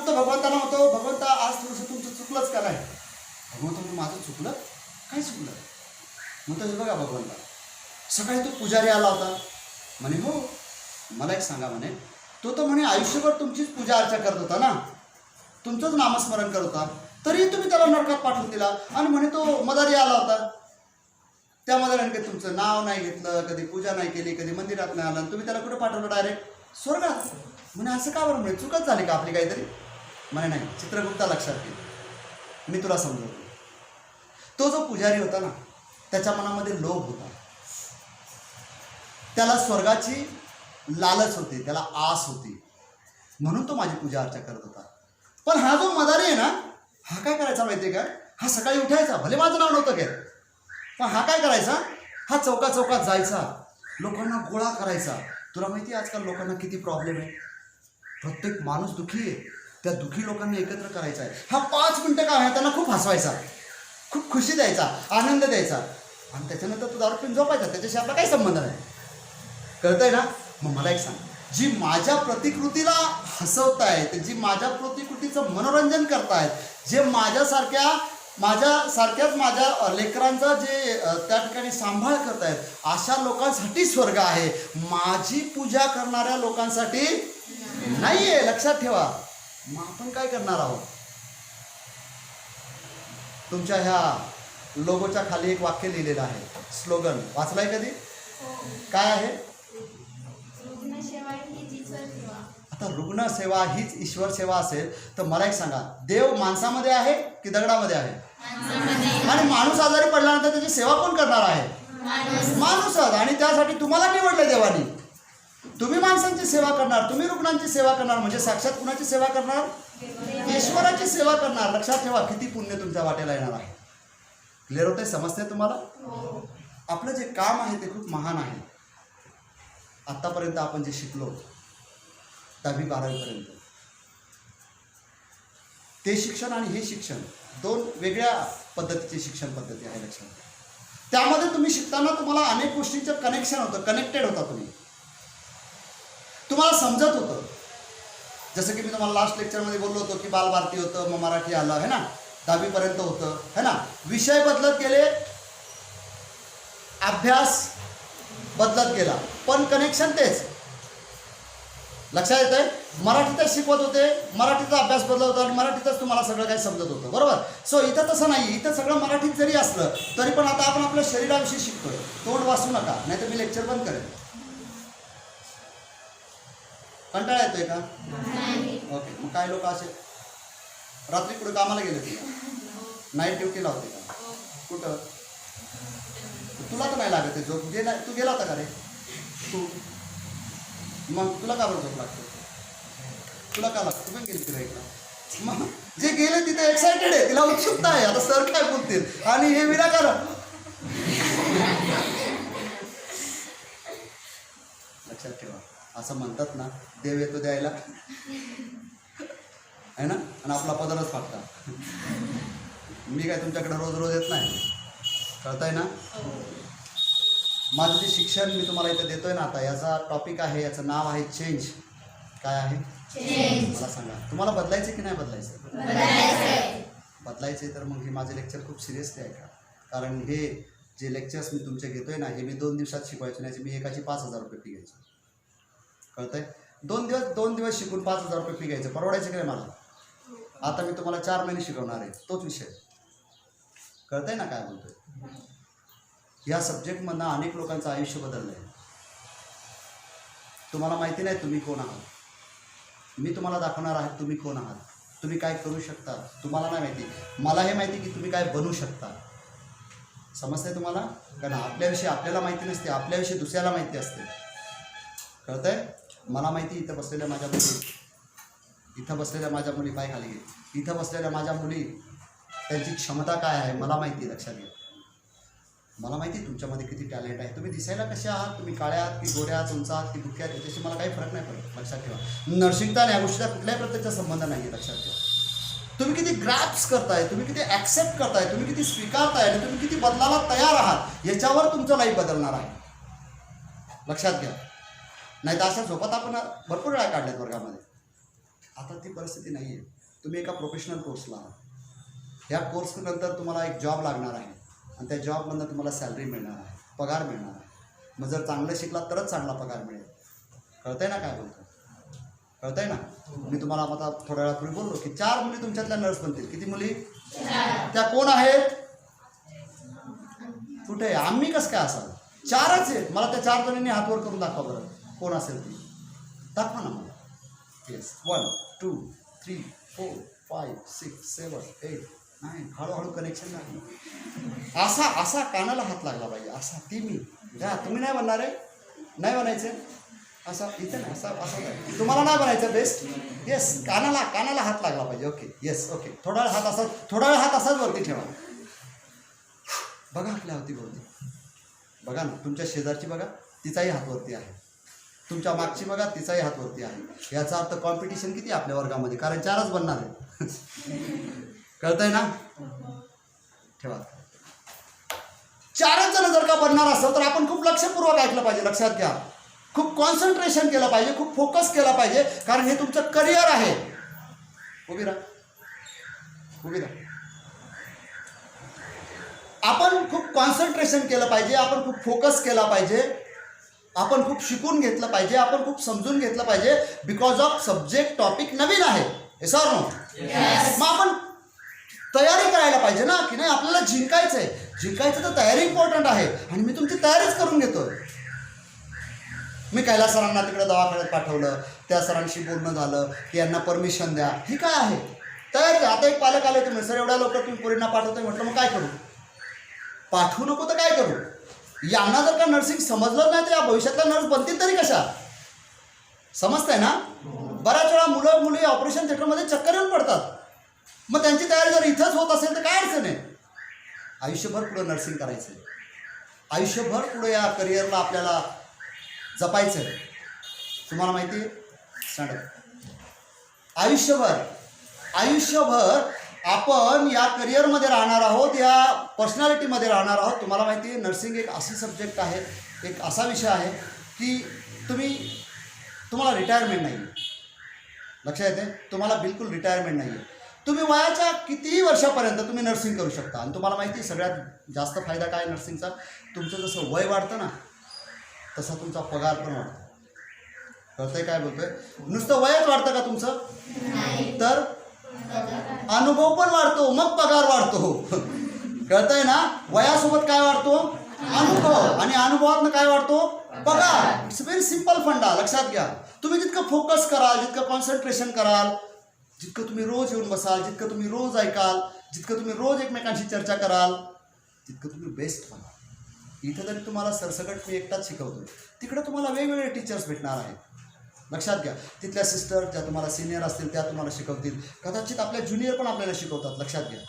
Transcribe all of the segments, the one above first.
तो भगवंताला म्हणतो, भगवंता आज थोडंसं तुमचं चुकलंच का नाही? भगवंत म्हणतो, माझं चुकलं? काय चुकलं? म्हणतो, हे बघा भगवंता, सकाळी तो पुजारी आला होता म्हणे, हो मला एक सांगा म्हणे, तो तर म्हणे आयुष्यभर तुमचीच पूजा अर्चा करत होता ना, तुमचंच नामस्मरण करत होता, तरी तुम्ही त्याला नरकात पाठवून दिला. आणि म्हणे तो मदारी आला होता, त्या मदाराने कधी तुमचं नाव नाही घेतलं, कधी पूजा नाही केली, कधी मंदिरात नाही आलं, तुम्ही त्याला कुठं पाठवलं? डायरेक्ट स्वर्गात. म्हणे असं का बरं? म्हणे चुकत झाली का आपली काहीतरी? म्हणे नाही चित्रगुप्ता, लक्षात घे, मी तुला समजवतो. तो जो पुजारी होता ना, त्याच्या मनामध्ये लोभ होता, त्याला स्वर्गाची लालच होती, त्याला आस होती, म्हणून तो माझी पूजा अर्चा करत होता. पण हा जो मदारी आहे ना, हा काय करायचा माहिती आहे का? हा सकाळी उठायचा, भले माझं नाव नव्हतं घेत, पण हा काय करायचा? हा चौकात चौकात जायचा, लोकांना गोळा करायचा. तुला माहिती आहे आजकाल लोकांना किती प्रॉब्लेम आहे? प्रत्येक माणूस दुःखी आहे, त्या दुःखी लोकांना एकत्र करायचा आहे. हा 5 मिनटं काय आहे, त्यांना खूप हसवायचा, खूप खुशी द्यायचा, आनंद द्यायचा, आणि त्याच्यानंतर तो दारू पिऊन झोपायचा. त्याच्याशी आपला काही संबंध नाही. कळतंय ना? मग मला एक सांग, जी माझ्या प्रतिकृतीला हसवतायत, जी माझ्या प्रतिकृतीचं मनोरंजन करतायत, जे माझ्यासारख्याच माझ्या लेकरांचा जे त्या ठिकाणी सांभाळ करतायत, अशा लोकांसाठी स्वर्ग आहे, माझी पूजा करणाऱ्या लोकांसाठी नाही आहे. लक्षात ठेवा. मग आपण काय करणार आहोत? तुमच्या ह्या लोगोच्या खाली एक वाक्य लिहिलेलं आहे, स्लोगन वाचलाय कधी? काय आहे? आता रुग्णसेवा हीच ईश्वर सेवा असेल तर मला एक सांगा, देव माणसामध्ये आहे की दगडामध्ये आहे? आणि माणूस आजारी पडल्यानंतर त्याची सेवा कोण करणार आहे? माणूसच. आणि त्यासाठी तुम्हाला निवडले देवानी. तुम्ही माणसांची सेवा करणार, तुम्ही रुग्णांची सेवा करणार, म्हणजे साक्षात कुणाची सेवा करणार? ईश्वराची सेवा करणार. लक्षात ठेवा, किती पुण्य तुमच्या वाटेला येणार आहे. क्लिअर होतंय? समजते तुम्हाला? आपलं जे काम आहे ते खूप महान आहे. आतापर्यंत आपण जे शिकलो 10वी 12वी पर्यंत, ते शिक्षण आणि हे शिक्षण दोन वेगळ्या पद्धतीची शिक्षण पद्धती आहे. लक्षात. त्यामध्ये तुम्ही शिकताना तुम्हाला अनेक गोष्टींचं कनेक्शन होतं, कनेक्टेड होता, तुम्हाला समजत होतं. जसं की मी तुम्हाला लास्ट लेक्चरमध्ये बोललो होतो की बालभारती होतं, मग मराठी आलं है ना, 10वी पर्यंत होतं है ना. विषय बदलत गेले, अभ्यास बदलत गेला, पण कनेक्शन तेच. लक्षात येत आहे? मराठीतच शिकवत होते, मराठीचा अभ्यास बदलत होता आणि मराठीतच तुम्हाला सगळं काही समजत होतं. बरोबर? सो इथं तसं नाही. इथं सगळं मराठीत जरी असलं तरी पण आता आपण आपल्या शरीराविषयी शिकतोय. तोंड वाचू नका, नाही तर मी लेक्चर बंद करेन. कंटाळा येतोय का? ओके. मग काही लोक असे रात्री कुठे कामाला गेले होते का? नाईट ड्युटीला होते का? कुठं? तुला तर नाही लागत आहे झोप? तू गेला होता का रे? तू मग तुला का बरं झोप लागतो? तुला का लागतं? तू पण गेली तिला एकदा. मग जे गेले तिथे एक्सायटेड आहे, तिला उत्सुकता आहे, आता सर काय बोलतील, आणि हे विनाकारण. लक्षात ठेवा, असं म्हणतात ना, देव येतो द्यायला आहे ना, आणि आपला पदरच फाटता. मी काय तुमच्याकडे रोज रोज येत नाही. कळताय ना? माझं जे शिक्षण मी तुम्हाला इथं देतोय ना आता, याचा टॉपिक आहे, याचं नाव आहे चेंज. काय आहे? मला सांगा, तुम्हाला बदलायचं की नाही बदलायचं? बदलायचं तर मग हे माझे लेक्चर खूप सिरियसली आहे का? कारण हे जे लेक्चर्स मी तुमचे घेतोय ना, हे मी 2 दिवसात शिकवायचे नाही. मी एकाची 5,000 रुपये फी घ्यायचो. कळतंय? 2 दिवस शिकून 5,000 रुपये फी घ्यायचं, परवडायचं की नाही मला? आता मी तुम्हाला 4 महिने शिकवणार आहे, तोच विषय. कळतंय ना काय बोलतोय? या सब्जेक्टमधनं अनेक लोकांचं आयुष्य बदललं आहे. तुम्हाला माहिती नाही तुम्ही कोण आहात. मी तुम्हाला दाखवणार आहे तुम्ही कोण आहात, तुम्ही काय करू शकता. तुम्हाला नाही माहिती, मला हे माहिती की तुम्ही काय बनू शकता. समजतंय तुम्हाला? कारण आपल्याविषयी आपल्याला माहिती नसते, आपल्याविषयी दुसऱ्याला माहिती असते. कळतंय? मला माहिती, इथं बसलेल्या माझ्या मुली पाय खाली घे, इथं बसलेल्या माझ्या मुली, त्यांची क्षमता काय आहे मला माहिती. लक्षात घ्या, मला माहिती तुमच्यामध्ये किती टॅलेंट आहे. तुम्ही दिसायला कसे आहात, तुम्ही काळ्या आहात की गोऱ्या आहात, उंच आहात की बुक्या आहात, त्याच्याशी मला काही फरक नाही पडत. लक्षात ठेवा, नर्सिंगता या गोष्टीचा कुठल्याही प्रत्येकाचा संबंध नाही आहे. लक्षात ठेवा, तुम्ही किती ग्रॅप्स करताय, तुम्ही किती ॲक्सेप्ट करताय, तुम्ही किती स्वीकारताय आणि तुम्ही किती बदलायला तयार आहात, याच्यावर तुमचं लाईफ बदलणार आहे. लक्षात घ्या. नाही तर अशा झोपात आपण भरपूर वेळा काढल्यात वर्गामध्ये. आता ती परिस्थिती नाही आहे. तुम्ही एका प्रोफेशनल कोर्सला आहात. या कोर्सनंतर तुम्हाला एक जॉब लागणार आहे आणि त्या जॉबमधनं तुम्हाला सॅलरी मिळणार आहे, पगार मिळणार आहे. मग जर चांगलं शिकलात तरच चांगला पगार मिळेल. कळतंय ना काय बोलतो? कळतंय ना? मी तुम्हाला आता थोड्या वेळापूर्वी बोललो की 4 मुली तुमच्यातल्या नर्स बनतील. किती मुली? त्या कोण आहेत? कुठे? आम्ही कसं काय असाल? 4च आहेत. मला त्या 4 जणींनी हातवर करून दाखवा बरं, कोण असेल ती दाखवा ना मला. येस. 1 2 3 4 5 6 7 8 9. हळूहळू कनेक्शन लागलं. असा कानाला हात लागला पाहिजे. असा ती मी घ्या. तुम्ही नाही बनणार आहे? नाही बनायचं असा इथे नाही, असं तुम्हाला नाही बनायचं. बेस्ट. येस. कानाला हात लागला पाहिजे. ओके. येस. ओके. थोडा वेळ हात असाच वरती ठेवा. बघा आपल्या अवतीभोवती. बघा ना, तुमच्या शेजारची बघा, तिचाही हात वरती आहे. तुमच्या मागची बघा, तिचाही हात वरती आहे. याचा अर्थ कॉम्पिटिशन किती आपल्या वर्गामध्ये, कारण 4च बनणार आहे. कळतंय ना? ठेवा. 4च जण जर का बनणार असेल तर आपण खूप लक्षपूर्वक ऐकलं पाहिजे. लक्षात घ्या. खूप कॉन्सन्ट्रेशन केलं पाहिजे, खूप फोकस केला पाहिजे, कारण हे तुमचं करिअर आहे. उभी राहा. आपण खूप कॉन्सन्ट्रेशन केलं पाहिजे, आपण खूप फोकस केला पाहिजे, आपण खूप शिकून घेतलं पाहिजे, आपण खूप समजून घेतलं पाहिजे. बिकॉज ऑफ सब्जेक्ट टॉपिक नवीन आहे. Yes or no? मग आपण तयारी करायला पाहिजे ना, की नाही आपल्याला जिंकायचं आहे. जिंकायचं तर तयारी इम्पॉर्टंट आहे आणि मी तुमची तयारीच करून घेतोय. मी कैलास सरांना तिकडे दवाखान्यात पाठवलं, त्या सरांशी बोलणं झालं की यांना परमिशन द्या. ही काय आहे? तयारी. आता एक पालक आले, तुम्ही सर एवढ्या लवकर तुम्ही पोरींना पाठवतोय. म्हटलं मग काय करू? पाठवू नको तर काय करू? यांना जर का नर्सिंग समजलं नाही तर या भविष्यातल्या नर्स बनतील तरी कशा? समजतंय ना? बऱ्याच वेळा मुलं मुली ऑपरेशन थिएटरमध्ये चक्कर येऊन पडतात. मग त्यांची तयारी जर इथंच होत असेल तर काय अडचण आहे? आयुष्यभर पुढं नर्सिंग करायचं आहे. आयुष्यभर पुढे या करिअरला आपल्याला जपायचं आहे. तुम्हाला माहिती आहे? स्टँडअप. आयुष्यभर आपण या करिअरमध्ये राहणार आहोत, या पर्सनॅलिटीमध्ये राहणार आहोत. तुम्हाला माहिती आहे, नर्सिंग एक अशी सब्जेक्ट आहे, एक असा विषय आहे की तुम्हाला रिटायरमेंट नाही आहे. लक्षात येते? तुम्हाला बिलकुल रिटायरमेंट नाही आहे. तुम्ही वयाच्या कितीही वर्षापर्यंत तुम्ही नर्सिंग करू शकता. आणि तुम्हाला माहिती आहे सगळ्यात जास्त फायदा काय नर्सिंगचा? तुमचं जसं वय वाढतं ना तसा तुमचा पगार पण वाढतो. कळतंय काय बोलतोय? नुसतं वयच वाढतं का तुमचं? तर अनुभव पण वाढतो, मग पगार वाढतो. कळतंय ना? वयासोबत काय वाढतो? अनुभव. आणि अनुभवातनं काय वाढतो? पगार. इट्स व्हेरी सिम्पल फंडा. लक्षात घ्या. तुम्ही जितकं फोकस कराल, जितकं कॉन्सन्ट्रेशन कराल, जितकं तुम्ही रोज येऊन बसाल, जितकं तुम्ही रोज ऐकाल, जितकं तुम्ही रोज एकमेकांशी चर्चा कराल, तितकं तुम्ही बेस्ट बनाल. इथं जरी तुम्हाला सरसकट मी एकटाच शिकवतो, तिकडं तुम्हाला वेगवेगळे टीचर्स भेटणार आहेत. लक्षात घ्या. तिथल्या सिस्टर ज्या तुम्हाला सिनियर असतील त्या तुम्हाला शिकवतील. कदाचित आपल्या ज्युनियर पण आपल्याला शिकवतात. लक्षात घ्या.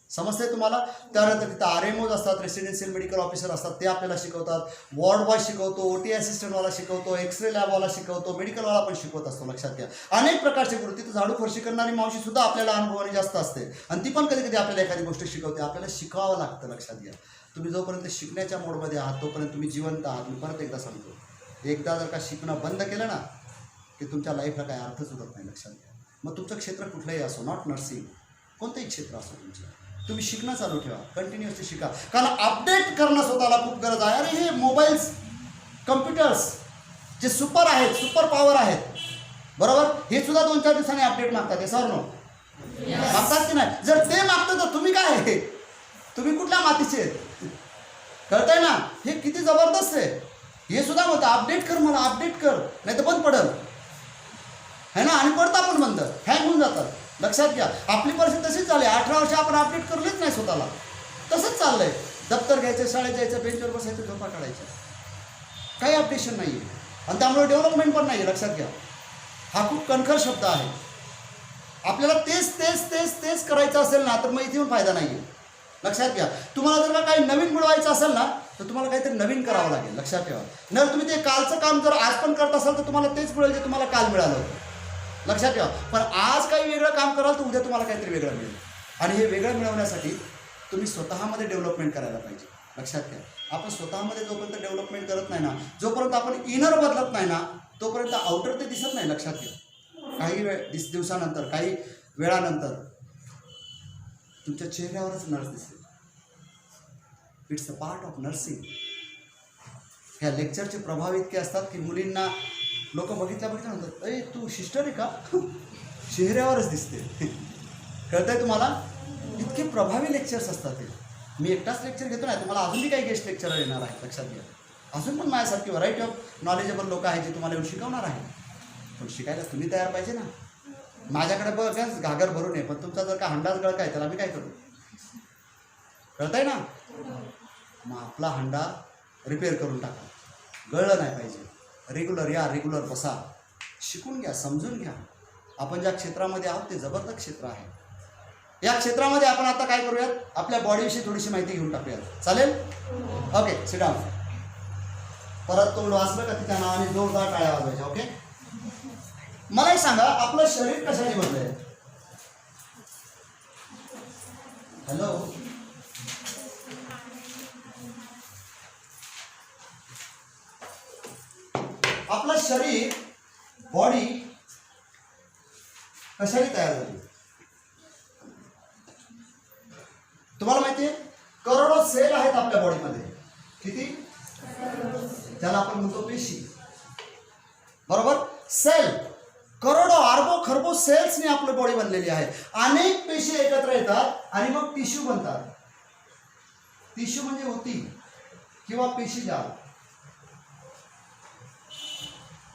समजते तुम्हाला? त्यानंतर तिथं RMOs असतात, रेसिडेन्शियल मेडिकल ऑफिसर असतात, ते आपल्याला शिकवतात. वॉर्ड बॉय शिकवतो, OT असिस्टंटवाला शिकवतो, एक्सरे लॅबवाला शिकवतो, मेडिकलवाला पण शिकवत असतो. लक्षात घ्या. अनेक प्रकारचे गुरु. तिथं झाडू फरशी करणारी मावशीसुद्धा आपल्याला अनुभवाने जास्त असते आणि ती पण कधी कधी आपल्याला एखादी गोष्ट शिकवते. आपल्याला शिकावं लागतं. लक्षात घ्या. तुम्ही जोपर्यंत शिकण्याच्या मोडमध्ये आहात तोपर्यंत तुम्ही जिवंत आहात. मी परत एकदा सांगतो, एकदा जर का शिकणं बंद केलं ना की तुमच्या लाईफला काही अर्थच उरत नाही. लक्षात घ्या. मग तुमचं क्षेत्र कुठलंही असो, नॉट नर्सिंग, कोणतंही क्षेत्र असो तुमचं, तुम्ही शिकणं चालू ठेवा. कंटिन्युअसली शिका. कारण अपडेट करणं स्वतःला खूप गरज आहे. अरे हे मोबाईल्स, कम्प्युटर्स जे सुपर आहेत, सुपर पॉवर आहेत, बरोबर, हे सुद्धा 2-4 दिवसांनी अपडेट मागतात. हे सर नो मागतात की नाही? जर ते मागतं तर तुम्ही काय आहे? तुम्ही कुठल्या मातीचे आहेत? कळतंय ना? हे किती जबरदस्त आहे. हे सुद्धा म्हणतं अपडेट कर, मला अपडेट कर, नाही तर बंद पडल है ना. आणि पडता पण बंद, हँग होऊन जातात. लक्षात घ्या. आपली परिस्थिती तशीच झाली. 18 वर्ष आपण अपडेट करलेच नाही स्वतःला. तसंच चाललंय. दप्तर घ्यायचं, शाळेत जायचं, बेंचवर बसायचं, झोपा काढायचं, काही अपडेशन नाही आहे आणि त्यामुळे डेव्हलपमेंट पण नाही आहे. लक्षात घ्या. हा खूप कणखर शब्द आहे. आपल्याला तेच तेच तेच तेच करायचं असेल ना तर मग इथे येऊन फायदा नाही आहे. लक्षात घ्या. तुम्हाला जर का काही नवीन मिळवायचं असेल ना तर तुम्हाला काहीतरी नवीन करावं लागेल. लक्षात ठेवा. जर तुम्ही ते कालचं काम जर आज पण करत असाल तर तुम्हाला तेच मिळेल जे तुम्हाला काल मिळालं होतं. लक्षात ठेवा. पण आज काही वेगळं काम कराल तर उद्या तुम्हाला काहीतरी वेगळं मिळेल. आणि हे वेगळं मिळवण्यासाठी तुम्ही स्वतःमध्ये डेव्हलपमेंट करायला पाहिजे. लक्षात घ्या. आपण स्वतःमध्ये जोपर्यंत डेव्हलपमेंट करत नाही ना, जोपर्यंत आपण इनर बदलत नाही ना, तोपर्यंत आउटर ते दिसत नाही. लक्षात घ्या. काही दिवसानंतर, काही वेळानंतर तुमच्या चेहऱ्यावरच नर्स दिसते. It's a part of nursing. ह्या लेक्चरचे प्रभाव इतके असतात की मुलींना लोक बघितल्या म्हणतात, अरे तू सिस्टर आहे का? चेहऱ्यावरच दिसते. कळतंय तुम्हाला? इतके प्रभावी लेक्चर्स असतात ते. मी एकटाच लेक्चर घेतो नाही, तुम्हाला अजूनही काही गेस्ट लेक्चरर येणार आहेत, लक्षात घ्या. अजून पण माझ्यासारखी व्हरायटी ऑफ नॉलेजेबल लोक आहेत जे तुम्हाला येऊन शिकवणार आहे. पण शिकायला तुम्ही तयार पाहिजे ना. माझ्याकडे बघा घागर भरून आहे, पण तुमचा जर का हंडाच गळकाय त्याला मी काय करू? कळतंय ना? मग आपला हंडा रिपेअर करून टाका. गळलं नाही पाहिजे. रेग्युलर या, रेग्युलर बसा, शिकून घ्या, समजून घ्या. आपण ज्या क्षेत्रामध्ये आहोत ते जबरदस्त क्षेत्र आहे. या क्षेत्रामध्ये आपण आता काय करूयात, आपल्या बॉडीविषयी थोडीशी माहिती घेऊन टाकूयात. चालेल? Okay, sit down. परत तोंड वाचलं का तिच्या नावाने जोरदार टाळ्या वाजवायच्या. ओके, मला एक सांगा, आपलं शरीर कशाने बनलंय? हॅलो, आपलं शरीर, बॉडी कशाने तयार झाली? तुम्हाला माहिती आहे, करोडो सेल आहेत आपल्या बॉडीमध्ये. किती? त्याला आपण म्हणतो पेशी. बरोबर? सेल, करोडो अरबो खरबो सेल्सने आपली बॉडी बनलेली आहे. अनेक पेशी एकत्र येतात आणि मग टिश्यू बनतात. टिश्यू म्हणजे ऊती किंवा पेशीजाल.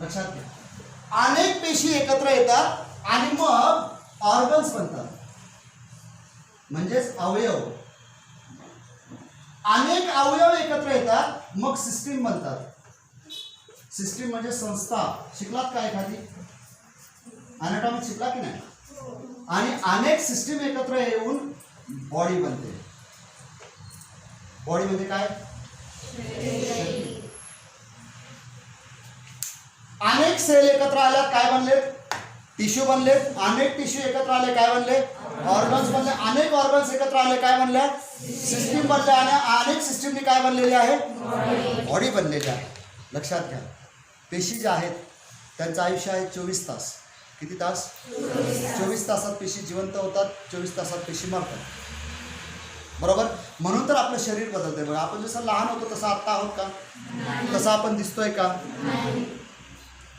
लक्षात घ्या, अनेक पेशी एकत्र येतात आणि मग ऑर्गन्स बनतात, म्हणजेच अवयव. अनेक अवयव एकत्र येतात मग सिस्टीम बनतात. सिस्टीम म्हणजे संस्था. शिकलात का एखादी? अॅनाटॉमी शिकला की नाही? आणि अनेक सिस्टीम एकत्र येऊन बॉडी बनते. बॉडी म्हणजे काय? अनेक सेल एकत्र आल्यात काय बनलेत? टिश्यू बनलेत. अनेक टिश्यू एकत्र आले काय बनले? ऑर्गन्स बनले. अनेक ऑर्गन्स एकत्र आले काय बनल्या? सिस्टीम बनल्या. आणि अनेक सिस्टीमनी काय बनलेली आहे? बॉडी बनलेली आहे. लक्षात घ्या, पेशी ज्या आहेत त्यांचं आयुष्य आहे 24 तास. किती तास? 24 तासात पेशी जिवंत होतात, 24 तासात पेशी मरतात. बरोबर? म्हणून तर आपलं शरीर बदलतंय. बघा, आपण जसं लहान होतो तसं आत्ता आहोत का? तसं आपण दिसतोय का?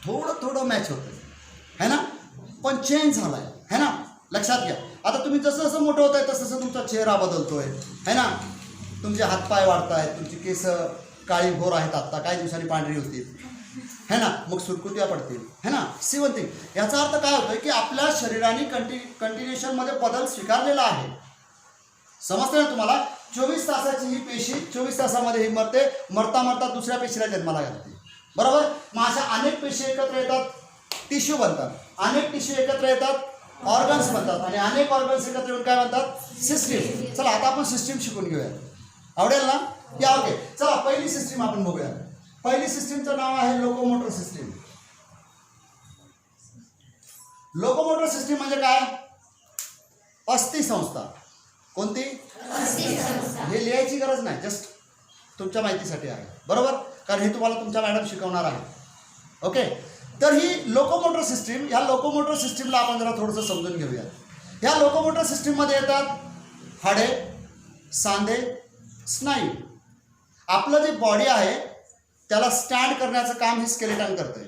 थोडं थोडं मॅच होतंय, है ना? पण चेंज झालाय, है ना? लक्षात घ्या. आता तुम्ही जसं जसं मोठं होत आहे तसं तसं तुमचा चेहरा बदलतोय, है ना? तुमचे हातपाय वाढत आहेत, तुमची केस काळी भोर आहेत, आत्ता काही दिवसांनी पांढरी होतील, है ना? मग सुरकुत्या पडतील, है ना? सिवंती. याचा अर्थ काय होतोय की आपल्या शरीराने कंटिन्युएशनमध्ये बदल स्वीकारलेला आहे. समजते ना तुम्हाला? 24 तासाची ही पेशी 24 तासामध्ये ही मरते. मरता मरता दुसऱ्या पेशीला जन्माला घालते. बरोबर? मग अशा अनेक पेशी एकत्र येतात, टिश्यू बनतात. अनेक टिश्यू एकत्र येतात, ऑर्गन्स बनतात. आणि अनेक ऑर्गन्स एकत्र येऊन काय बनतात? सिस्टीम. चला आता आपण सिस्टीम शिकून घेऊया. आवडेल ना? या. ओके, चला पहिली सिस्टीम आपण बघूया. पहिली सिस्टीमचं नाव आहे लोकोमोटर सिस्टीम. लोकोमोटर सिस्टीम म्हणजे काय? अस्थि संस्था. कोणती? हे लिहायची गरज नाही, जस्ट तुमच्या माहितीसाठी आहे. बरोबर? कारण हे तुम्हाला तुमच्या मॅडम शिकवणार आहे. ओके, तर ही लोकोमोटर सिस्टीम, ह्या लोकोमोटर सिस्टीमला आपण जरा थोडंसं समजून घेऊया. ह्या लोकोमोटर सिस्टीममध्ये येतात हाडे, सांधे, स्नायू. आपलं जे बॉडी आहे त्याला स्टँड करण्याचं काम हे स्केलेटन करतंय.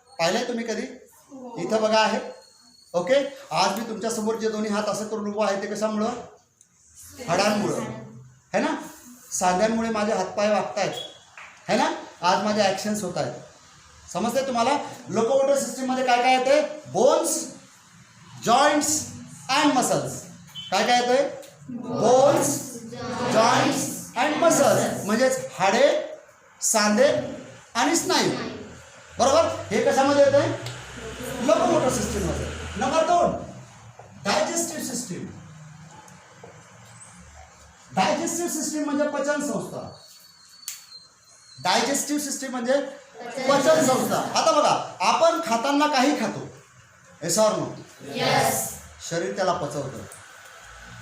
पाहिलंय तुम्ही कधी? इथं बघा आहे. ओके, आज मी तुमच्यासमोर जे दोन्ही हात असं करून उभं आहे ते कशामुळं? हाडांमुळं, है ना? सांध्यांमुळे माझे हातपाय वागतायत, है ना? आज माझे ॲक्शन्स होत आहेत. समजते तुम्हाला? लोकोमोटर सिस्टीममध्ये काय काय येते? Bones, joints and muscles. काय काय येते? बोन्स, जॉईंट्स अँड मसल्स म्हणजेच हाडे, सांधे आणि स्नायू. बरोबर? हे कशामध्ये येते? लोकोमोटर सिस्टीममध्ये. Number 2, digestive system. Digestive system म्हणजे पचन संस्था. डायजेस्टिव्ह सिस्टीम म्हणजे पचन संस्था. आता बघा, आपण खाताना काही खातो, येस ऑर नो? यस. शरीर त्याला पचवतं,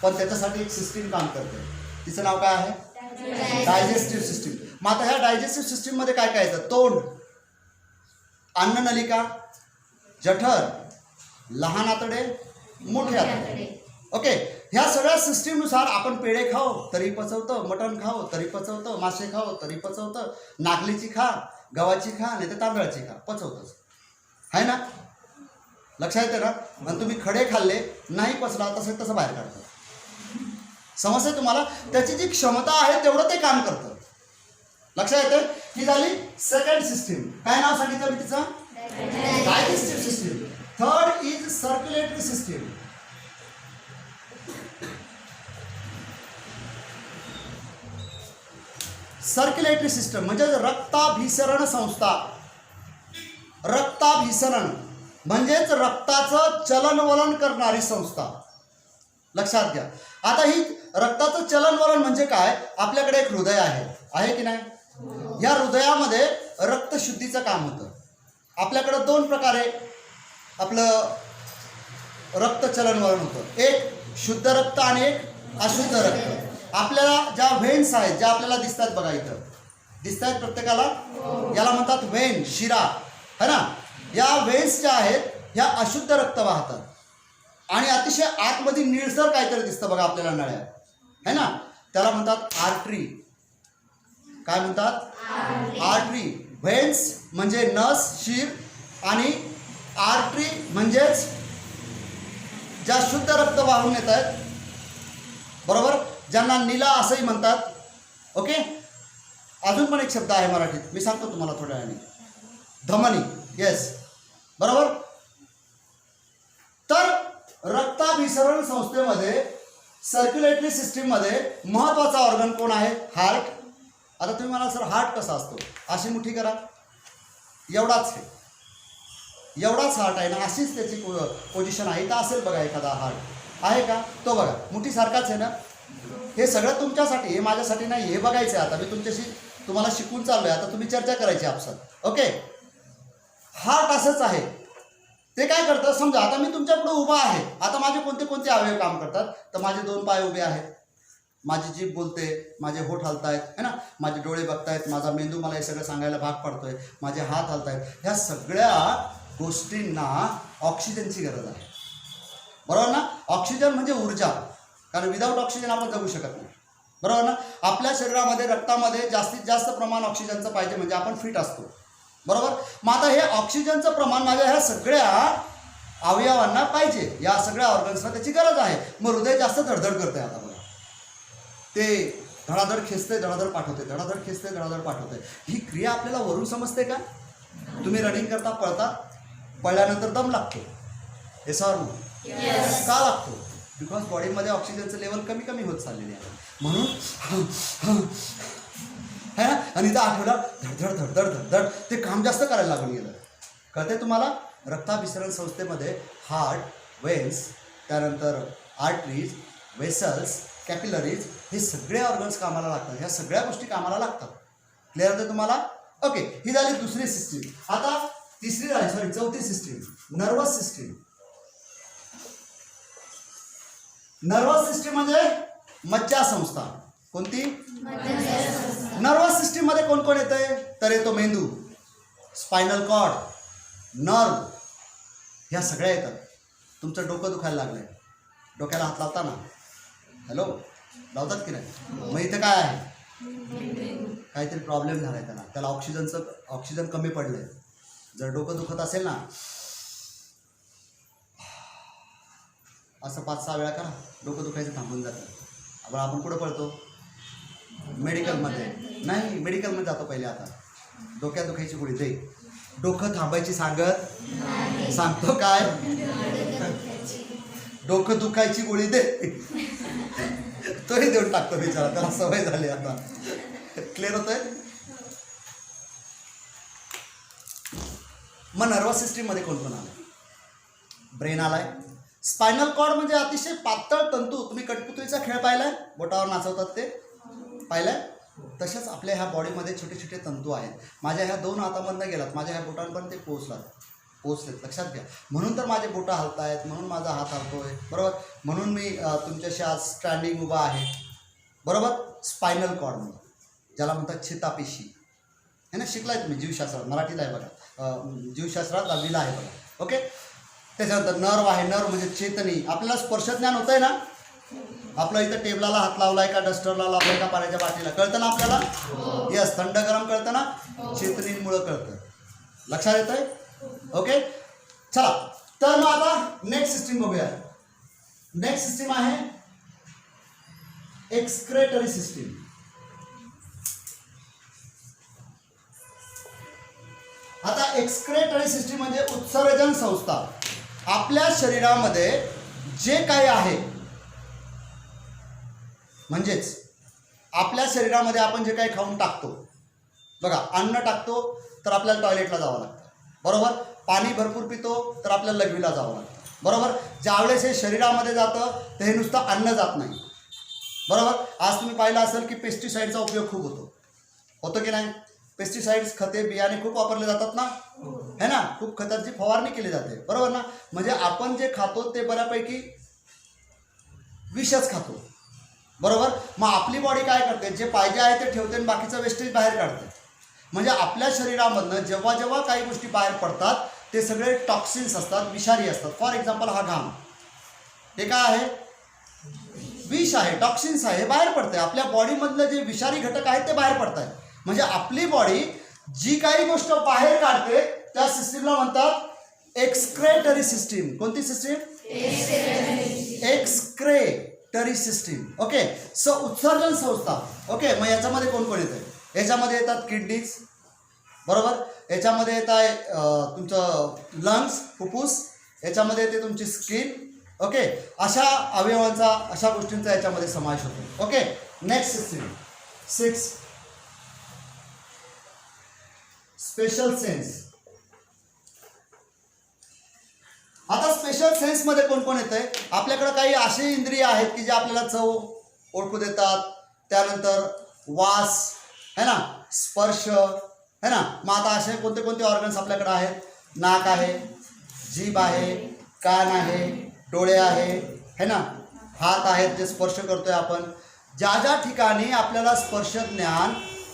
पण त्याच्यासाठी एक सिस्टीम काम करते. तिचं नाव काय आहे? Digestive system. मग आता ह्या डायजेस्टिव्ह सिस्टीममध्ये काय काय येतं? तोंड, अन्ननलिका, जठर, लहान आतडे, मोठे आतडे. ओके, ह्या सगळ्या सिस्टीमनुसार आपण पेढे खाऊ तरी पचवतं, मटण खाऊ तरी पचवतं, मासे खाऊ तरी पचवतं, नागलीची खा, गव्हाची खा, नाही तर तांदळाची खा, पचवतंच आहे ना. लक्षात येते ना. आणि तुम्ही खडे खाल्ले नाही पचला तसं तसं बाहेर काढतं. समजते तुम्हाला. त्याची जी क्षमता आहे तेवढं ते काम करतं. लक्षात येते. ही झाली सेकंड सिस्टीम. काय नाव सांगितलं मी तिचं? Digestive system. Third is circulatory system. Circulatory system म्हणजे रक्ताभिसरण संस्था. रक्ताभिसरण म्हणजेच रक्ताचं चलनवलन करणारी संस्था. लक्षात घ्या. आता ही रक्ताचं चलनवलन म्हणजे काय? आपल्याकडे एक हृदय आहे की नाही? या हृदयामध्ये रक्तशुद्धीचं काम होतं. आपल्याकडं दोन प्रकारे आपलं रक्त चलनवलन होतं. एक शुद्ध रक्त आणि एक अशुद्ध रक्त. आपल्याला ज्या व्हेन्स आहेत ज्या आपल्याला दिसतात बघा, इथं दिसत आहेत प्रत्येकाला. याला म्हणतात व्हेन, शिरा है ना. या व्हेन्स ज्या आहेत ह्या अशुद्ध रक्त वाहतात आणि अतिशय आतमध्ये निळसर काहीतरी दिसतं बघा आपल्याला नळ्या है ना. त्याला म्हणतात आर्टरी. काय म्हणतात? आर्टरी. व्हेन्स म्हणजे नस, शिर आणि आर्टरी म्हणजेच ज्या शुद्ध रक्त वाहून येत आहेत, बरोबर, ज्यांना नीला असंही म्हणतात. ओके, अजून पण एक शब्द आहे मराठीत, मी सांगतो तुम्हाला थोड्या वेळाने. धमनी. येस, बरोबर. तर रक्ताभिसरण संस्थेमध्ये सर्क्युलेटरी सिस्टीममध्ये महत्त्वाचा ऑर्गन कोण आहे? हार्ट. आता तुम्ही म्हणाल सर हार्ट कसा असतो? अशी मुठी करा, एवढाच आहे, एवढाच हार्ट आहे ना, अशीच त्याची पोझिशन आहे. तर असेल बघा एखादा हार्ट आहे का? तो बघा मुठीसारखाच आहे ना. हे सगळं तुमच्यासाठी, हे माझ्यासाठी नाही. हे बघायचं आहे आता. मी तुम्हाला शिकून चाललोय. आता तुम्ही चर्चा करायची आपसात. ओके, हार्ट असंच आहे. ते काय करतं? समजा आता मी तुमच्या पुढे उभा आहे. आता माझे कोणते कोणते अवयव काम करतात? तर माझे दोन पाय उभे आहेत, माझी जीभ बोलते, माझे होठ हलतायत है ना, माझे डोळे बघतायत, माझा मेंदू मला हे सगळं सांगायला भाग पाडतोय, माझे हात हलतायत. ह्या सगळ्या गोष्टींना ऑक्सिजनची गरज आहे. बरोबर ना. ऑक्सिजन म्हणजे ऊर्जा, कारण विदाऊट ऑक्सिजन आपण जगू शकत नाही. बरोबर ना. आपल्या शरीरामध्ये रक्तामध्ये जास्तीत जास्त प्रमाण ऑक्सिजनचं पाहिजे म्हणजे आपण फिट असतो. बरोबर. मग आता हे ऑक्सिजनचं प्रमाण माझ्या ह्या सगळ्या अवयवांना पाहिजे, या सगळ्या ऑर्गन्सना त्याची गरज आहे. मग हृदय जास्त धडधड करते. आता बघा, ते धडाधड खेचते, धडाधड पाठवते, धडाधड खेचते, धडाधड पाठवते. ही क्रिया आपल्याला वरून समजते का? तुम्ही रनिंग करता, पळता, पळल्यानंतर दम लागतो. हे सर का लागतो? बिकॉज बॉडीमध्ये ऑक्सिजनचं लेवल कमी कमी होत चाललेले आहे म्हणून है ना. आणि इथं आठवलं धडधड धडधड धडधड, ते काम जास्त करायला लागून गेलं. कळते तुम्हाला. रक्ताभिसरण संस्थेमध्ये हार्ट, वेन्स, त्यानंतर आर्टरीज, वेसल्स, कॅपिलरीज, हे सगळे ऑर्गन्स कामाला लागतात. ह्या सगळ्या गोष्टी कामाला लागतात. क्लिअर होते तुम्हाला? ओके, ही झाली दुसरी सिस्टीम. आता तिसरी झाली, चौथी system, nervous system. Nervous system म्हणजे मज्जा संस्था. कोणती? नर्वस सिस्टीम मध्ये कोण कोण येते? तर येतो मेंदू, स्पायनल कॉर्ड, नर्व, ह्या सगळ्या येतात. तुमचं डोकं दुखायला लागलंय, डोक्याला हात लावता ना? हॅलो, लावतात की नाही? मग इथं काय आहे? काहीतरी प्रॉब्लेम झालाय त्याला ऑक्सिजन कमी पडलंय. जर डोकं दुखत असेल ना, असं 5-6 वेळा करा, डोकं दुखायचं थांबून जातं. आपण कुठं पळतो? मेडिकलमध्ये. नाही, मेडिकलमध्ये जातो पहिले. आता डोक्यात दुखायची गोळी दे, डोकं थांबायची सांगतो काय? डोकं दुखायची गोळी दे, तोही देऊन टाकतो बिचारा, त्याला सवय झाली आता. क्लिअर होतंय? मग नर्वस सिस्टीममध्ये कोण कोण आलं? ब्रेन आलाय. स्पायनल कॉर्ड म्हणजे अतिशय पातळ तंतू. तुम्ही कठपुतळीचा खेळ पाहिलाय? बोटावर नाचवतात ते पाहिलंय? तसेच आपल्या ह्या बॉडीमध्ये छोटे छोटे तंतू आहेत. माझ्या ह्या 2 हातामधनं गेलात, माझ्या ह्या बोटांपर्यंत ते पोचलेत. लक्षात घ्या. म्हणून तर माझे बोटं हलत आहेत, म्हणून माझा हात हलतोय. बरोबर. म्हणून मी तुमच्याशी आज स्टँडिंग उभा आहे. बरोबर. स्पायनल कॉर्ड म्हणून ज्याला म्हणतात चेतापेशी, हे ना. शिकलाय तुम्ही जीवशास्त्रात, मराठीला आहे बघा, जीवशास्त्रात 10वीला आहे बघा. ओके. त्याच्यानंतर नर्व आहे, नर्व म्हणजे चेतनी. आपल्याला स्पर्श ज्ञान होतंय ना, आपलं इथं टेबलाला हात लावलाय का, डस्टरला लावलाय का, पाण्याच्या बाटलीला, कळतं ना आपल्याला? यस, थंड गरम कळतं ना, चेतनीमुळं कळतं. लक्षात येत आहे? ओके, चला. तर मग आता नेक्स्ट सिस्टीम बघूया. नेक्स्ट सिस्टीम आहे एक्सक्रेटरी सिस्टीम. आता एक्सक्रेटरी सिस्टीम म्हणजे उत्सर्जन संस्था. आपल्या शरीरामध्ये जे काही आहे, म्हणजेच आपल्या शरीरामध्ये आपण जे काही खाऊन टाकतो, बघा, अन्न टाकतो तर आपल्याला टॉयलेटला जावं लागतं, बरोबर. पाणी भरपूर पितो तर आपल्याला लघवीला जावं लागतं, बरोबर. ज्यावेळेस हे शरीरामध्ये जातं तर हे नुसतं अन्न जात नाही, बरोबर. आज तुम्ही पाहिलं असेल की पेस्टिसाईडचा उपयोग खूप होतो की नाही? पेस्टिसाइड्स, खते, बियाणे खूप वापरले जातात ना, है ना. खूप खतांची फवारणी केली जाते, बरोबर ना. म्हणजे आपण जे खातो ते बऱ्यापैकी विषच खातो, बरोबर. मग आपली बॉडी काय करते, जे पाहिजे आहे ते ठेवते आणि बाकीचं वेस्टेज बाहेर काढते. म्हणजे आपल्या शरीरामधनं जेव्हा जेव्हा काही गोष्टी बाहेर पडतात ते सगळे टॉक्सिन्स असतात, विषारी असतात. फॉर एक्झाम्पल हा घाम, हे काय आहे? विष आहे, टॉक्सिन्स आहे, हे बाहेर पडते. आपल्या बॉडीमधलं जे विषारी घटक आहेत ते बाहेर पडत आहेत. म्हणजे आपली बॉडी जी काही गोष्ट बाहेर काढते त्या सिस्टीमला म्हणतात एक्सक्रेटरी सिस्टीम. कोणती system? Excretory system. Okay, so उत्सर्जन संस्था. ओके, मग याच्यामध्ये कोण कोण येतं? याच्यामध्ये येतात किडनीज, बरोबर. याच्यामध्ये येत आहे तुमचं लंग्स, फुफ्फुस. याच्यामध्ये येते तुमची स्किन. ओके, अशा अवयवांचा, अशा गोष्टींचा याच्यामध्ये समावेश होतो. Okay, next system 6, special sense. आता स्पेशल सेन्समध्ये कोण कोण येतंय? आपल्याकडे काही असे इंद्रिय आहेत की जे आपल्याला चव ओळखू देतात, त्यानंतर वास, है ना, स्पर्श, है ना. मग आता असे कोणते कोणते ऑर्गन्स आपल्याकडे आहेत? नाक आहे, जीभ आहे, कान आहे, डोळे आहे, है ना, हात आहेत जे स्पर्श करतोय आपण. ज्या ज्या ठिकाणी आपल्याला स्पर्श ज्ञान,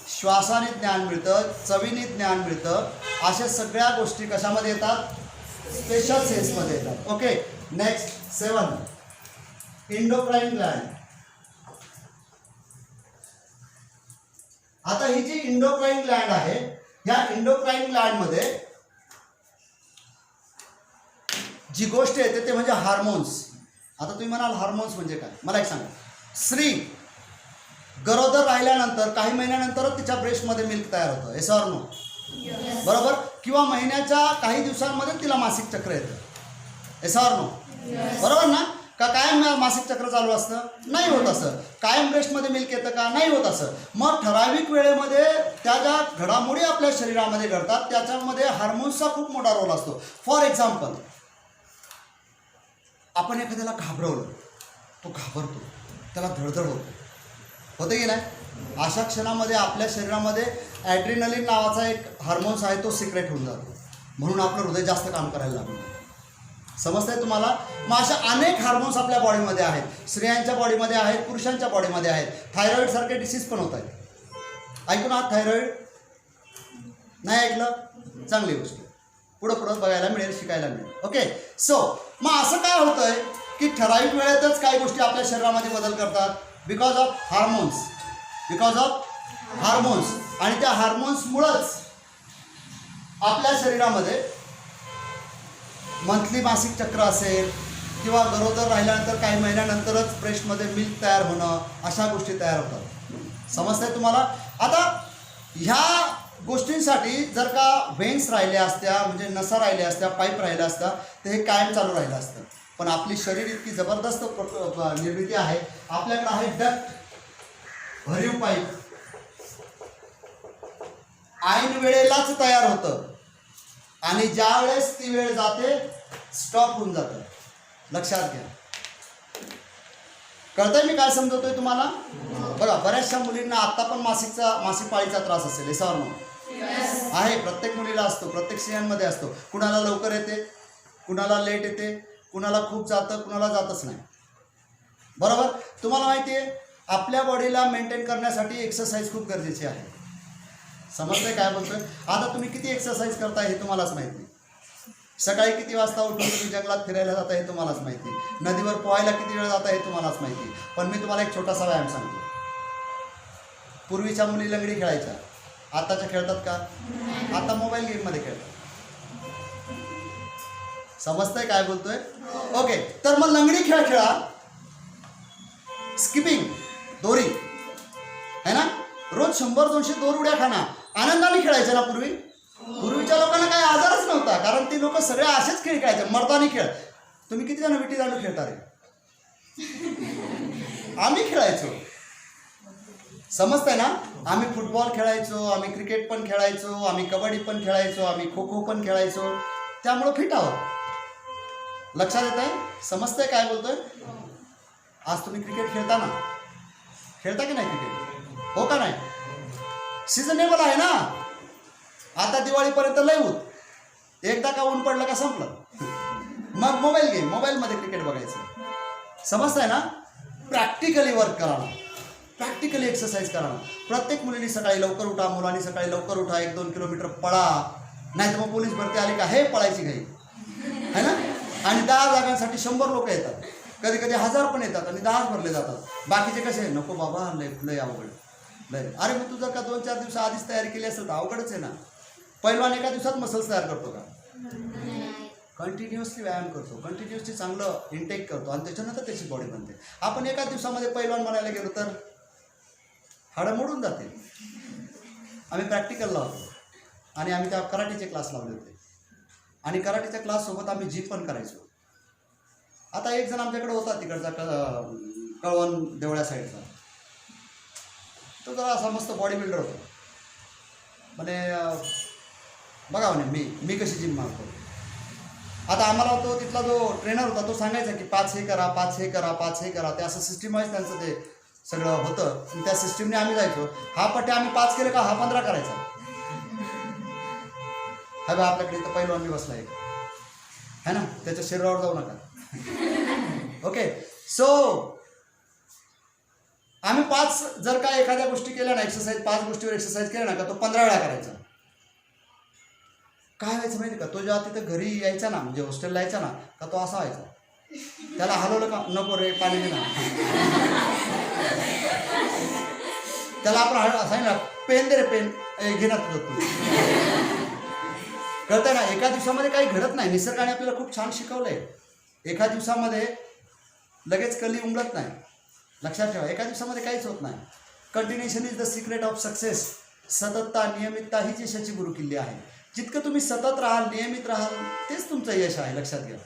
श्वासाने ज्ञान मिळतं, चवीने ज्ञान मिळतं, अशा सगळ्या गोष्टी कशामध्ये येतात? स्पेशल सेन्समध्ये येतात. Okay, next 7, endocrine Gland. आता ही जी इंडोक्राइन ग्लँड आहे, या इंडोक्राइन ग्लँडमध्ये जी गोष्ट येते ते म्हणजे हार्मोन्स. आता तुम्ही म्हणाल हार्मोन्स म्हणजे काय? मला एक सांगा. स्त्री गरोदर राहिल्यानंतर काही महिन्यानंतरच तिच्या ब्रेस्टमध्ये मिल्क तयार होतं, एस ऑर नो? बरोबर. किंवा महिन्याच्या काही दिवसांमध्ये तिला मासिक चक्र येतं, एस ऑर नो? बरोबर ना. का कायम मासिक चक्र चालू असतं? नाही होत असं. कायम ब्रेस्टमध्ये मिल्क येतं का? नाही होत असं. मग ठराविक वेळेमध्ये त्या ज्या घडामोडी आपल्या शरीरामध्ये घडतात त्याच्यामध्ये हार्मोन्सचा खूप मोठा रोल असतो. फॉर एक्झाम्पल, आपण एखाद्याला घाबरवलं, तो घाबरतो, त्याला धडधड होते की नाही? अशा क्षणामध्ये आपल्या शरीरामध्ये ॲड्रिनलिन नावाचा एक हार्मोन्स आहे, तो सिक्रेट होऊन जातो. म्हणून आपलं हृदय जास्त काम करायला लागतं. समजतंय तुम्हाला? मग अशा अनेक हार्मोन्स आपल्या बॉडीमध्ये आहेत. स्त्रियांच्या बॉडीमध्ये आहेत, पुरुषांच्या बॉडीमध्ये आहेत. थायरॉईड सारखे डिसीज पण होत आहेत. ऐकून आहात थायरॉईड? नाही ऐकलं? चांगली गोष्ट. पुढं बघायला मिळेल, शिकायला मिळेल. ओके, सो मग असं काय होतंय की ठराविक वेळेतच काही गोष्टी आपल्या शरीरामध्ये बदल करतात बिकॉज ऑफ हार्मोन्स. आणि त्या हार्मोन्समुळंच आपल्या शरीरामध्ये मंथली मासिक चक्र असेल किंवा गरोदर राहिल्यानंतर काही महिन्यानंतरच ब्रेस्टमध्ये मिल्क तयार होणं, अशा गोष्टी तयार होतात. समजतंय तुम्हाला? आता ह्या गोष्टींसाठी जर का व्हेन्स राहिल्या असत्या, म्हणजे नसा राहिल्या असत्या, पाईप राहिल्या असत्या, तर हे कायम चालू राहिलं असतं. पण आपली शरीर इतकी जबरदस्त निर्मिती आहे. आपल्याकडे आहे डक्ट, भरीव पाईप, ऐन वेळेलाच तयार होतं आणि ज्या वेळेस ती वेळ जाते स्टॉप होऊन जातं. लक्षात घ्या. कळतंय मी काय समजवतोय तुम्हाला? बघा, बऱ्याचशा मुलींना आता पण मासिक पाळीचा त्रास असेल, हे सर आहे. प्रत्येक मुलीला असतो, प्रत्येक स्त्रियांमध्ये असतो. कुणाला लवकर येते, कुणाला लेट येते, कुणाला खूप जातं, कुणाला जातच नाही. बरोबर. तुम्हाला माहिती आहे आपल्या बॉडीला मेंटेन करण्यासाठी एक्सरसाइज खूप गरजेची आहे. समजतंय काय बोलतोय? आता तुम्ही किती एक्सरसाइज करताय हे तुम्हालाच माहिती. सकाळी किती वाजता उठून तुम्ही जंगलात फिरायला जाता हे तुम्हालाच माहिती, नदीवर पोहायला किती वेळ जाता हे तुम्हालाच माहिती. पण मी तुम्हाला एक छोटासा व्यायाम सांगतो. पूर्वीच्या मुली लंगडी खेळायच्या, आताच्या खेळतात का? आता मोबाईल गेममध्ये खेळतात. समजतंय काय बोलतोय? ओके, तर मग लंगडी खेळ खेळा, स्किपिंग, दोरी है ना, रोज 100-200 दोर उड्या खाना, आनंदाने खेळायच्या ना. पूर्वीच्या लोकांना काही आजारच नव्हता, कारण ती लोक सगळे असेच खेळ खेळायचे, मर्दानी खेळ. तुम्ही किती जण विटी दांडू खेळता रे? आम्ही खेळायचो, समजतंय ना. आम्ही फुटबॉल खेळायचो, आम्ही क्रिकेट पण खेळायचो, आम्ही कबड्डी पण खेळायचो, आम्ही खो खो पण खेळायचो. त्यामुळं फिट आहोत. लक्षात येत आहे? समजतंय काय बोलतोय? आज तुम्ही क्रिकेट खेळता की नाही क्रिकेट? हो का नाही? सीझनेबल आहे ना. आता दिवाळीपर्यंत लय होत, एकदा का ऊन पडलं का संपलं. मग मोबाईल गेम, मोबाईलमध्ये क्रिकेट बघायचं. समजतंय ना. प्रॅक्टिकली वर्क करा, प्रॅक्टिकली एक्सरसाइज करा. प्रत्येक मुलीने सकाळी लवकर उठा, मुलांनी सकाळी लवकर उठा, 1-2 किलोमीटर पळा. नाही तर मग पोलीस भरती आली का हे पळायची घाई है ना. आणि 10 जागांसाठी 100 लोक येतात, कधी कधी 1000 पण येतात आणि 10 भरले जातात. बाकीचे कसे, नको बाबा लय अवघड लय. अरे मग तू जर का 2-4 दिवस आधीच तयारी केली असेल तर अवघडच आहे ना. पहिलवान एका दिवसात मसल्स तयार करतो का? कंटिन्युअसली व्यायाम करतो, कंटिन्युअसली चांगलं इनटेक करतो आणि त्याच्यानंतर त्याची बॉडी बनते. आपण एका दिवसामध्ये पहिलवान बनायला गेलो तर हाडं मोडून जाते. आम्ही प्रॅक्टिकल लावतो आणि आम्ही त्या कराटेचे क्लास लावले होते आणि कराटेच्या क्लाससोबत आम्ही जिम पण करायचो. आता एक जण आमच्याकडे होता तिकडचा कळवण देवळ्या साईडचा, तो जरा असा मस्त बॉडी बिल्डर होता. म्हणे बघा म्हणे मी कशी जिम मारतो. आता आम्हाला तो तिथला जो ट्रेनर होता तो सांगायचा की 5 हे करा, 5 हे करा, 5 हे करा. ते असं सिस्टीम वाईज त्यांचं ते सगळं होतं. त्या सिस्टीमने आम्ही जायचो. हा पट्टे आम्ही 5 केले का हा 15 करायचा. हा बा आपल्याकडे इथं पहिलवान मी बसला एक है ना, त्याच्या शरीरावर जाऊ नका. ओके, सो आम्ही 5 जर का एखाद्या गोष्टी केल्या ना, एक्सरसाइज 5 गोष्टीवर एक्सरसाइज केल्या ना का तो 15 वेळा करायचा. काय व्हायचं माहिती का, तो जेव्हा तिथं घरी यायचा ना, म्हणजे हॉस्टेलला यायचा ना का तो असा व्हायचा. त्याला हलवलं का नको रे पाणी दे ना. त्याला आपण सांगितलं पेन दे रे पेन, घे ना तुझं तू. कळतंय ना. एका दिवसामध्ये काही घडत नाही. निसर्गाने आपल्याला खूप छान शिकवलंय. एका दिवसामध्ये लगेच कली उमलत नाही. लक्षात ठेवा, एका दिवसामध्ये काहीच होत नाही. Continuation is the secret of success. सततता, नियमितता हीच यशाची गुरुकिल्ली आहे. जितकं तुम्ही सतत राहाल, नियमित राहाल, तेच तुमचं यश आहे. लक्षात घ्या.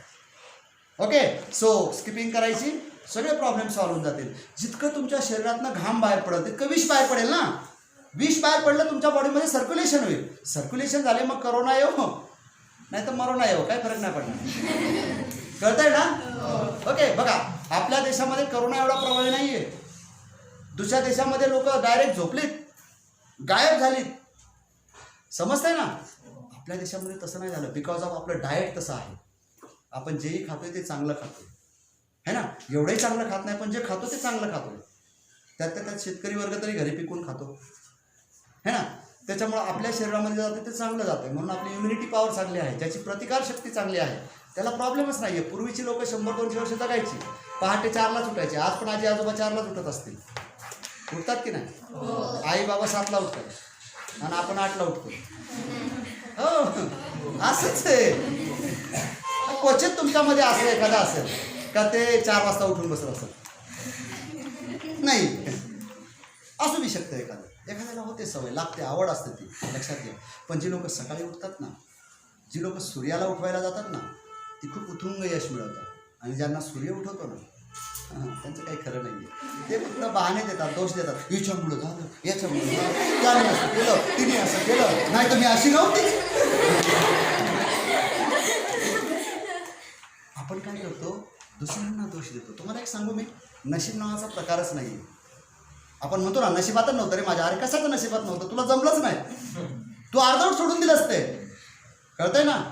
ओके, सो स्किपिंग करायची, सगळे प्रॉब्लेम सॉल्व्ह होऊन जातील. जितकं तुमच्या शरीरातनं घाम बाहेर पडेल तितकं विष बाहेर पडेल ना. विष बाहेर पडलं तुमच्या बॉडीमध्ये सर्क्युलेशन होईल. सर्क्युलेशन झाले मग करोना येऊ नाही तर मरोना येऊ, काही फरक नाही पडणार. कळतंय ना. ओके, बघा आपल्या देशामध्ये करोना एवढा प्रभावी नाही आहे. दुसऱ्या देशामध्ये लोक डायरेक्ट झोपलीत, गायब झालीत. समजतंय ना. आपल्या देशामध्ये तसं नाही झालं, बिकॉज ऑफ आपलं डाएट तसं आहे. आपण जेही खातोय ते चांगलं खातोय है ना. एवढंही चांगलं खात नाही पण जे खातो ते चांगलं खातोय. त्यात शेतकरी वर्ग तरी घरी पिकून खातो है ना. त्याच्यामुळं आपल्या शरीरामध्ये जाते ते चांगलं जातं. म्हणून आपली इम्युनिटी पॉवर चांगली आहे, ज्याची प्रतिकारशक्ती चांगली आहे त्याला प्रॉब्लेमच नाही आहे. पूर्वीची लोक 100-200 वर्ष जगायची, पहाटे 4लाच उठायचे. आज पण आजी आजोबा 4लाच उठत असतील. उठतात की नाही? आई बाबा 7ला उठतात आणि आपण 8ला उठतो. हो असंच आहे. क्वचित तुमच्यामध्ये असं एखादा असेल का ते 4 वाजता उठून बसत असेल. नाही, असू बी शकतं एखाद्याला होते, सवय लागते, आवड असते ती. लक्षात घ्या. पण जी लोक सकाळी उठतात ना, जी लोक सूर्याला उठवायला जातात ना, ती खूप उथुंग यश मिळवतात. आणि ज्यांना सूर्य उठवतो ना त्यांचं काही खरं नाही आहे. ते फक्त बहाणे देतात, दोष देतात. याच्यामुळं झालं, याच्यामुळं झालं, त्याने असं केलं, तिने असं केलं, नाही तर मी अशी नव्हती. आपण काय करतो, दुसऱ्यांना दोष देतो. तुम्हाला एक सांगू मी, नशीब नावाचा प्रकारच नाही आहे. आपण म्हणतो ना नशिबातच नव्हतं रे माझ्या. अरे कशाचं नशिबात नव्हतं, तुला जमलंच नाही, तू अर्धवट सोडून दिलंच ते. कळतंय ना.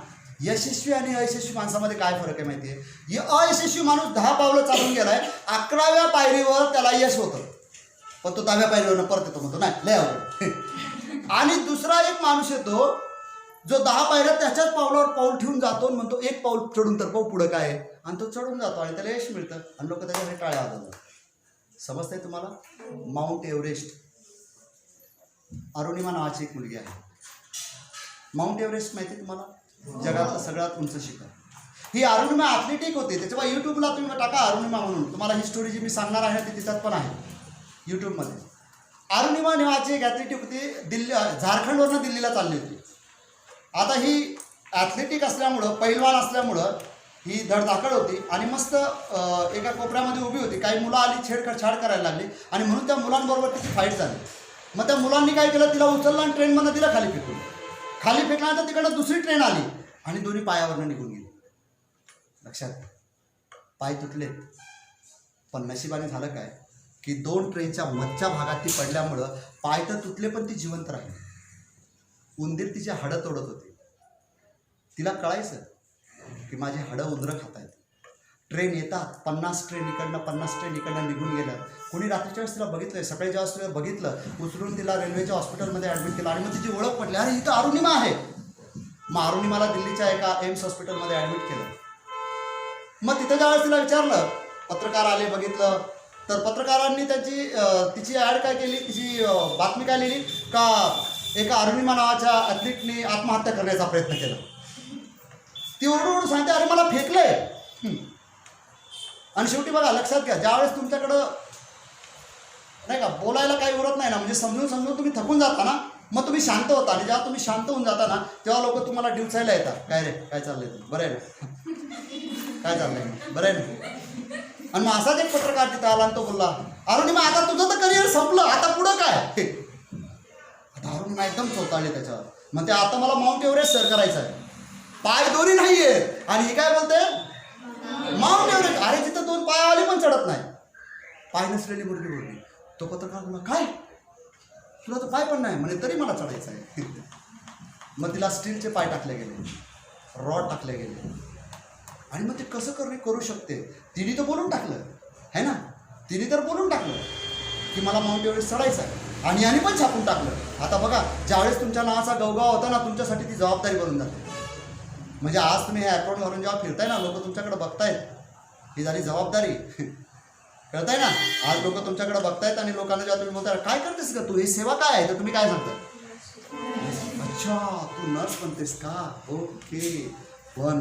यशस्वी आणि अयशस्वी माणसामध्ये काय फरक आहे माहिती आहे. अयशस्वी माणूस 10 पावलं चालून गेलाय, 11व्या पायरीवर त्याला यश होतं, पण तो 10व्या पायरीवरनं परत येतो, म्हणतो नाही लय अवघड. आणि दुसरा एक माणूस येतो जो 10 पायऱ्या त्याच्याच पावलावर पाऊल ठेवून जातो आणि म्हणतो एक पाऊल चढून तर पाहू पुढं काय आहे, आणि तो चढून जातो आणि त्याला यश मिळतं आणि लोक त्याच्याकडे टाळ्या वाजवतात. समजतंय तुम्हाला? माउंट एव्हरेस्ट, अरुणिमा नावाची एक मुलगी आहे. माउंट एव्हरेस्ट माहिती तुम्हाला? जगातलं सगळ्यात उंच शिखर. ही अरुणिमा ॲथलेटिक होती. त्याच्यामुळे यूट्यूबला तुम्ही टाका अरुणिमा म्हणून, तुम्हाला ही स्टोरी जी मी सांगणार आहे ती तिच्यात पण आहे यूट्यूबमध्ये. अरुणिमा नावाची एक ॲथलेटिक होती. झारखंडवरनं दिल्लीला चालली होती. आता ही ॲथलेटिक असल्यामुळं, पैलवान असल्यामुळं ही धडधाकड होती आणि मस्त एका कोपऱ्यामध्ये उभी होती. काही मुलं आली, छेडछाड करायला लागली आणि म्हणून त्या मुलांबरोबर तिची फाईट झाली. मग त्या मुलांनी काय केलं, तिला उचललं आणि ट्रेनमधनं तिला खाली फेकून. खाली फेकल्यानंतर तिकडनं दुसरी ट्रेन आली आणि दोन्ही पायावरनं निघून गेली. लक्षात, पाय तुटलेत, पण नशिबाने झालं काय की 2 ट्रेनच्या मधच्या भागात ती पडल्यामुळं पाय तर तुटले पण ती जिवंत राहिली. उंदीर तिची हाडं तोडत होते. तिला कळायचं की माझी हाडं उंदरं खात आहेत. ट्रेन येतात, 50 ट्रेन इकडनं 50 ट्रेन इकडनं निघून गेल्या. कोणी रात्रीच्या वेळेस तिला बघितलं, सकाळीच्या वेळेस तिला बघितलं, उचलून तिला रेल्वेच्या हॉस्पिटलमध्ये ॲडमिट केलं आणि मग तिची ओळख पडली, अरे इथं अरुणिमा आहे. मग अरुणिमाला दिल्लीच्या एका एम्स हॉस्पिटलमध्ये ॲडमिट केलं. मग तिथं ज्यावेळेस तिला विचारलं, पत्रकार आले, बघितलं, तर पत्रकारांनी तिची ॲड काय केली, तिची बातमी काय लिहिली का एका अरुणिमा नावाच्या ॲथलीटनी आत्महत्या करण्याचा प्रयत्न केला. ती ओरडून सांगते, अरे मला फेकलंय. आणि शेवटी बघा, लक्षात घ्या, ज्यावेळेस तुमच्याकडं नाही का बोलायला काही उरत नाही ना, म्हणजे समजून तुम्ही थकून जाता ना, मग तुम्ही शांत होता. आणि जेव्हा तुम्ही शांत होऊन जाता ना, तेव्हा लोक तुम्हाला डिवचायला येतात, काय रे काय चाललंय तुझं, बरं आहे ना, काय चाललंय, बरं आहे ना. आणि मग असाच एक पत्रकार तिथं आला आणि तो बोलला, अरुणिमा आता तुझं तर करिअर संपलं, आता पुढं काय. आता अरुणिमा एकदम चौताळली त्याच्यावर. मग ते आता मला माउंट एव्हरेस्ट सर करायचं आहे, पाय दोन्ही नाहीये. आणि ही काय बोलते, माउंट एव्हरेस्ट. अरे तिथं 2 पायावाली पण चढत नाही, पाय नसलेली मुलगी बोलली. तो पत्रकार बोलला, काय तुला तर पाय पण नाही म्हणे, तरी मला चढायचं आहे. मग तिला स्टीलचे पाय टाकले गेले, रॉड टाकले गेले. आणि मग ते कसं करू शकते, तिने तर बोलून टाकलं है ना, तिने तर बोलून टाकलं की मला माउंट एव्हरेस्ट चढायचं आहे. आणि याने पण छापून टाकलं. आता बघा, ज्यावेळेस तुमच्या नावाचा गवगाव होता ना, तुमच्यासाठी ती जबाबदारी बनून जाते. म्हणजे आज तुम्ही हे अकाउंट भरून जेव्हा फिरताय ना, लोक तुमच्याकडे बघतायत, ही झाली जबाबदारी. कळताय ना, आज लोक तुमच्याकडे बघतायत आणि लोकांना जेव्हा तुम्ही बोलताय काय करतेस का तू, हे सेवा काय आहे, तर तुम्ही काय सांगता, अच्छा तू नर्स बनतेस का, ओके बन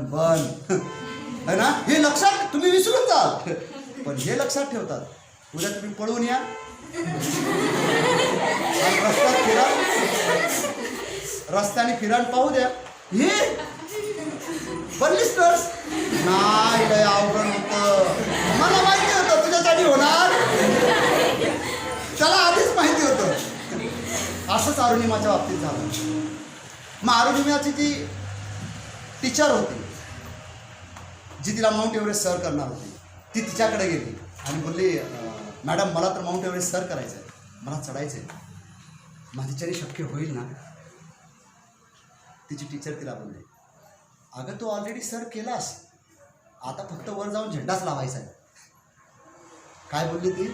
है ना. हे लक्षात तुम्ही विसरून जाल, पण हे लक्षात ठेवतात. उद्या तुम्ही पळून या आणि रस्त्याने फिरान पाहू द्या, हे बनलीस नर्स नाही, लय अवघड होतं, मला माहिती होतं तुझ्यासाठी होणार, त्याला आधीच माहिती होतं. असंच अरुणिमाच्या बाबतीत झालं. मग अरुणिमाची जी टीचर होती, जी तिला माउंट एव्हरेस्ट सर करणार होती, ती तिच्याकडे गेली आणि बोलली, मॅडम मला तर माउंट एव्हरेस्ट सर करायचं आहे, मला चढायचं आहे, माझ्याच्याने शक्य होईल ना. तिची टीचर तिला बोलली, अगं तू ऑलरेडी सर केलास, आता फक्त वर जाऊन झेंडाच लावायचा आहे. काय बोलली ती,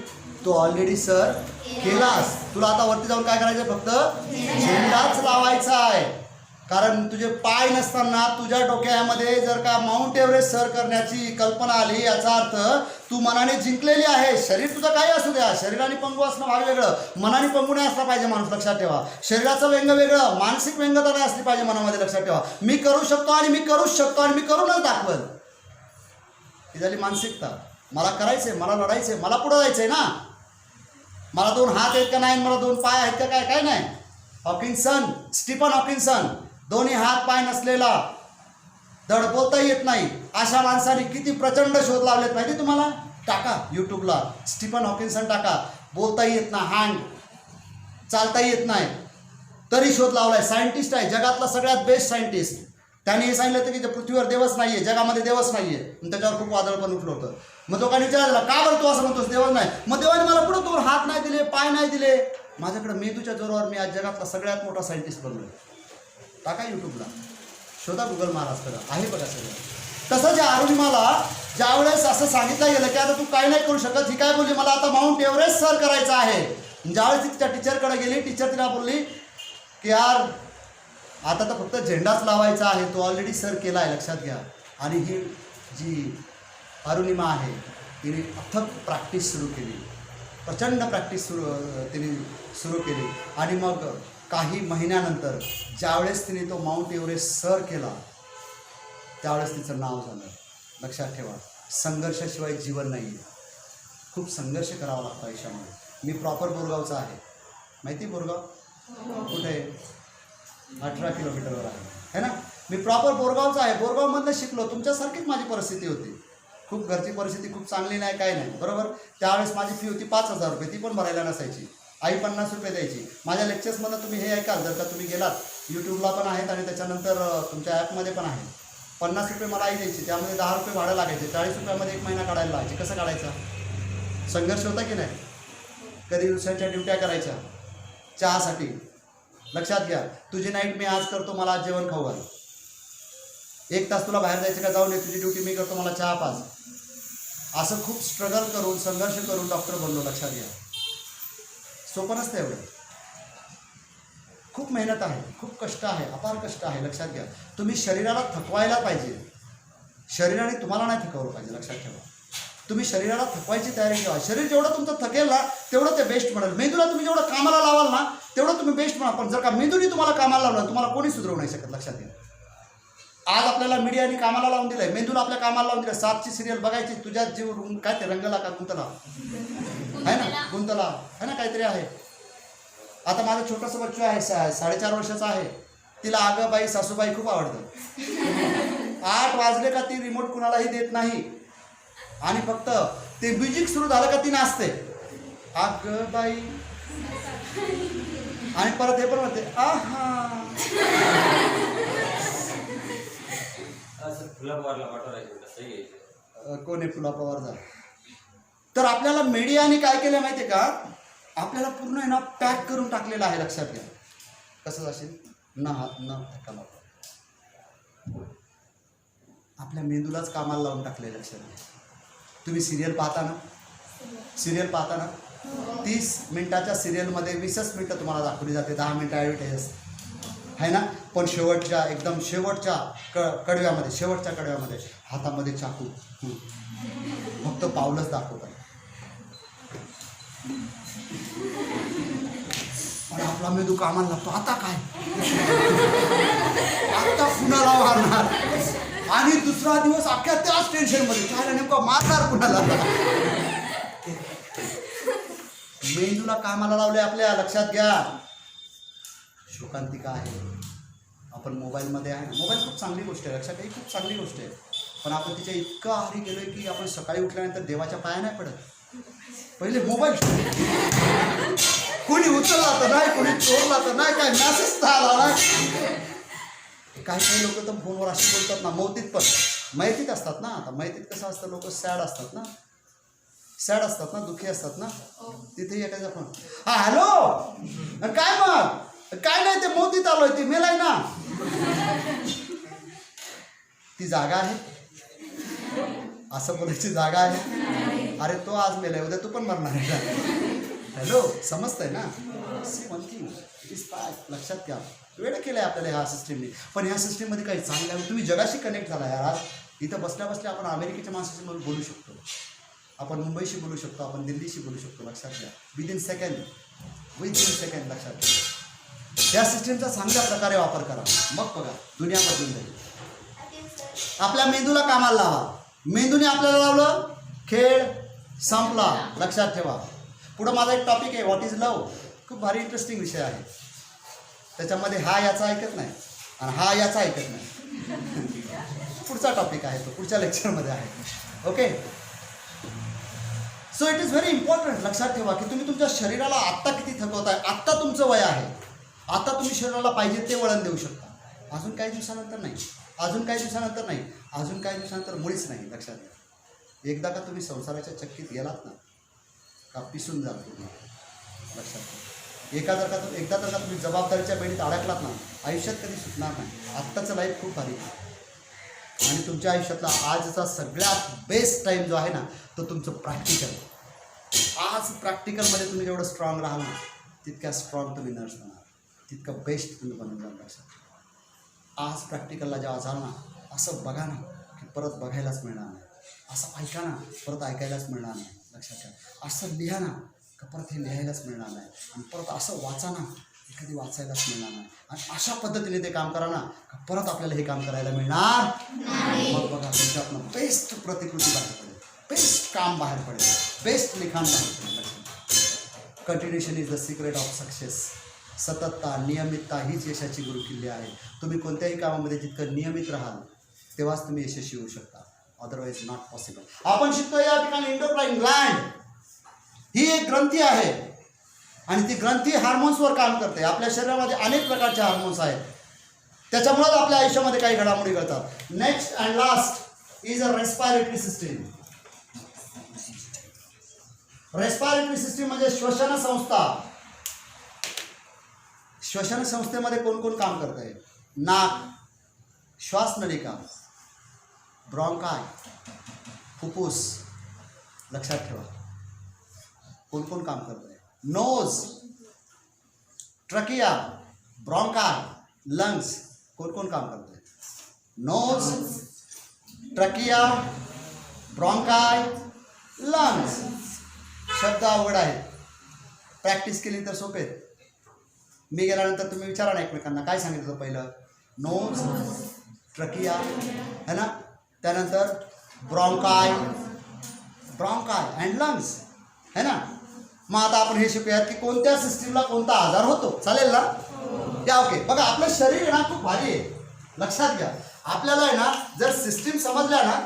तू ऑलरेडी सर केलास, तुला आता वरती जाऊन काय करायचं, फक्त झेंडाच लावायचा आहे. कारण तुझे पाय नसताना तुझ्या डोक्यामध्ये जर का माउंट एव्हरेस्ट सर करण्याची कल्पना आली, याचा अर्थ तू मनाने जिंकलेली आहे. शरीर तुझं काही असू द्या, शरीराने पंगू असणं भाग वेगळं, मनाने पंगू नाही असला पाहिजे माणूस, लक्षात ठेवा. शरीराचं व्यंग वेगळं, मानसिक व्यंगता नाही असली पाहिजे मनामध्ये, लक्षात ठेवा. मी करू शकतो आणि मी करूच शकतो आणि मी करूनच दाखवल, ही झाली मानसिकता. मला करायचंय, मला लढायचंय, मला पुढं जायचंय ना. मला 2 हात आहेत का नाही, मला 2 पाय आहेत का काय नाही. हॉकिन्सन, स्टीफन हॉकिन्सन, दोन्ही हात पाय नसलेला, धड बोलता येत नाही, अशा माणसाने किती प्रचंड शोध लावलेत माहिती तुम्हाला. टाका यूट्यूबला, स्टीफन हॉकिन्सन टाका, बोलता येत नाही, हँड चालता येत नाही, तरी शोध लावलाय. सायंटिस्ट आहे, जगातला सगळ्यात बेस्ट सायंटिस्ट. त्याने हे सांगितलं होतं की पृथ्वीवर देवच नाही आहे, जगामध्ये देवच नाही आहे. आणि त्याच्यावर खूप वादळ पण उठलं होतं. मग लोकांनी विचारलं, का बरं तू असं म्हणतोस देवच नाही. मग देवाने मला पुढं 2 हात नाही दिले, पाय नाही दिले, माझ्याकडे मेंदूच्या जोरावर मी आज जगातला सगळ्यात मोठा सायंटिस्ट बनलोय. टाका यूट्यूबला, शोधा, गुगल महाराष्ट्र आहे बघा सगळं. तसं ज्या अरुणिमाला ज्यावेळेस असं सांगितलं गेलं की आता तू काय नाही करू शकत, ही काय बोलली, मला आता माउंट एव्हरेस्ट सर करायचं आहे. ज्यावेळेस ती तिच्या टीचरकडे गेली, टीचर तिला बोलली की यार आता तर फक्त झेंडाच लावायचा आहे, तो ऑलरेडी सर केला आहे, लक्षात घ्या. आणि ही जी अरुणिमा आहे तिने अथक प्रॅक्टिस सुरू केली, प्रचंड प्रॅक्टिस तिने सुरू केली. आणि मग काही महिन्यानंतर ज्यावेळेस तिने तो माउंट एव्हरेस्ट सर केला त्यावेळेस तिचं नाव झालं. लक्षात ठेवा, संघर्षाशिवाय जीवन नाही आहे. खूप संघर्ष करावा लागतो आयुष्यामध्ये. मी प्रॉपर बोरगावचा आहे, माहिती बोरगाव कुठे आहे? 18 किलोमीटरवर आहे ना. मी प्रॉपर बोरगावचा आहे, बोरगावमधनं शिकलो. तुमच्यासारखीच माझी परिस्थिती होती. खूप घरची परिस्थिती खूप चांगली नाही, काय नाही, बरोबर. त्यावेळेस माझी फी होती 5,000 रुपये, ती पण भरायला नसायची. आई 50 रुपये द्यायची. माझ्या लेक्चर्समधनं तुम्ही हे ऐकाल, जर का तुम्ही गेलात, यूट्यूबला पण आहेत आणि त्याच्यानंतर तुमच्या ॲपमध्ये पण आहे. 50 रुपये मला आई द्यायची, त्यामध्ये 10 रुपये भाडं लागायचे. 40 रुपयामध्ये 1 महिना काढायला लागायचे. कसं काढायचा? संघर्ष होता की नाही? कधी दुसऱ्यांच्या ड्युट्या करायच्या चहासाठी. लक्षात घ्या, तुझी नाईट मी आज करतो, मला आज जेवण खाऊ घाल. 1 तास तुला बाहेर जायचं का? जाऊन ये, तुझी ड्युटी मी करतो, मला चहा पाज. असं खूप स्ट्रगल करून, संघर्ष करून डॉक्टर बनलो. लक्षात घ्या, सोपं नसतं एवढं. खूप मेहनत आहे, खूप कष्ट आहे, अपार कष्ट आहे. लक्षात घ्या, तुम्ही शरीराला थकवायला पाहिजे, शरीराने तुम्हाला नाही थकवलं पाहिजे. लक्षात ठेवा, तुम्ही शरीराला थकवायची तयारी ठेवा. शरीर जेवढं तुमचं थकेल ना तेवढं ते बेस्ट म्हणाल. मेंदूला तुम्ही जेवढं कामाला लावाल ना तेवढं तुम्ही बेस्ट म्हणा. पण जर का मेंदूने तुम्हाला कामाला लावलं, तुम्हाला कोणी सुधरवू नाही शकत. लक्षात घ्या, आज आपल्याला मीडियाने कामाला लावून दिलंय, मेंदूला आपल्या कामाला लावून दिलं. 7ची सिरियल बघायची, तुझ्यात जीव काय ते रंगला का गुंतला आहे ना, गुंतला आहे ना, काहीतरी आहे. आता माझं छोटंसं बच्चू आहे, 4.5 वर्षाचा आहे. तिला अगं बाई सासूबाई खूप आवडतं. 8 वाजले का ती रिमोट कुणालाही देत नाही आणि फक्त ते म्युझिक सुरू झालं का ती नाचते, अगं बाई. आणि परत हे पण म्हणते आहा. कोण आहे फुला पवारचा? तर आपल्याला मीडियाने काय केलं माहिती आहे का? आपल्याला पूर्ण आहे ना पॅक करून टाकलेलं आहे. लक्षात घ्या, कसं असेल ना, हात न धक्का आपल्या मेंदूलाच कामाला लावून टाकले. लक्षात घ्या, तुम्ही सिरियल पाहता ना, सिरियल पाहता ना, 30 मिनिटाच्या सिरियलमध्ये 20च मिनटं तुम्हाला दाखवली जाते, 10 मिनटं ॲडव्हर्टाईज आहे ना. पण शेवटच्या एकदम शेवटच्या कडव्यामध्ये, शेवटच्या कडव्यामध्ये हातामध्ये चाकू, फक्त पावलंच दाखवतात. आणि आपला मेंदू कामाला लागतो, आता काय, आता कुणाला मारणार. आणि दुसरा दिवस अख्ख्या त्याच टेन्शनमध्ये, काय नेमकं मारणार कुणाला. मेंदूला कामाला लावले आपल्या. लक्षात घ्या, शोकांतिका आहे. आपण मोबाईलमध्ये आहे ना, मोबाईल खूप चांगली गोष्ट आहे, लक्षात घ्या, खूप चांगली गोष्ट आहे. पण आपण तिच्या इतकं आहारी गेलोय की आपण सकाळी उठल्यानंतर देवाच्या पाया नाही पडत. पहिले मोबाईल कोणी उचलला तर नाही, कोणी चोरला तर नाही, काय मेसेज तर आला नाही. काही लोक तर फोनवर अशी बोलतात ना, मौतीत पण माहितीत असतात ना. आता माहितीत कसं असतं, लोक सॅड असतात ना, सॅड असतात ना, दुःखी असतात ना. तिथे एखादा फोन, हा हॅलो, काय मग, काय नाही, ते मोतीत आलोय, ते मेलाय ना. ती जागा आहे, असं बोलायची जागा आहे. अरे तो आज मेलाय, उद्या तू पण मरणार आहे. हॅलो, समजतंय ना. See one thing is fact. लक्षात घ्या, वेळ केलं आहे आपल्याला ह्या सिस्टीमने. पण ह्या सिस्टीममध्ये काही चांगलं आहे. तुम्ही जगाशी कनेक्ट झाला यार. इथं बसल्या बसल्या आपण अमेरिकेच्या माणसाशी बोलू शकतो, आपण मुंबईशी बोलू शकतो, आपण दिल्लीशी बोलू शकतो. लक्षात घ्या, विदिन सेकंड. लक्षात घ्या. या सिस्टीमचा चांगल्या प्रकारे वापर करा, मग बघा दुनिया बदलून जाईल. आपल्या मेंदूला कामाला लावा. मेंदूने आपल्याला लावलं, खेळ संपला. लक्षात ठेवा. पुढं माझा एक टॉपिक आहे, व्हॉट इज लव. खूप भारी इंटरेस्टिंग विषय आहे. त्याच्यामध्ये हा याचा ऐकत नाही आणि हा याचा ऐकत नाही. पुढचा टॉपिक आहे तो, पुढच्या लेक्चरमध्ये आहे. Okay, so it is very important. लक्षात ठेवा की तुम्ही तुमच्या शरीराला आत्ता किती थकवताय. आत्ता तुमचं वय आहे, आता तुम्ही शरीराला पाहिजे ते वळण देऊ शकता. अजून काही दिवसानंतर नाही, अजून काही दिवसानंतर नाही, अजून काही दिवसानंतर मुळीच नाही. लक्षात घ्या, एकदा का तुम्ही संसाराच्या चक्कीत गेलात ना का पिसून जाल तुम्ही. लक्षात घ्या, एकदा जर का तुम्ही जबाबदारीच्या बेडीत अडकलात ना, आयुष्यात कधी सुटणार नाही. आत्ताचं लाईफ खूप भारी आहे आणि तुमच्या आयुष्यातला आजचा सगळ्यात बेस्ट टाईम जो आहे ना तो तुमचं प्रॅक्टिकल. आज प्रॅक्टिकलमध्ये तुम्ही जेवढं स्ट्रॉंग राहाल ना तितक्या स्ट्रॉंग तुम्ही नर्स होणार, तितकं बेस्ट तुम्ही बनून जाल. लक्षात आज प्रॅक्टिकलला जेव्हा जाल ना, असं बघा ना की परत बघायलाच मिळणार नाही, असं ऐका ना परत ऐकायलाच मिळणार नाही. लक्षात ठेवा. असं लिहा ना का परत हे लिहायलाच मिळणार नाही, आणि परत असं वाचा ना कधी वाचायलाच मिळणार नाही, आणि अशा पद्धतीने ते काम करा ना का परत आपल्याला हे काम करायला मिळणार. मग बघा तुमच्यातनं बेस्ट प्रतिकृती बाहेर पडेल, बेस्ट काम बाहेर पडेल, बेस्ट लिखाण बाहेर पडेल. Continuation is the secret of success. सततता, नियमितता हीच यशाची गुरुकिल्ली आहे. तुम्ही कोणत्याही कामामध्ये जितकं नियमित राहाल तेव्हाच तुम्ही यशस्वी होऊ शकता, अदरवाईज नॉट पॉसिबल. आपण शिकतो या ठिकाणी एंडोक्राइन ग्लँड ही एक ग्रंथी आहे, आणि ती ग्रंथी हार्मोन्सवर काम करते. आपल्या शरीरामध्ये अनेक प्रकारचे हार्मोन्स आहेत, त्याच्यामुळेच आपल्या आयुष्यामध्ये काही घडामोडी घडतात. Next and last is a respiratory system. Respiratory system म्हणजे श्वसन संस्था. श्वसन संस्थेमध्ये कोण कोण काम करत आहे? नाक, श्वासनलिका, ब्रॉन्काय, फुफ्फुस. लक्षात ठेवा कोण कोण काम करत आहे. Nose, trachea, bronchi, lungs. कोण कोण काम करत आहे? Nose, trachea, bronchi, lungs. शब्द अवघड आहेत, प्रॅक्टिस केली तर सोपे आहेत. मी गेल्यानंतर तुम्ही विचारा ना एकमेकांना काय सांगितलं पहिलं. नोज, ट्रकिया है ना, त्यानंतर ब्रॉन्काय, ब्रॉन्काय अँड लंग्स है ना. मग आता आपण हे शिकूयात की कोणत्या सिस्टीमला कोणता आजार होतो. चालेल ना? या ओके. बघा आपलं शरीर आहे ना खूप भारी आहे, लक्षात घ्या. आपल्याला आहे ना जर सिस्टीम समजल्या ना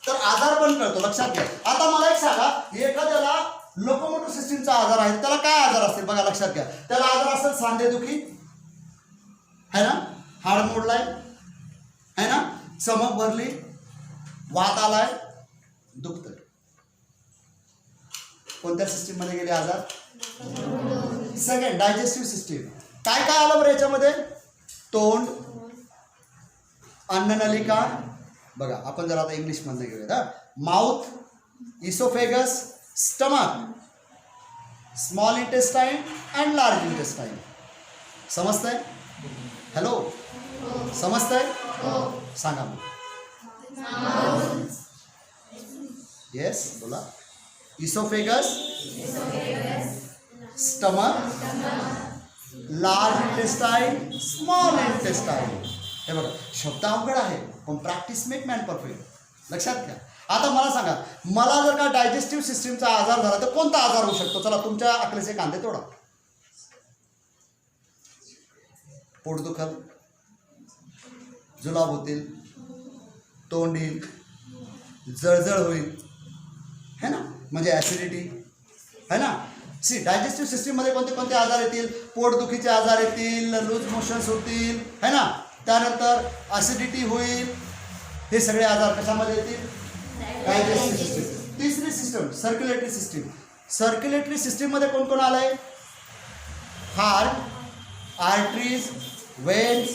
तर आजार पण कळतो. लक्षात घ्या. आता मला एक सांगा, एखाद्याला लोकोमोटिव्ह सिस्टीमचा आजार आहे, त्याला काय आजार असतील बघा, लक्षात घ्या. त्याला आजार असेल सांधेदुखी है ना, हाड मोडलाय है ना, चमक भरली, वात आलाय, दुखतंय. कोणत्या सिस्टीम मध्ये गेले आजार? Second, digestive system. काय काय आलं बरं याच्यामध्ये? तोंड, अन्ननलिका. बघा आपण जर आता इंग्लिश मध्ये घेऊया. Mouth, oesophagus, stomach, small intestine and large intestine. समजतंय? हॅलो, समजतंय? सांगा मग. येस बोला. Oesophagus, stomach, large intestine, small intestine. हे बघा शब्द अवघड आहे पण प्रॅक्टिस मेक मॅन परफेक्ट. लक्षात घ्या. आता मला सांगा, मला जर का डायजेस्टिव्ह सिस्टीमचा आजार झाला तर कोणता आजार होऊ शकतो? चला तुमच्या अकलेचे कांदे तोडा. पोट दुखल, जुलाब होतील, तोंड येईल, जळजळ होईल है ना, म्हणजे ॲसिडिटी है ना. सी डायजेस्टिव्ह सिस्टीममध्ये कोणते कोणते आजार येतील? पोटदुखीचे आजार येतील, लूज मोशन्स होतील है ना, त्यानंतर ॲसिडिटी होईल. हे सगळे आजार कशामध्ये येतील? Digestive system. तिसरी सिस्टम सर्क्युलेटरी सिस्टीम. सर्क्युलेटरी सिस्टीममध्ये कोण कोण आलंय? हार्ट, आर्टरीज, वेन्स,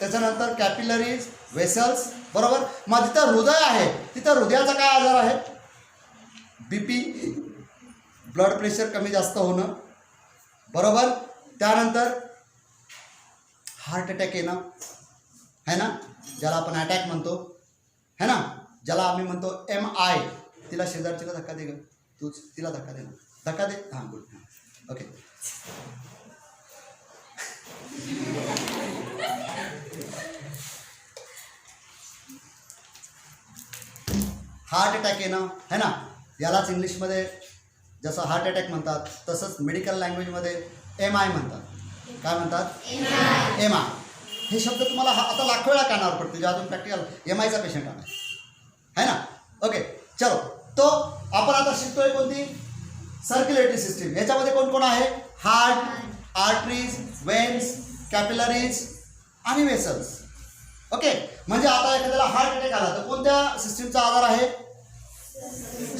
त्याच्यानंतर कॅपिलरीज, वेसल्स. बरोबर. मग तिथं हृदय आहे, तिथं हृदयाचा काय आजार आहे? बीपी, ब्लड प्रेशर कमी जास्त होणं. बरोबर. त्यानंतर हार्ट अटॅक येणं है ना, ज्याला आपण अटॅक म्हणतो है ना, ज्याला आम्ही म्हणतो MI. तिला शेजारचीला धक्का दे ग, तूच तिला धक्का दे ना, धक्का दे. हां गुड. ओके. हार्ट अटॅक येणं है ना, यालाच इंग्लिशमध्ये जसं हार्ट अटॅक म्हणतात तसंच मेडिकल लँग्वेजमध्ये MI म्हणतात. काय म्हणतात? MI. हे शब्द तुम्हाला आता लाखो वेळा कानावर पडते जेव्हा तुम्ही प्रॅक्टिकल MIचा पेशंट आहे है ना. ओके चलो. तो आपण आता शिकतोय कोणती? Circulatory system. याच्यामध्ये कोण कोण आहे? हार्ट, आर्टरीज, वेन्स, कॅपिलरीज आणि वेसल्स. ओके. म्हणजे आता एखाद्याला हार्ट अटॅक आला तर कोणत्या सिस्टीमचा आजार आहे?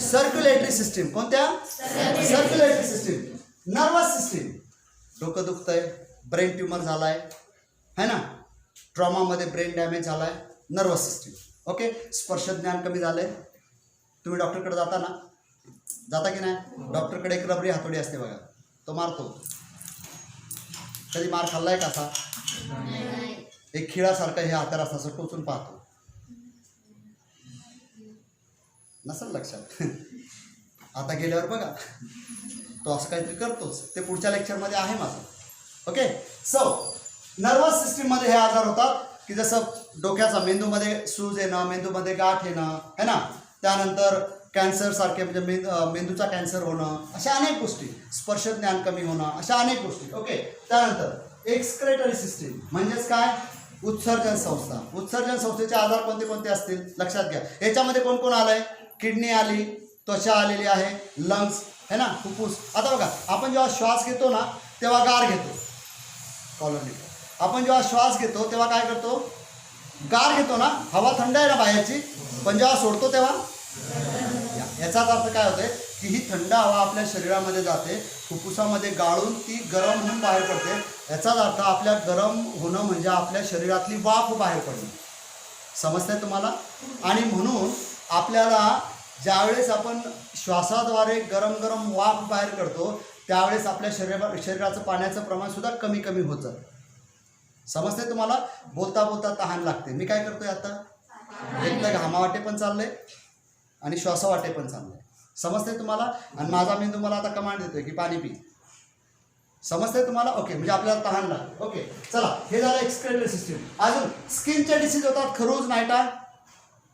Circulatory system. कोणत्या? Circulatory system. Nervous system. डोकं दुखतंय, ब्रेन ट्यूमर झालाय है ना, ट्रॉमामध्ये ब्रेन डॅमेज झालाय, नर्वस सिस्टीम. ओके. स्पर्श ज्ञान कमी झालंय. तुम्ही डॉक्टरकडे जाता ना, जाता की नाही? डॉक्टरकडे एक रबरी हातोडी असते बघा, तो मारतो. कधी मार खाल्लाय का असा? एक खिळासारखं हे आकार असतं, असं टोचून पाहतो. नसेल लक्षात. आता गेल्यावर बघा तो असं काहीतरी करतोच. ते पुढच्या लेक्चरमध्ये आहे माझं. ओके. सो नर्वस सिस्टीममध्ये हे आजार होतात की जसं डोक्याचा मेंदूमध्ये सूज येणं, मेंदूमध्ये गाठ येणं है ना, त्यानंतर कॅन्सर सारखे म्हणजे मेंदूचा कॅन्सर होणं, अशा अनेक गोष्टी, स्पर्श ज्ञान कमी होणं, अशा अनेक गोष्टी. ओके. त्यानंतर एक्सक्रेटरी सिस्टीम म्हणजेच काय, उत्सर्जन संस्था. उत्सर्जन संस्थेचे आजार कोणते कोणते असतील लक्षात घ्या. याच्यामध्ये कोण कोण आलंय, किडनी आली, त्वचा आलेली आहे, लंग्स है ना, फुफ्फुस. आता बघा आपण जेव्हा श्वास घेतो ना तेव्हा गार घेतो, कॉलर घेतो. आपण जेव्हा श्वास घेतो तेव्हा काय करतो, गार घेतो ना, हवा थंड आहे ना बाहेरची, पण जेव्हा सोडतो तेव्हा याचाच अर्थ काय होतंय की ही थंड हवा आपल्या शरीरामध्ये जाते, फुफ्फुसामध्ये गाळून ती गरम होऊन बाहेर पडते. याचाच अर्थ आपल्या गरम होणं म्हणजे आपल्या शरीरातली वाफ बाहेर पडणं. समजतंय तुम्हाला. आणि म्हणून आपल्याला ज्यावेळेस आपण श्वासाद्वारे गरम गरम वाफ बाहेर करतो त्यावेळेस आपल्या शरीराचं पाण्याचं प्रमाण सुद्धा कमी कमी होत जातं. समजतंय तुम्हाला. बोलता बोलता तहान लागते. मी काय करतोय आता, एक तर घामावाटे पण चाललंय आणि श्वासावाटे पण चाललंय. समजतंय तुम्हाला. आणि माझा मेंदू मला आता कमांड देतोय की पाणी पी. समजतंय तुम्हाला. ओके. म्हणजे आपल्याला तहान लागते. ओके. चला, हे झालं एक्सक्रेटरी सिस्टीम. अजून स्किनचे डिसीज होतात, खरूज, नायटा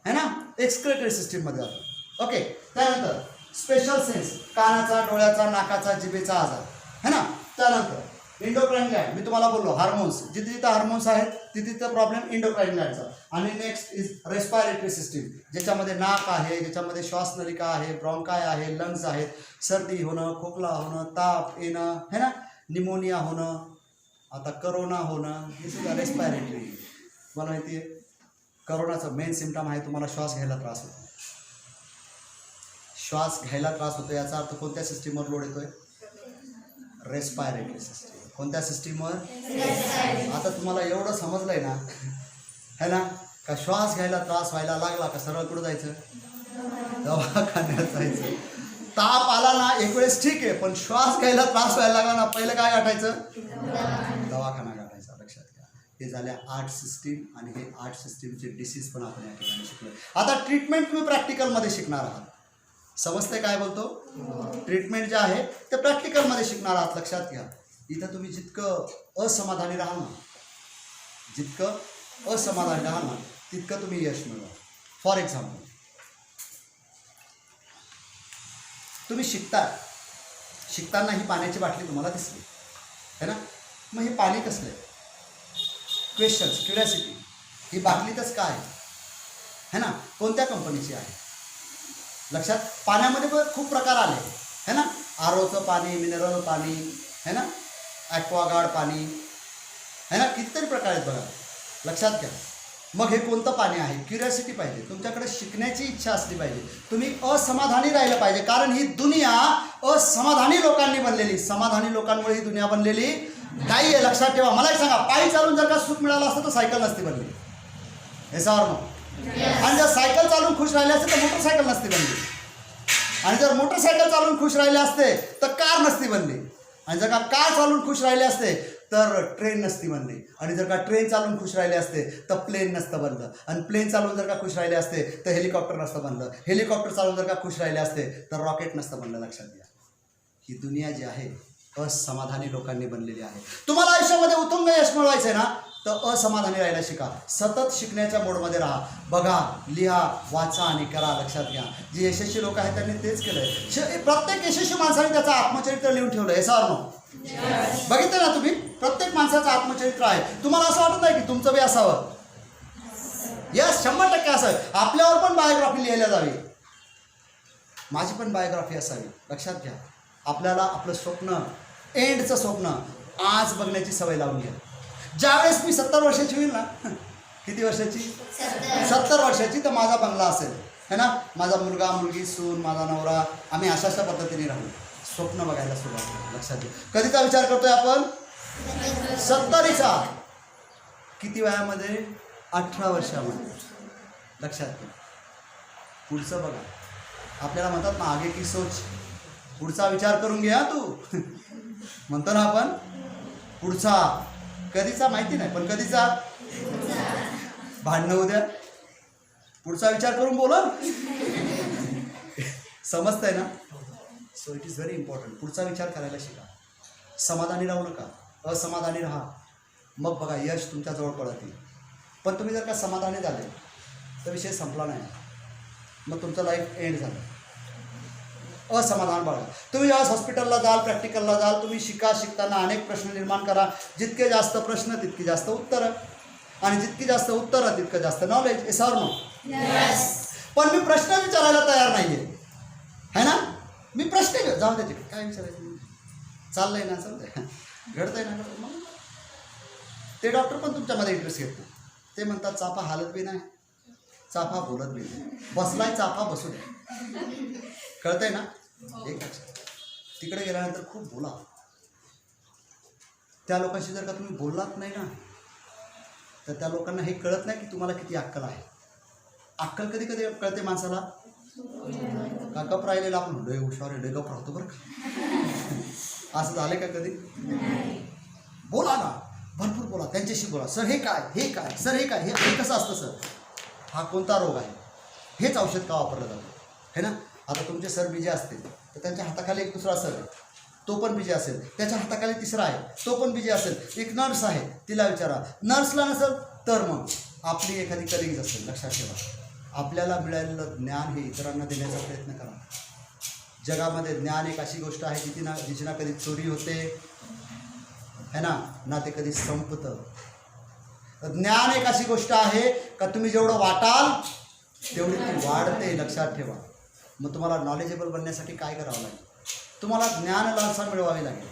है ना, एक्सक्रेटरी सिस्टीममध्ये जातात. ओके. त्यानंतर स्पेशल सेन्स, कानाचा, डोळ्याचा, नाकाचा, जिभेचा आजार है ना. त्यानंतर इंडोक्राईन ग्लँड, मी तुम्हाला बोललो हार्मोन्स, जिथे जिथे हार्मोन्स आहेत तिथे तिथं प्रॉब्लेम इंडोक्राईन ग्लँडचा. आणि नेक्स्ट इज रेस्पायरेटरी सिस्टीम, ज्याच्यामध्ये नाक आहे, ज्याच्यामध्ये श्वासनलिका आहे, ब्रॉन्काय आहे, लंग्स आहेत, सर्दी होणं, खोकला होणं, ताप येणं है ना, निमोनिया होणं, आता करोना होणं, हे सुद्धा रेस्पायरेटरी. तुम्हाला माहिती आहे करोनाचं मेन सिम्पटम आहे तुम्हाला श्वास घ्यायला त्रास होतो. श्वास घ्यायला त्रास होतो याचा अर्थ कोणत्या सिस्टीमवर लोड येतोय, रेस्पायरेटरी सिस्टीम. कोणत्या सिस्टीमवर. आता तुम्हाला एवढं समजलंय ना है ना, का श्वास घ्यायला त्रास व्हायला लागला का सरळ कुठं जायचं, दवाखान्यात जायचं. ताप आला ना एक वेळेस ठीक आहे, पण श्वास घ्यायला त्रास व्हायला लागला ना पहिलं काय गाठायचं, दवाखाना गाठायचा. लक्षात घ्या. हे झाल्या 8 सिस्टीम आणि हे 8 सिस्टीमचे डिसीज पण आपण या ठिकाणी शिकलो. आता ट्रीटमेंट तुम्ही प्रॅक्टिकलमध्ये शिकणार आहात. समजते काय बोलतो. ट्रीटमेंट जे आहे ते प्रॅक्टिकलमध्ये शिकणार आहात. लक्षात घ्या. इथं तुम्ही जितकं असमाधानी राहाल ना, जितकं असमाधानी राहाल ना तितकं तुम्ही यश मिळवा. फॉर एक्झाम्पल, तुम्ही शिकताना ही पाण्याची बाटली तुम्हाला दिसली है ना, मग हे पाणी कसलं आहे, क्वेश्चन्स, क्युरियोसिटी. ही बाटलीतच काय है ना, कोणत्या कंपनीची आहे. लक्षात. पाण्यामध्ये पण खूप प्रकार आले है ना, आरोचं पाणी, मिनरल पाणी है ना, ॲक्वागार्ड पाणी है ना, कितीतरी प्रकार आहेत बघा. लक्षात घ्या. मग हे कोणतं पाणी आहे, क्युरियोसिटी पाहिजे, तुमच्याकडे शिकण्याची इच्छा असली पाहिजे, तुम्ही असमाधानी राहिलं पाहिजे. कारण ही दुनिया असमाधानी लोकांनी बनलेली, समाधानी लोकांमुळे ही दुनिया बनलेली नाही आहे. लक्षात ठेवा. मला एक सांगा, पायी चालून जर का सुख मिळालं असतं तर सायकल नसती बनली, याच्यावर मग. आणि जर सायकल चालून खुश राहिले असते तर मोटरसायकल नसती बनली. आणि जर मोटरसायकल चालून खुश राहिले असते तर कार नसती बनली. आणि जर का कार चालून खुश राहिले असते तर ट्रेन नसती बनली. आणि जर का ट्रेन चालून खुश राहिले असते तर प्लेन नसतं बनलं. आणि प्लेन चालून जर का खुश राहिले असते तर हेलिकॉप्टर नसतं बनलं. हेलिकॉप्टर चालून जर का खुश राहिले असते तर रॉकेट नसतं बनलं. लक्षात घ्या. ही दुनिया जी आहे असमाधानी लोकांनी बनलेली आहे. तुम्हाला आयुष्यामध्ये उत्तुंग यश मिळवायचं आहे ना तर असमाधानी राहायला शिका. सतत शिकण्याच्या मोडमध्ये राहा. बघा, लिहा, वाचा आणि करा. लक्षात घ्या. जे यशस्वी लोक आहेत त्यांनी तेच केलंय. प्रत्येक यशस्वी माणसाने त्याचं आत्मचरित्र लिहून ठेवलं. याच्यावर बघितलं ना तुम्ही, प्रत्येक माणसाचं आत्मचरित्र आहे. तुम्हाला असं वाटत नाही की तुमचं बी असावं. यस, 100% असावं. आपल्यावर पण बायोग्राफी लिहायला जावी. माझी पण बायोग्राफी असावी. लक्षात घ्या. आपल्याला आपलं स्वप्न, एंडचं स्वप्न आज बघण्याची सवय लावून घ्या. ज्यावेळेस मी 70 वर्षाची होईल ना, किती वर्षाची, 70 वर्षाची, तर माझा बंगला असेल है ना, माझा मुलगा, मुलगी, सून, माझा नवरा, आम्ही अशा पद्धतीने राहू. स्वप्न बघायला सुरुवात करू. लक्षात घ्या. कधीचा विचार करतोय आपण, 70चा. किती वयामध्ये, 18 वर्षामध्ये. लक्षात घ्या. पुढचं बघा. आपल्याला म्हणतात ना आगे की सोच, पुढचा विचार करून घ्या तू म्हणतो ना आपण. पुढचा कधीचा माहिती नाही, पण कधीचा भांडणं उद्या पुढचा विचार करून बोला. समजतंय ना? So it is very important. पुढचा विचार करायला शिका. समाधानी राहू नका, असमाधानी राहा. मग बघा यश तुमच्या जवळ पडत येईल. पण तुम्ही जर का समाधानी झाले तर विषय संपला नाही, मग तुमचं लाईफ एंड झालं. असमाधान बाळगा. तुम्ही ज्यावेळेस हॉस्पिटलला जाल, प्रॅक्टिकलला जाल, तुम्ही शिकताना अनेक प्रश्न निर्माण करा. जितके जास्त प्रश्न तितकी जास्त उत्तरं, आणि जितकी जास्त उत्तरं तितकं जास्त नॉलेज. Yes or no? पण मी प्रश्न विचारायला तयार नाही आहे, है ना? मी प्रश्न जाऊ द्यायचे, काय विचारायचं? चाललंय ना, चाललंय, घडतंय ना, मग ते डॉक्टर पण तुमच्यामध्ये इंटरेस्ट घेतो. ते म्हणतात चाफा हालत बी नाही, चाफा बोलत बी नाही, बसलाय चाफा बसू द्या. कळतंय ना? एक लक्षात. तिकडे गेल्यानंतर खूप बोला. त्या लोकांशी जर का तुम्ही बोललात नाही ना, तर त्या लोकांना हे कळत नाही की तुम्हाला किती अक्कल आहे. अक्कल कधी कधी कळते माणसाला का गप राहिलेला आपण लय हुशार लय गप राहतो बरं का. असं झालं का कधी? बोला ना, भरपूर बोला, त्यांच्याशी बोला. सर हे काय, हे काय, सर हे काय, हे कसं असतं सर, हा कोणता रोग आहे, हेच औषध का वापरलं जातं, है ना? आता तुमचे सर बिजी असतील तर त्यांच्या हाताखाली एक दुसरा सर आहे, तो पण बिजी असेल. त्याच्या हाताखाली तिसरा आहे, तो पण बिजी असेल. एक नर्स आहे, तिला विचारा. नर्सला नसेल तर मग आपली एखादी कलिग्ज असेल. लक्षात ठेवा, आपल्याला मिळालेलं ज्ञान हे इतरांना देण्याचा प्रयत्न करा. जगामध्ये ज्ञान एक अशी गोष्ट आहे जिची ना कधी चोरी होते, है ना ते कधी संपतं. ज्ञान एक अशी गोष्ट आहे का तुम्ही जेवढं वाटाल तेवढी ती वाढते. लक्षात ठेवा. मग तुम्हाला नॉलेजेबल बनण्यासाठी काय करावं लागेल? तुम्हाला ज्ञान लालसा मिळवावी लागेल.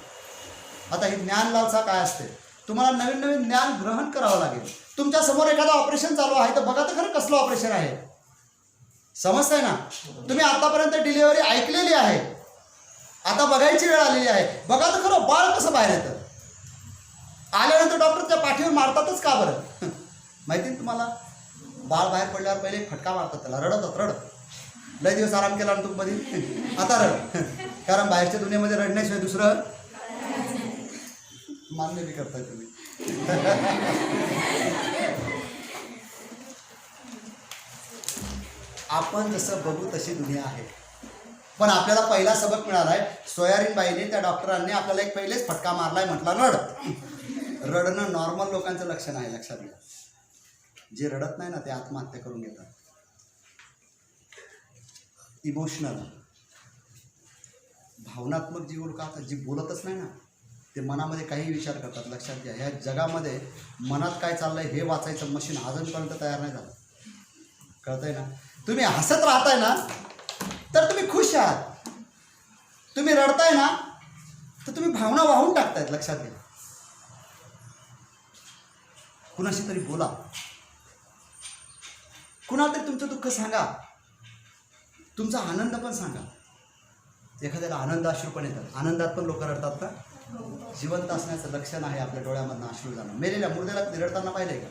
आता ही ज्ञान लालसा काय असते? तुम्हाला नवीन नवीन ज्ञान ग्रहण करावं लागेल. तुमच्यासमोर एखादं ऑपरेशन चालू आहे तर बघा तर खरं कसलं ऑपरेशन आहे. समजतंय ना? तुम्ही आतापर्यंत डिलिव्हरी ऐकलेली आहे, आता बघायची वेळ आलेली आहे. बघा तर खरं बाळ कसं बाहेर येतं. आल्यानंतर डॉक्टर त्या पाठीवर मारतातच का बरं? माहिती ना तुम्हाला? बाळ बाहेर पडल्यावर पहिले एक फटका मारतात, त्याला रडतात. लय दिवस आराम केला ना तू मध्ये, आता रड. कारण बाहेरच्या दुनियेमध्ये रडण्याशिवाय दुसरं मान्य बी करताय तुम्ही. आपण जसं बघू तशी दुनिया आहे. पण आपल्याला पहिला सबक मिळाला आहे. सोयारीनबाईने, त्या डॉक्टरांनी आपल्याला एक पहिलेच फटका मारलाय, म्हटला रड. रडणं नॉर्मल लोकांचं लक्षण आहे, लक्षात घ्या. जे रडत नाही ना ते आत्महत्या करून घेतात. इमोशनल, भावनात्मक जी लोक आता जी बोलतच नाही ना ते मनामध्ये काही विचार करतात. लक्षात घ्या, ह्या जगामध्ये मनात काय चाललंय हे वाचायचं मशीन अजूनपर्यंत तयार नाही झालं. कळतंय ना? तुम्ही हसत राहताय ना तर तुम्ही खुश आहात. तुम्ही रडताय ना तर तुम्ही भावना वाहून टाकतायत. लक्षात घ्या. कुणाशी तरी बोला, कुणाला तरी तुमचं दुःख सांगा, तुमचा आनंद पण सांगा. एखाद्याला आनंद अश्रू पण येतात. आनंदात पण लोक रडतात का? जिवंत असण्याचं लक्षण आहे आपल्या डोळ्यामधनं अश्रू जाणं. मेलेल्या मुर्द्याला कधी रडताना पाहिलंय का?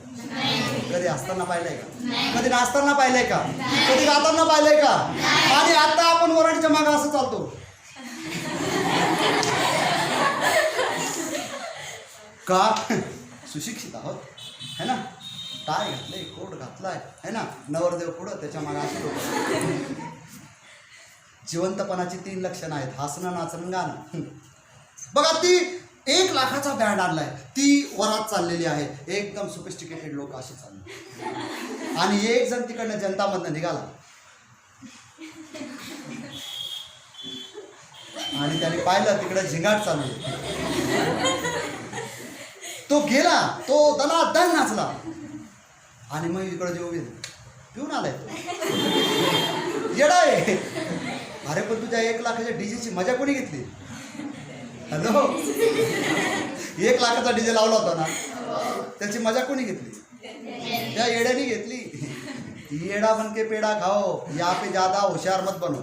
कधी हसताना पाहिलंय का? कधी नाचताना पाहिलंय का? कधी गाताना पाहिलंय का? आणि आता आपण वराडीच्या मागं असं चालतो का? सुशिक्षित आहोत, है ना? टाय घातले, कोट घातलाय, है ना? नवरदेव पुढं, त्याच्या मागे अशी लोक. जिवंतपणाची 3 लक्षणं आहेत: हसणं, नाचणं, गाणं. बघा, ती 1 लाखाचा बँड आणलाय, ती वरात चाललेली आहे, एकदम सोफिस्टिकेटेड लोक असे चालले, आणि एक जण तिकडनं जनतामधनं निघाला आणि त्याने पाहिलं तिकडे झिंगाट चालू आहे. तो गेला, तो दनादन नाचला, आणि मग इकडे जे उभे पिऊन आलाय येडा आहे. अरे पण तुझ्या 1 लाखाच्या डीजेची मजा कोणी घेतली? हॅलो, 1 लाखाचा डीजे लावला होता ना, त्याची मजा कोणी घेतली? त्या येड्याने घेतली. येडा बनके पेडा खाओ, या पे ज्यादा हुशार मत बनो.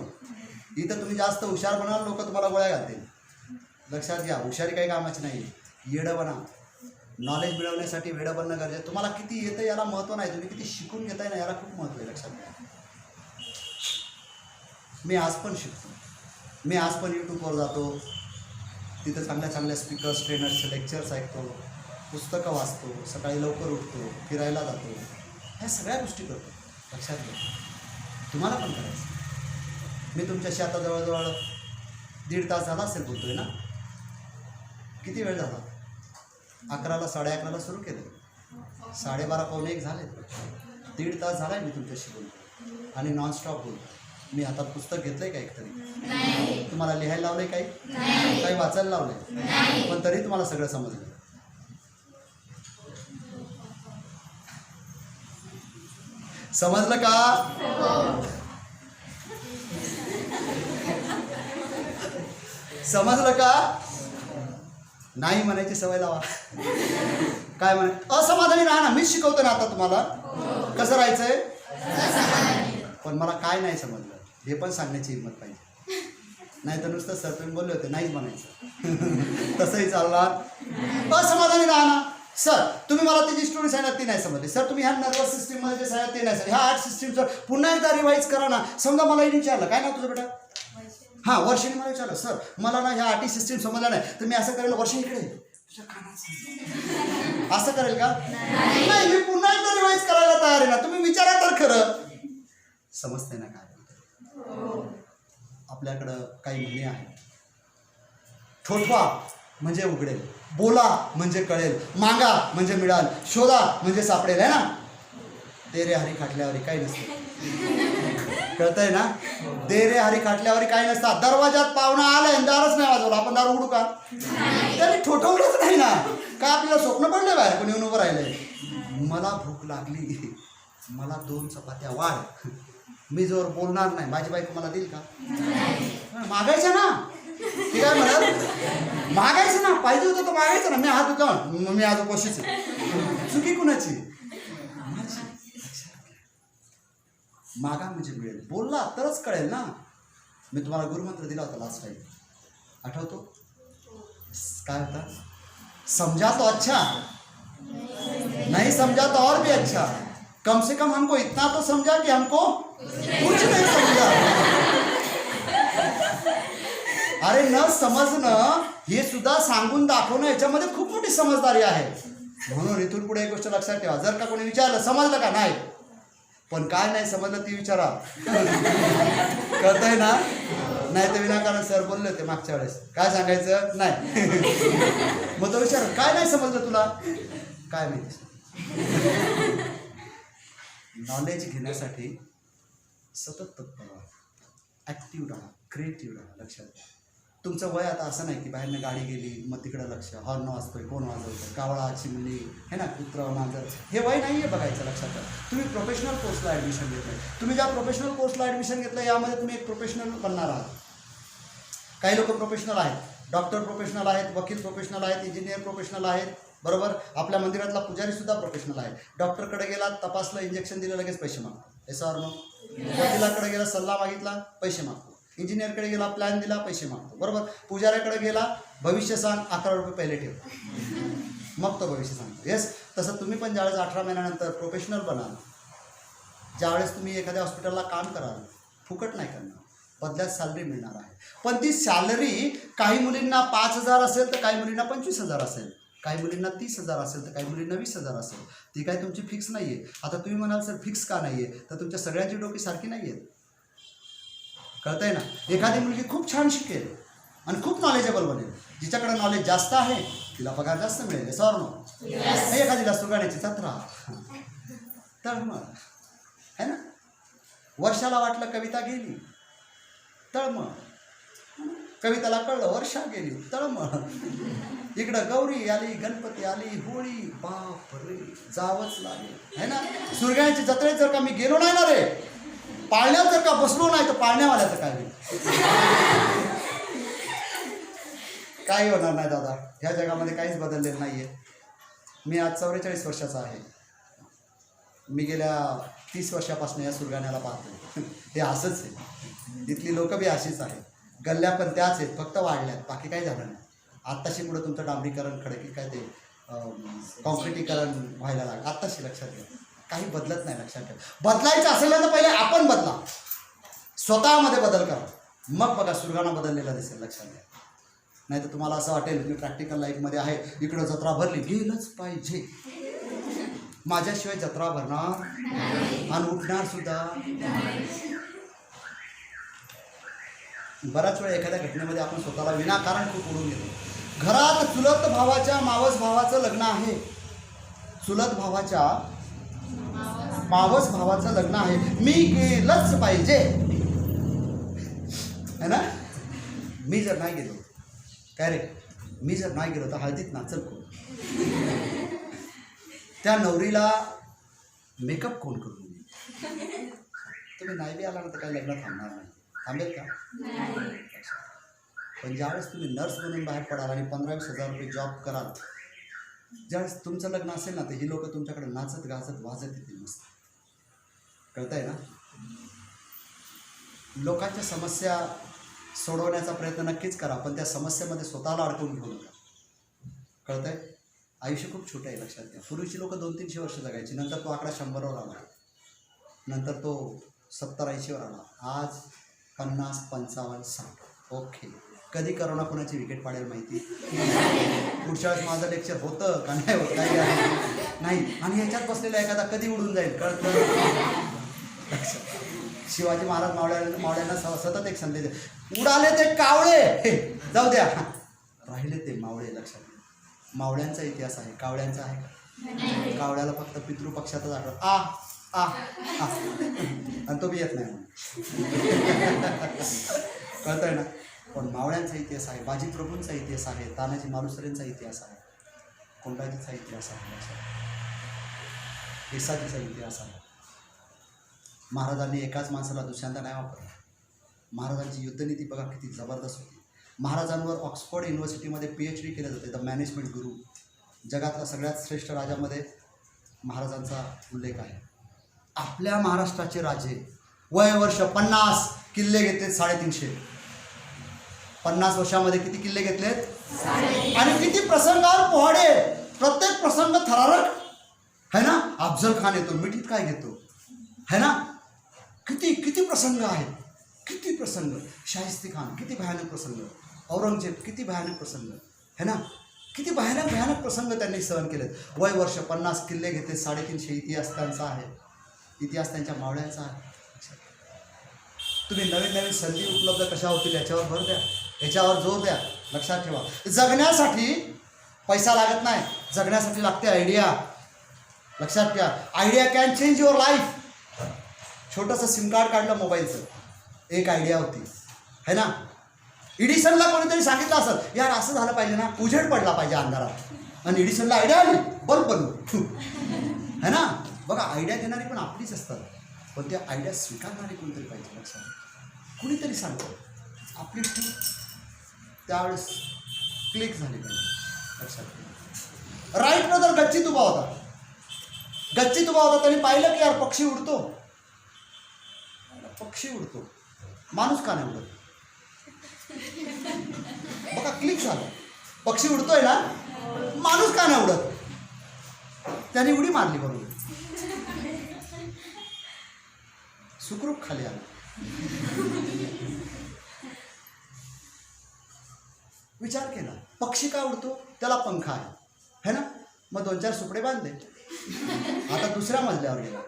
इथं तुम्ही जास्त हुशार बनाल, लोक तुम्हाला गोळ्या घालतील. लक्षात घ्या, हुशारी काही कामाची नाही. येडं बना. नॉलेज मिळवण्यासाठी वेडं बनणं गरजेचं. तुम्हाला किती येतं याला महत्त्व नाही, तुम्ही किती शिकून घेताय ना याला खूप महत्त्व आहे. लक्षात घ्या. मी आज पण शिकतो, मी आज पण यूट्यूबवर जातो, तिथं चांगल्या चांगल्या स्पीकर्स, ट्रेनर्सचे लेक्चर्स ऐकतो. पुस्तकं वाचतो, सकाळी लवकर उठतो, फिरायला जातो, ह्या सगळ्या गोष्टी करतो. लक्षात घ्या, तुम्हाला पण करायचं. मी तुमच्याशी आता जवळजवळ 1.5 तास झाला असेल बोलतोय ना. किती वेळ झाला? 11ला 11:30ला सुरू केलं, 12:30 पावणे 1 झाले. 1.5 तास झाला आहे मी तुमच्याशी बोलतो आणि नॉनस्टॉप बोलतो. मी हातात पुस्तक घेतलंय का एकतरी? तुम्हाला लिहायला लावलंय काही वाचायला लावलंय? पण तरी तुम्हाला सगळं समजलं. समजलं का? समजलं का? नाही म्हणायची सवय लावा. काय म्हणाय? असमाधानी राहा ना. मीच शिकवतो ना आता तुम्हाला कसं राहायचंय. पण मला काय नाही समजलं हे पण सांगण्याची हिंमत पाहिजे. नाही तर नुसतं सर तुम्ही बोलले होते नाहीच म्हणायचं तसंही चालणार. असमाधानी राहा ना. सर तुम्ही मला ती जी स्टोरी सांगितली ती नाही समजली. सर तुम्ही ह्या नर्वस सिस्टीममध्ये जे सांगितलं ते नाही समजलं. ह्या 8 सिस्टीम सर पुन्हा एकदा रिवाईज करा ना. समजा मला विचारलं काय नाव तुझं बेटा? हां, वर्षाने मला विचारलं सर मला ना ह्या 8 सिस्टीम समजल्या नाही तर मी असं करेल, वर्ष इकडे तुझ्या कानात असं करेल का? नाही, मी पुन्हा एकदा रिवाईज करायला तयार आहे ना. तुम्ही विचारा तर खरं. समजते ना काय बोलतो? आपल्याकडं काही म्हणी आहेत. ठोठवा म्हणजे उघडेल, बोला म्हणजे कळेल, मागा म्हणजे मिळाल, शोधा म्हणजे सापडेल, आहे ना. दे रे हरी खाटल्यावर काही नसतं. कळतंय ना? दे रे हरी खाटल्यावर काही नसतं. दरवाजात पाहुणा आलाय दारच नाही वाजवला, आपण दार उघडू का? त्याने ठोठवलंच नाही ना. काय आपल्याला स्वप्न पडले बाहेर कोणी येऊन उभं राहिलंय? मला भूक लागली, मला 2 चपात्या वाढ. मी जोर बोलणार नाही, माझी बायको मला देईल का? मागायचं ना. ती काय म्हणत? मागायचं ना. पाहिजे होतं तर मागायचं ना. मी हात उठला, मी आज उपाशीच आहे. चुकी कुणाची? मागा म्हणजे मिळेल, बोलला तरच कळेल ना. मी तुम्हाला गुरुमंत्र दिला होता लास्ट टाइम, आठवतो? काय होता? समझा तो अच्छा, नहीं समझा तो और भी अच्छा. कम से कम हमको इतना तो समझा कि हमको कुछ नहीं समझा. अरे न समजणं हे सुद्धा सांगून दाखवणं याच्यामध्ये खूप मोठी समजदारी आहे. म्हणून इथून पुढे एक गोष्ट लक्षात ठेवा. जर का कोणी विचारलं समजलं का? नाही. पण काय नाही समजलं ती विचारा. कळतंय ना? नाही तर विनाकारण सर बोलले होते मागच्या वेळेस काय सांगायचं नाही. मग तो विचार काय नाही समजलं तुला? काय माहिती. नॉलेज घेण्यासाठी सतत तत्पर राहा, ॲक्टिव्ह राहा, क्रिएटिव्ह राहा. लक्षात घ्या. तुमचं वय आता असं नाही की बाहेरनं गाडी गेली मग तिकडं लक्ष, हॉर्न वाजतोय, कोण वाजवतोय, कावळा चिमणी है ना, कुत्रा मांजर, हे वय नाही आहे बघायचं. लक्षात घ्या. तुम्ही प्रोफेशनल कोर्सला ॲडमिशन घेतलं. तुम्ही ज्या प्रोफेशनल कोर्सला ॲडमिशन घेतलं यामध्ये तुम्ही एक प्रोफेशनल बनणार आहात. काही लोक प्रोफेशनल आहेत, डॉक्टर प्रोफेशनल आहेत, वकील प्रोफेशनल आहेत, इंजिनियर प्रोफेशनल आहेत, बरोबर. आपल्या मंदिरातला पुजारीसुद्धा प्रोफेशनल आहे. डॉक्टरकडे गेला, तपासलं, इंजेक्शन दिलं, लगेच पैसे मागतो. SR no. वकिलाकडे गेला, सल्ला मागितला, पैसे मागतो. इंजिनियरकडे गेला, प्लॅन दिला, पैसे मागतो, बरोबर. पुजाऱ्याकडे गेला, भविष्य सांग, 11 रुपये पहिले ठेव, मग तो भविष्य सांगतो. येस, तसं तुम्ही पण ज्यावेळेस 18 महिन्यानंतर प्रोफेशनल बनाल, ज्यावेळेस तुम्ही एखाद्या हॉस्पिटलला काम कराल, फुकट नाही करणार, बदल्यात सॅलरी मिळणार आहे. पण ती सॅलरी काही मुलींना 5,000 असेल तर काही मुलींना 25,000 असेल, काही मुलींना 30,000 असेल तर काही मुलींना 20,000 असेल. ती काय तुमची फिक्स नाही आहे. आता तुम्ही म्हणाल सर फिक्स का नाही आहे? तर तुमच्या सगळ्यांची डोकी सारखी नाही आहेत. कळतंय ना? एखादी मुलगी खूप छान शिकेल आणि खूप नॉलेजेबल बनेल, जिच्याकडे नॉलेज जास्त आहे तिला पगार जास्त मिळेल. Sir no. एखादीला सुगाण्याची जत्रा, तळमळ है ना. वर्षाला वाटलं कविता गेली, तळमळ. कविताला कळलं वर्षा गेली, तळमळ. इकडं गौरी आली, गणपती आली, होळी, बाप रे, जावंच लागेल है ना. सुरगाण्याची जत्रेत जर का मी गेलो नाही ना रे, पाळण्यात जर का बसलो नाही तर पाळण्यावाल्याचं काय होईल? काही होणार नाही दादा. ह्या जगामध्ये काहीच बदललेलं नाही आहे. मी आज 44 वर्षाचा आहे. मी गेल्या 30 वर्षापासून या सुरगाण्याला पाहतो. हे असंच आहे. इथली लोकं बी अशीच आहेत. गल्ल्या पण त्याच आहेत, फक्त वाढल्यात, बाकी काही झालं नाही. आत्ताशी पुढं तुमचं डांबरीकरण, खडकी काय ते कॉन्क्रिटीकरण व्हायला लागलं. आत्ताशी लक्षात घ्या. काही बदलत नाही. लक्षात ठेवा. बदलायचं असेल तर पहिले आपण बदला, स्वतःमध्ये बदल करा, मग बघा सुरगाणा बदललेला दिसेल. लक्षात घ्या. नाही तर तुम्हाला असं वाटेल मी प्रॅक्टिकल लाईफमध्ये आहे, इकडं जत्रा भरली, गेलंच पाहिजे. माझ्याशिवाय जत्रा भरणार आणि उठणार सुद्धा. बऱ्याच वेळा एखाद्या घटनेमध्ये आपण स्वतःला विनाकारण खूप उडून घेतो. घरात चुलत भावाच्या मावस भावाचं लग्न आहे, चुलत भावाच्या मावस भावाचं लग्न आहे, मी गेलंच पाहिजे है ना. मी जर नाही गेलो, काय रे, मी जर नाही गेलो तर हळदीत नाचल कोण, त्या नवरीला मेकअप कोण करून. तुम्ही नाही बी आला ना तर काही लग्न थांबणार नाही. थांबेल का? पण ज्यावेळेस तुम्ही नर्स म्हणून बाहेर पडाल आणि 15-20 हजार रुपये जॉब कराल, ज्यावेळेस तुमचं लग्न असेल ना, तर ही लोक तुमच्याकडे नाचत गाजत वाजत येतील मस्त. कळतंय ना. लोकांच्या समस्या सोडवण्याचा प्रयत्न नक्कीच करा, पण त्या समस्येमध्ये स्वतःला अडकवून घेऊ नका. कळतंय. आयुष्य खूप छोटं आहे, लक्षात घ्या. पूर्वीची लोक 200-300 वर्ष जगायची, नंतर तो आकडा 100वर आला, नंतर तो 70-80वर आला, आज 50-55-60. ओके. कधी करोना कोणाची विकेट पाडेल माहिती. पुढच्या वेळेस माझं लेक्चर होतं का नाही होत काही नाही. आणि ह्याच्यात बसलेला एखादा कधी उडून जाईल कळतं. शिवाजी महाराज मावळ्यांना सतत एक संदेश द्या, उडाले ते कावळे, जाऊ द्या, राहिले ते मावळे. लक्षात घ्या. मावळ्यांचा इतिहास आहे, कावळ्यांचा आहे. कावळ्याला फक्त पितृपक्षातच आठवत आ आ आ आणि तो बी येत नाही म्हणून. कळतंय ना. पण मावळ्यांचा इतिहास आहे, बाजी प्रभूंचा इतिहास आहे, तानाजी मालुसरेंचा इतिहास आहे, कोंडाजीचा इतिहास आहे, केसाजीचा इतिहास आहे. महाराजांनी एकाच माणसाला दुसऱ्यांदा नाही वापरला. महाराजांची युद्धनीती बघा किती जबरदस्त होती. महाराजांवर ऑक्सफोर्ड युनिव्हर्सिटीमध्ये PhD केले जाते. द मॅनेजमेंट गुरु, जगातला सगळ्यात श्रेष्ठ राजामध्ये महाराजांचा उल्लेख आहे. आपल्या महाराष्ट्राचे राजे वय वर्ष 50 किल्ले घेतलेत, 350. 50 वर्षामध्ये किती किल्ले घेतलेत आणि किती प्रसंगावर पोहाडे. प्रत्येक प्रसंग थरारक है ना. अफजल खान येतो, मिठीत काय घेतो है ना. किती किती प्रसंग आहेत, किती प्रसंग. शाहिस्ते खान किती भयानक प्रसंग, औरंगजेब किती भयानक प्रसंग है ना. किती भयानक प्रसंग त्यांनी सहन केलेत. वय वर्ष 50 किल्ले घेतले, 350. इतिहास त्यांचा आहे, इतिहास त्यांच्या मावळ्यांचा आहे. तुम्ही नवीन नवीन संधी उपलब्ध कशा होतील याच्यावर भर द्या, याच्यावर जोर द्या. लक्षात ठेवा, जगण्यासाठी पैसा लागत नाही, जगण्यासाठी लागते आयडिया. लक्षात घ्या, idea can change your life. छोटंसं सिम कार्ड काढलं मोबाईलचं, एक आयडिया होती है ना. एडिसनला कोणीतरी सांगितलं असं, यार असं झालं पाहिजे ना, उजेड पडला पाहिजे अंधारात, आणि एडिसनला आयडिया आली, बल्ब बनवू है ना. बघा, आयडिया देणारी पण आपलीच असतात, पण त्या आयडिया स्वीकारणारी कोणतरी पाहिजे. लक्षात, कुणीतरी सांगतो आपली ट्रूथ त्यावेळेस क्लिक झाली पाहिजे. लक्षात. राईट ब्रदर गच्चीत उभा होता, त्यांनी पाहिलं की यार पक्षी उडतो, माणूस का नाही उडत. बघा, क्लिक झालं, पक्षी उडतोय ना, माणूस का नाही उडत. त्याने उडी मारली, बरोबर, सुखरूप खाली आला. विचार केला, पक्षी का उडतो, त्याला पंख आहे है ना. मग 2-4 सुपडे बांधले, आता दुसऱ्या मजल्यावर गेला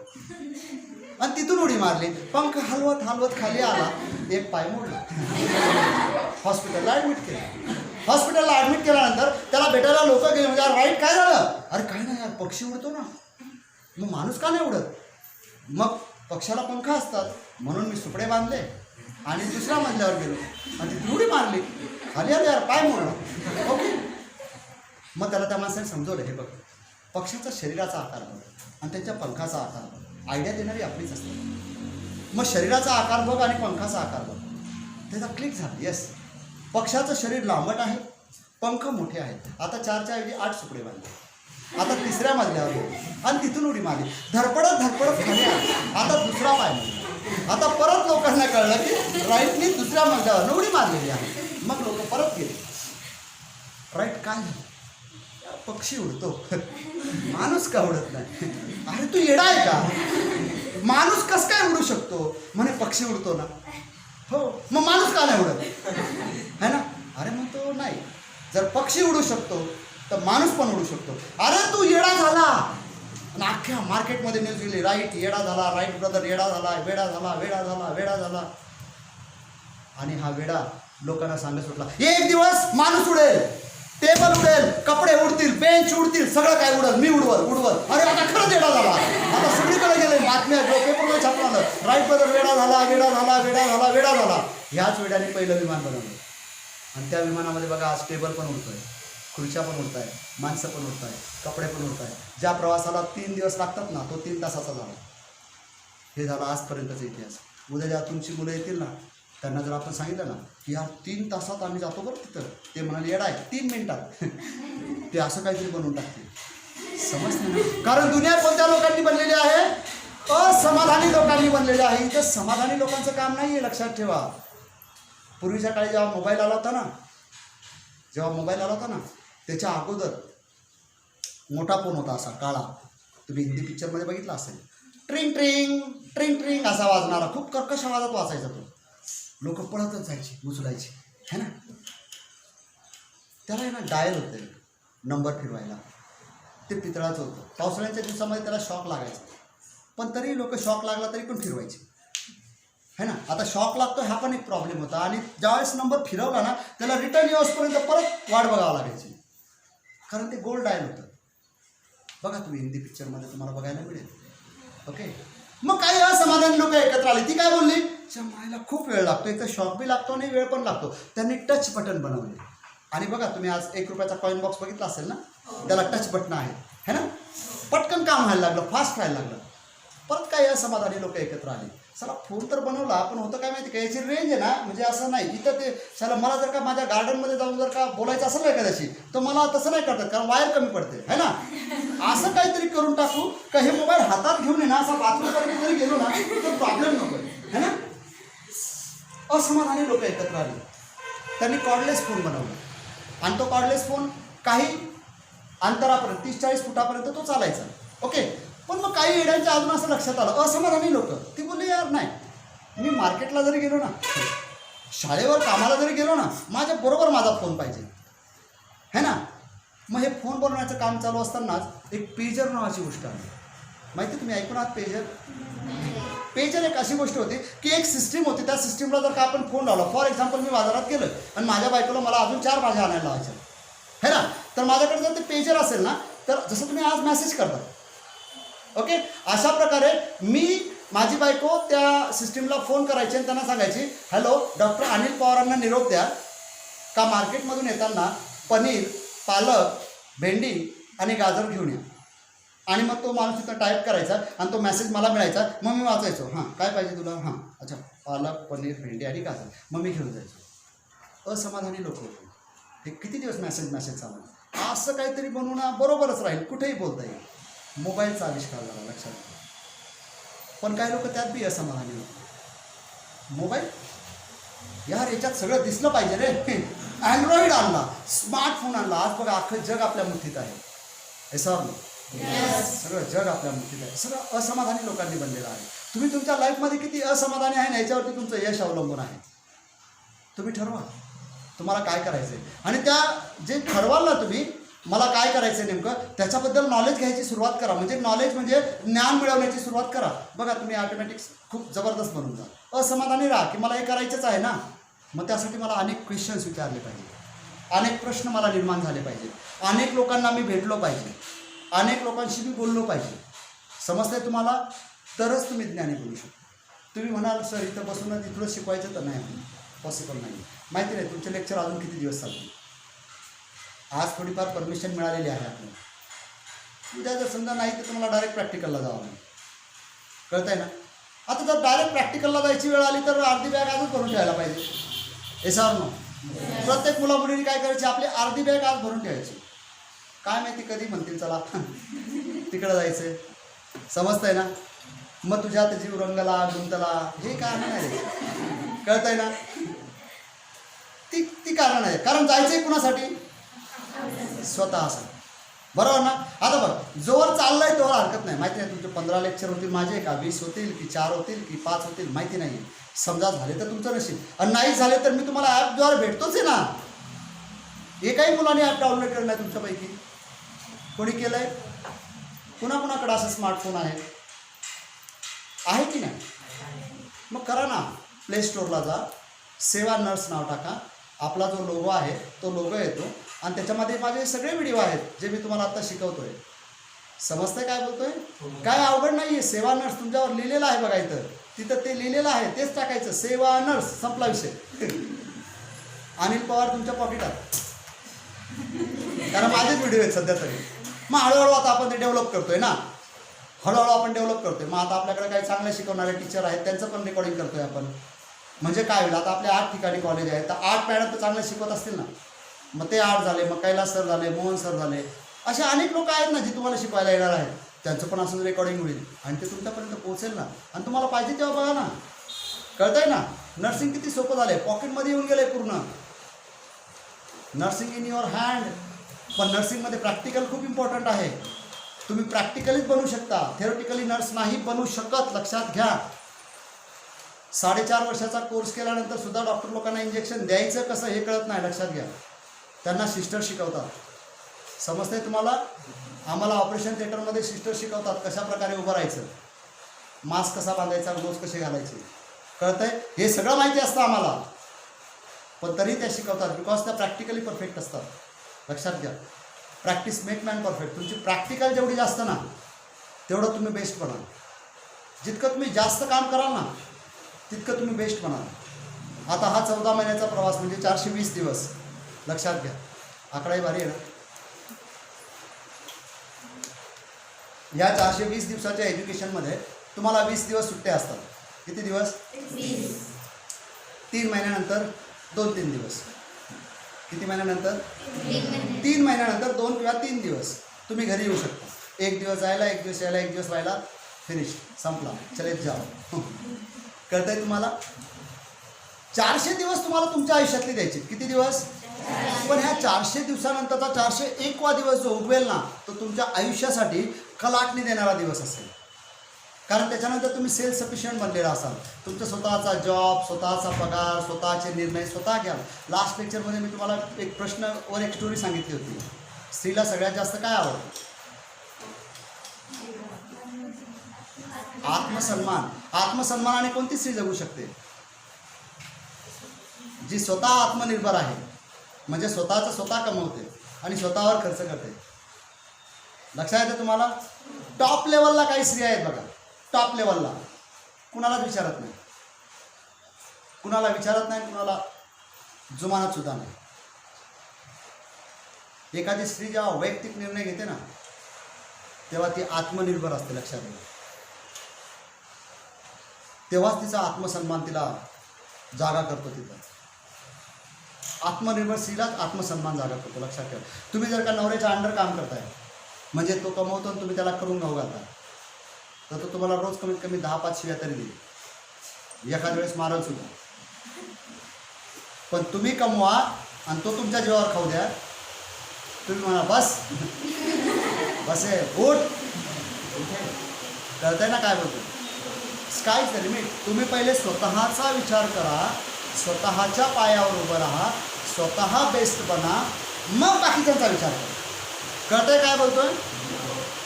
आणि तिथून उडी मारली. पंख हलवत हलवत खाली आला, एक पाय मोडला. हॉस्पिटलला ॲडमिट केल्यानंतर त्याला भेटायला लोक गेले, म्हणजे राईट काय झालं. अरे काय नाही यार, पक्षी उडतो ना, मग माणूस का नाही उडत. मग पक्षाला पंख असतात म्हणून मी सुपडे बांधले आणि दुसऱ्या मजल्यावर गेलो आणि तिथून उडी मारली, खाली आले, यार पाय मोडला. ओके. मग त्याला त्या माणसाने समजवलं, हे बघ, पक्षाचा शरीराचा आकार बघ आणि त्यांच्या पंखाचा आकार बघ. आयडिया देणारी आपलीच असते. मग शरीराचा आकार बघ आणि पंखाचा आकार बघ. त्याचा क्लिक झाला. येस, पक्षाचं शरीर लांबट आहे, पंख मोठे आहेत. आता 4च्या ऐवजी 8 सुपडे बांधले. आता तिसऱ्या मजल्यावर गेलो आणि तिथून उडी मारली, धडपडत खाली आला. आता दुसरा पाय मारला. आता परत लोकांना कळलं की राईटनी दुसऱ्या मजल्यावर उडी मारलेली आहे. मग लोक परत गेले. राईट काय झालं, पक्षी उडतो, माणूस का उडत नाही. अरे तू येडा आहे का, माणूस कस काय उडू शकतो. म्हणे पक्षी उडतो ना. हो, मग माणूस का नाही उडत है ना. अरे मग तो नाही, जर पक्षी उडू शकतो तर माणूस पण उडू शकतो. अरे तू येडा झाला, आणि अख्ख्या मार्केटमध्ये न्यूज गेली, राईट येडा झाला, राईट ब्रदर येडा झाला, वेडा झाला, वेडा झाला, वेडा झाला. आणि हा वेडा लोकांना सांगत सुटला, एक दिवस माणूस उडेल, टेबल उडेल, कपडे उडतील, बेंच उडतील, सगळं काय उडल, मी उडवल. अरे आता खरंच वेडा झाला. आता सगळीकडे गेले बातम्या, पेपरमध्ये छापलं, राईट ब्रदर वेडा झाला, वेडा झाला, वेडा झाला, वेडा झाला. ह्याच वेड्याने पहिलं विमान बनवलं. आणि त्या विमानामध्ये बघा आज टेबल पण उडतोय, खुर्च्या पण उडत आहे, माणसं पण उडत आहे, कपडे पण उडत आहे. ज्या प्रवासाला 3 दिवस लागतात ना, तो 3 तासाचा झाला. हे झालं आजपर्यंतचा इतिहास. उद्या जेव्हा तुमची मुलं येतील ना, त्यांना जर आपण सांगितलं ना की यार 3 तासात आम्ही जातो बरं तिथं, ते म्हणाले येडा आहे, 3 मिनिटात ते असं काहीतरी बनवून टाकते. समजते ना? कारण दुनिया कोणत्या लोकांनी बनलेली आहे? असमाधानी लोकांनी बनलेली आहे. इथं समाधानी लोकांचं काम नाही आहे, लक्षात ठेवा. पूर्वीच्या काळी जेव्हा मोबाईल आला होता ना, त्याच्या अगोदर मोठा फोन होता असा काळा, तुम्ही हिंदी पिक्चरमध्ये बघितला असेल, ट्रिंग ट्रिंग ट्रिंग ट्रिंग असा वाजणारा, खूप कर्कश आवाजात वाजायचा तो. लोक पळतच जायची, उचलायची, है ना. त्याला आहे ना डायल होते, नंबर फिरवायला. ते पितळाचं होतं. पावसाळ्याच्या दिवसामध्ये त्याला शॉक लागायचा, पण तरी लोक शॉक लागला तरी पण फिरवायचे, है ना. आता शॉक लागतो हा पण एक प्रॉब्लेम होता. आणि ज्यावेळेस नंबर फिरवला ना, त्याला रिटर्न येऊसपर्यंत परत वाट बघावं लागायची, कारण ते गोल्ड डायल होतं. बघा तुम्ही हिंदी पिक्चरमध्ये तुम्हाला बघायला मिळेल. ओके, मग काही असमाधानी लोक एकत्र आली. ती काय बोलली, मायला खूप वेळ लागतो, एक तर शॉक बी लागतो आणि वेळ पण लागतो. त्यांनी टच बटन बनवले. आणि बघा तुम्ही आज 1 रुपयाचा कॉईन बॉक्स बघितला असेल ना, त्याला टच बटन आहे, है ना. पटकन काम व्हायला लागलं, फास्ट व्हायला लागलं. परत काही असमाधानी लोक एकत्र आली. चला फोन तर बनवला, पण होतं काय माहिती का, याची रेंज आहे ना, म्हणजे असं नाही इथं ते. चला मला जर का माझ्या गार्डनमध्ये जाऊन जर का बोलायचं असेल ना एखाद्याशी, तर मला तसं नाही करतात, कारण वायर कमी पडते, है ना. असं काहीतरी करून टाकू का हे मोबाईल हातात घेऊन ये ना, असा बाथरूमपर्यंत जरी गेलो ना तर प्रॉब्लेम नको, है ना. असमाधानी लोक एकत्र आली. त्यांनी कॉर्डलेस फोन बनवला. आणि तो कॉर्डलेस फोन काही अंतरापर्यंत 30-40 फुटापर्यंत तो चालायचा. ओके, पण मग काही येड्यांच्या अजून असं लक्षात आलं, असमाधानी लोक ती बोलली, यार नाही, मी मार्केटला जरी गेलो ना, शाळेवर कामाला जरी गेलो ना, माझ्या बरोबर माझा फोन पाहिजे, है ना. मग हे फोन बनवण्याचं काम चालू असतानाच एक पेजर नावाची गोष्ट आहे. माहिती तुम्ही ऐकून आहात पेजर? पेजर एक अशी गोष्ट होती की एक सिस्टीम होती. त्या सिस्टीमला जर का आपण फोन लावला, फॉर एक्झाम्पल मी बाजारात गेलो आणि माझ्या बायकोला मला अजून 4 भाज्या आणायला लावायच्या, है ना. तर माझ्याकडे जर ते पेजर असेल ना, तर जसं तुम्ही आज मेसेज करता, ओके, अशा प्रकारे मी माझी बायको त्या सिस्टीमला फोन करायची आणि त्यांना सांगायची, हॅलो डॉक्टर अनिल पवारांना निरोप द्या का मार्केटमधून येताना पनीर, पालक, भेंडी आणि गाजर घेऊन या. आणि मग तो माणूस तिथं टाईप करायचा आणि तो मेसेज मला मिळायचा. मग मी वाचायचो, हां काय पाहिजे तुला, हां अच्छा पालक, पनीर, भेंडी आणि गाजर. मग मी घेऊन जायचो. असमाधानी लोक होते. हे किती दिवस मेसेज चालू. असं काहीतरी बनवणं बरोबरच राहील, कुठेही बोलता येईल. मोबाईलचा आविष्कार झाला, लक्षात. पण काही लोक त्यात बी असमाधानी होते. मोबाईल यार याच्यात सगळं दिसलं पाहिजे रे. अँड्रॉइड आणला, स्मार्टफोन आणला. आज बघा अख्खं जग आपल्या मुठीत आहे. हे सगळं जग आपल्या मुठीत आहे. सगळं असमाधानी लोकांनी बनलेलं आहे. तुम्ही तुमच्या लाईफमध्ये किती असमाधानी आहे ना, याच्यावरती तुमचं यश अवलंबून आहे. तुम्ही ठरवा तुम्हाला काय करायचं आहे. आणि त्या जे ठरवाल ना तुम्ही, मला काय करायचं आहे नेमकं, त्याच्याबद्दल नॉलेज घ्यायची सुरुवात करा. म्हणजे नॉलेज म्हणजे ज्ञान मिळवण्याची सुरुवात करा. बघा तुम्ही ऑटोमॅटिक्स खूप जबरदस्त बनून जा. असमाधानी राहा की मला हे करायचंच आहे ना, मग त्यासाठी मला अनेक क्वेश्चन्स विचारले पाहिजे, अनेक प्रश्न मला निर्माण झाले पाहिजे, अनेक लोकांना मी भेटलो पाहिजे, अनेक लोकांशी मी बोललो पाहिजे. समजतंय तुम्हाला? तरच तुम्ही ज्ञानी बोलू शकता. तुम्ही म्हणाल सर इथं बसूनच इथलं शिकवायचं, तर नाही, पॉसिबल नाही. माहिती नाही तुमचे लेक्चर अजून किती दिवस चालतील. आज थोडीफार परमिशन मिळालेली आहे आपल्याला. उद्या जर समजा नाही तर तुम्हाला डायरेक्ट प्रॅक्टिकलला जावं लागेल. कळत आहे ना. आता जर डायरेक्ट प्रॅक्टिकलला जायची वेळ आली तर अर्धी बॅग आजच भरून ठेवायला पाहिजे. हे सर नो प्रत्येक मुलामुलींनी काय करायची, आपली अर्धी बॅग आज भरून ठेवायची. काय माहिती कधी म्हणतील चला तिकडं जायचं. समजतंय ना. मग तुझ्यात जीव रंगला गुंतला हे कारण आहे. कळत आहे ना. ती कारण आहे. कारण जायचंय कुणासाठी, स्वतःसाठी. बरोबर ना. आता बघ जोवर चाललाय तोवर हरकत नाही. माहिती नाही तुमचे 15 लेक्चर होतील माझे का 20 होतील की 4 होतील की 5 होतील माहिती नाही. समजा झाले तर तुमचं नशीब, आणि नाही झाले तर मी तुम्हाला ॲपद्वारे भेटतोच आहे ना. एकाही मुलाने ॲप डाउनलोड केलं नाही तुमच्यापैकी? कोणी केलं आहे? कुणाकुणाकडे असं स्मार्टफोन आहे की नाही? मग करा ना, प्ले स्टोअरला जा, सेवा नर्स नाव टाका, आपला जो लोगो आहे तो लोगो येतो आणि त्याच्यामध्ये माझे सगळे व्हिडिओ आहेत जे मी तुम्हाला आता शिकवतोय. समजतंय काय बोलतोय? काय अवघड नाही आहे. सेवा नर्स तुमच्यावर लिहिलेलं आहे बघा, इथं तिथं ते लिहिलेलं आहे, तेच टाकायचं, सेवा नर्स, संपला विषय. अनिल पवार तुमच्या पॉकेटात, कारण माझेच व्हिडिओ आहेत सध्या तरी. मग हळूहळू आता आपण ते डेव्हलप करतोय ना, हळूहळू आपण डेव्हलप करतोय. मग आता आपल्याकडे काही चांगले शिकवणारे टीचर आहेत, त्यांचं पण रेकॉर्डिंग करतोय आपण. म्हणजे काय होईल, आता आपल्या 8 ठिकाणी कॉलेज आहेत, तर 8 मॅडम तर चांगले शिकवत असतील ना, मग ते 8 झाले, मग कैलास सर झाले, मोहन सर झाले, असे अनेक लोक आहेत ना जे तुम्हाला शिकवायला येणार आहेत. त्यांचं पण असं रेकॉर्डिंग होईल आणि ते तुमच्यापर्यंत पोहोचेल ना, आणि तुम्हाला पाहिजे तेव्हा बघा ना. कळतंय ना? नर्सिंग किती सोपं झालंय, पॉकेटमध्ये येऊन गेलंय पूर्ण. Nursing in your hand. पण नर्सिंगमध्ये प्रॅक्टिकल खूप इम्पॉर्टंट आहे. तुम्ही प्रॅक्टिकलीच बनवू शकता, थेरोटिकली नर्स नाही बनवू शकत, लक्षात घ्या. 4.5 वर्षाचा कोर्स केल्यानंतर सुद्धा डॉक्टर लोकांना इंजेक्शन द्यायचं कसं हे कळत नाही, लक्षात घ्या. त्यांना सिस्टर शिकवतात. समजतंय तुम्हाला? आम्हाला ऑपरेशन थिएटरमध्ये सिस्टर शिकवतात कशा प्रकारे उभं राहायचं, मास्क कसा बांधायचा, ग्लोव्ज कसे घालायचे. कळतंय? हे सगळं माहिती असतं आम्हाला, पण तरी त्या शिकवतात, बिकॉज त्या प्रॅक्टिकली परफेक्ट असतात. लक्षात घ्या, प्रॅक्टिस मेक मॅन परफेक्ट. तुमची प्रॅक्टिकल जेवढी जास्त ना तेवढं तुम्ही बेस्ट बनाल. जितकं तुम्ही जास्त काम कराल ना तितकं तुम्ही बेस्ट बनाल. आता हा 14 महिन्याचा प्रवास म्हणजे 420 दिवस. लक्षात घ्या, आकडाही भारी आहे ना. या 420 दिवसाच्या एज्युकेशनमध्ये तुम्हाला 20 दिवस सुट्ट्या असतात. किती दिवस? 3 महिन्यानंतर 2-3 दिवस. किती महिन्यानंतर? 3 महिन्यानंतर 2 किंवा 3 दिवस तुम्ही घरी येऊ शकता. 1 दिवस जायला, 1 दिवस यायला, 1 दिवस राहायला, फिनिश, संपला, चलेत जाओ. कळतंय तुम्हाला? 400 दिवस तुम्हाला तुमच्या आयुष्यातले द्यायचे. किती दिवस? पण ह्या 400 दिवसानंतरचा 401वा दिवस जो उगवेल ना तो तुमच्या आयुष्यासाठी कलाटणी देणारा दिवस असेल. कारण त्याच्यानंतर तुम्ही सेल्फ सफिशियंट बनलेला असाल. तुमचा स्वतःचा जॉब, स्वतःचा पगार, स्वतःचे निर्णय स्वतः घ्याल. लास्ट लेक्चरमध्ये मी तुम्हाला एक प्रश्नवर एक स्टोरी सांगितली होती. स्त्रीला सगळ्यात जास्त काय आवडतं? आत्मसन्मान. आत्मसन्मानाने कोणती स्त्री जगू शकते? जी स्वतः आत्मनिर्भर आहे, म्हणजे स्वतःचं स्वतः कमवते आणि स्वतःवर खर्च करते. लक्षात येतं तुम्हाला? टॉप लेवलला काही स्त्रिया आहेत बघा, टॉप लेवलला कुणालाच विचारत नाही, कुणाला विचारत नाही, कुणाला जुमानत सुद्धा नाही. एखादी स्त्री जेव्हा वैयक्तिक निर्णय घेते ना तेव्हा ती आत्मनिर्भर असते. लक्षात घ्या, तेव्हाच तिचा आत्मसन्मान तिला जागा करतो. तिथं आत्मनिर्भर स्त्रीलाच आत्मसन्मान जागा करतो. लक्षात ठेवा. तुम्ही जर का नवऱ्याच्या अंडर काम करताय, म्हणजे तो कमवतो आणि तुम्ही त्याला करून खाऊ घालता, तर तो तुम्हाला रोज कमीत कमी 10-5 शिव्या तरी देईल, एखाद्या वेळेस मारल सुद्धा. पण तुम्ही कमवा आणि तो तुमच्या जीवावर खाऊ द्या, तुम्ही म्हणा बस बस आहे गुड. कळतंय ना काय बोलतो? Sky is the limit. तुम्ही पहिले स्वतःचा विचार करा, स्वतःच्या पायावर उभं राहा, स्वतः बेस्ट बना, मग बाकीच्यांचा विचार करा. कळतंय काय बोलतोय?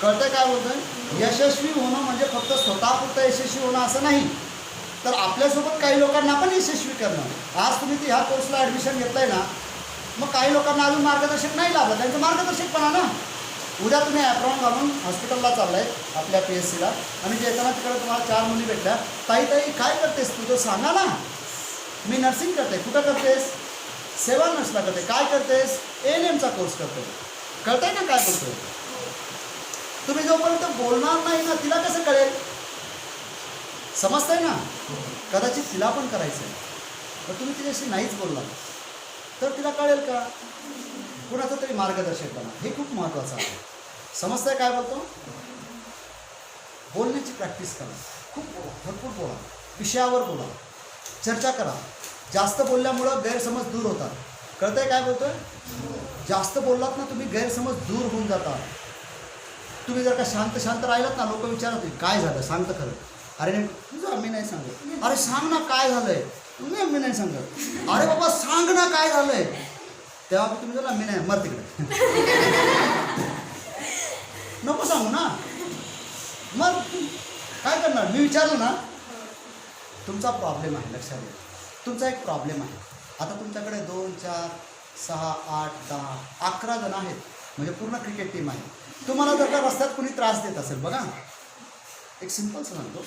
कळतंय काय बोलतोय? यशस्वी होणं म्हणजे फक्त स्वतःपुरतं यशस्वी होणं असं नाही, तर आपल्यासोबत काही लोकांना पण यशस्वी करणं. आज तुम्ही ह्या कोर्सला ॲडमिशन घेतलंय ना, मग काही लोकांना अजून मार्गदर्शक नाही लाभलं, त्यांचं मार्गदर्शक बना ना. उद्या तुम्ही ॲप्रॉन घालून हॉस्पिटलला चाललाय आपल्या PSCला आणि येताना तिकडे तुम्हाला 4 मुली भेटल्या, ताई ताई काय करतेस तू, तर सांगा ना. मी नर्सिंग करते. कुठं करतेस? सेवा नर्सला करते. काय करतेस? ANMचा कोर्स करते. कळतंय ना काय बोलतोय? तुम्ही जोपर्यंत बोलणार नाही ना तिला कसं कळेल? समजतंय ना? कदाचित तिला पण करायचं आहे, पण तुम्ही तिच्याशी नाहीच बोलला तर तिला कळेल का? कुणाचं तरी मार्गदर्शक बना. हे खूप महत्त्वाचं आहे. समजतंय काय बोलतो? बोलण्याची प्रॅक्टिस करा, खूप भरपूर बोला, विषयावर बोला, चर्चा करा. जास्त बोलल्यामुळं गैरसमज दूर होतात. कळतंय काय बोलतोय? जास्त बोललात ना तुम्ही, गैरसमज दूर होऊन जातात. तुम्ही जर का शांत शांत राहिलात ना, लोक विचारत काय झालं सांग तर खरं. अरे नाही तुझं आम्ही नाही सांगत. अरे सांग ना काय झालंय. तुम्ही आम्ही नाही सांगत. अरे बाबा सांग ना काय झालंय. तेव्हा तुम्ही जर मी नाही मर तिकडे नको सांगू ना. मग काय करणार. मी विचारलं ना तुमचा प्रॉब्लेम आहे, लक्षात घ्या तुमचा एक प्रॉब्लेम आहे. आता तुमच्याकडे 2, 4, 6, 8, 10, 11 जण आहेत, म्हणजे पूर्ण क्रिकेट टीम आहे. तुम्हाला जर का रस्त्यात कोणी त्रास देत असेल बघा, एक सिंपल सांगतो,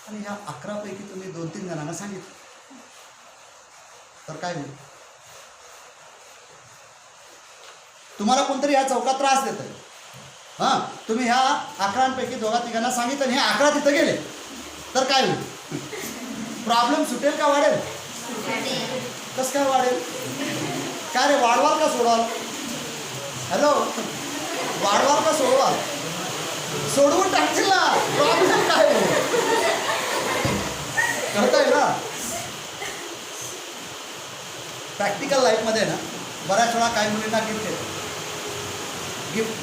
आणि ह्या 11 पैकी तुम्ही 2-3 जणांना सांगितलं तर काय होईल. तुम्हाला कोणतरी ह्या चौकात त्रास देत आहे, हां तुम्ही ह्या 11पैकी 2-3 सांगितलं आणि हे 11 तिथं गेले तर काय होईल. प्रॉब्लेम सुटेल का वाढेल. कसं काय वाढेल. काय रे वाढवाल का सोडवाल. हॅलो वाढवाल का सोडवाल. सोडवून टाकतील ना. प्रॉब्लेम काय कळतंय ना. प्रॅक्टिकल लाईफमध्ये ना बऱ्याच वेळा काही मुलींना गिफ्ट येतं.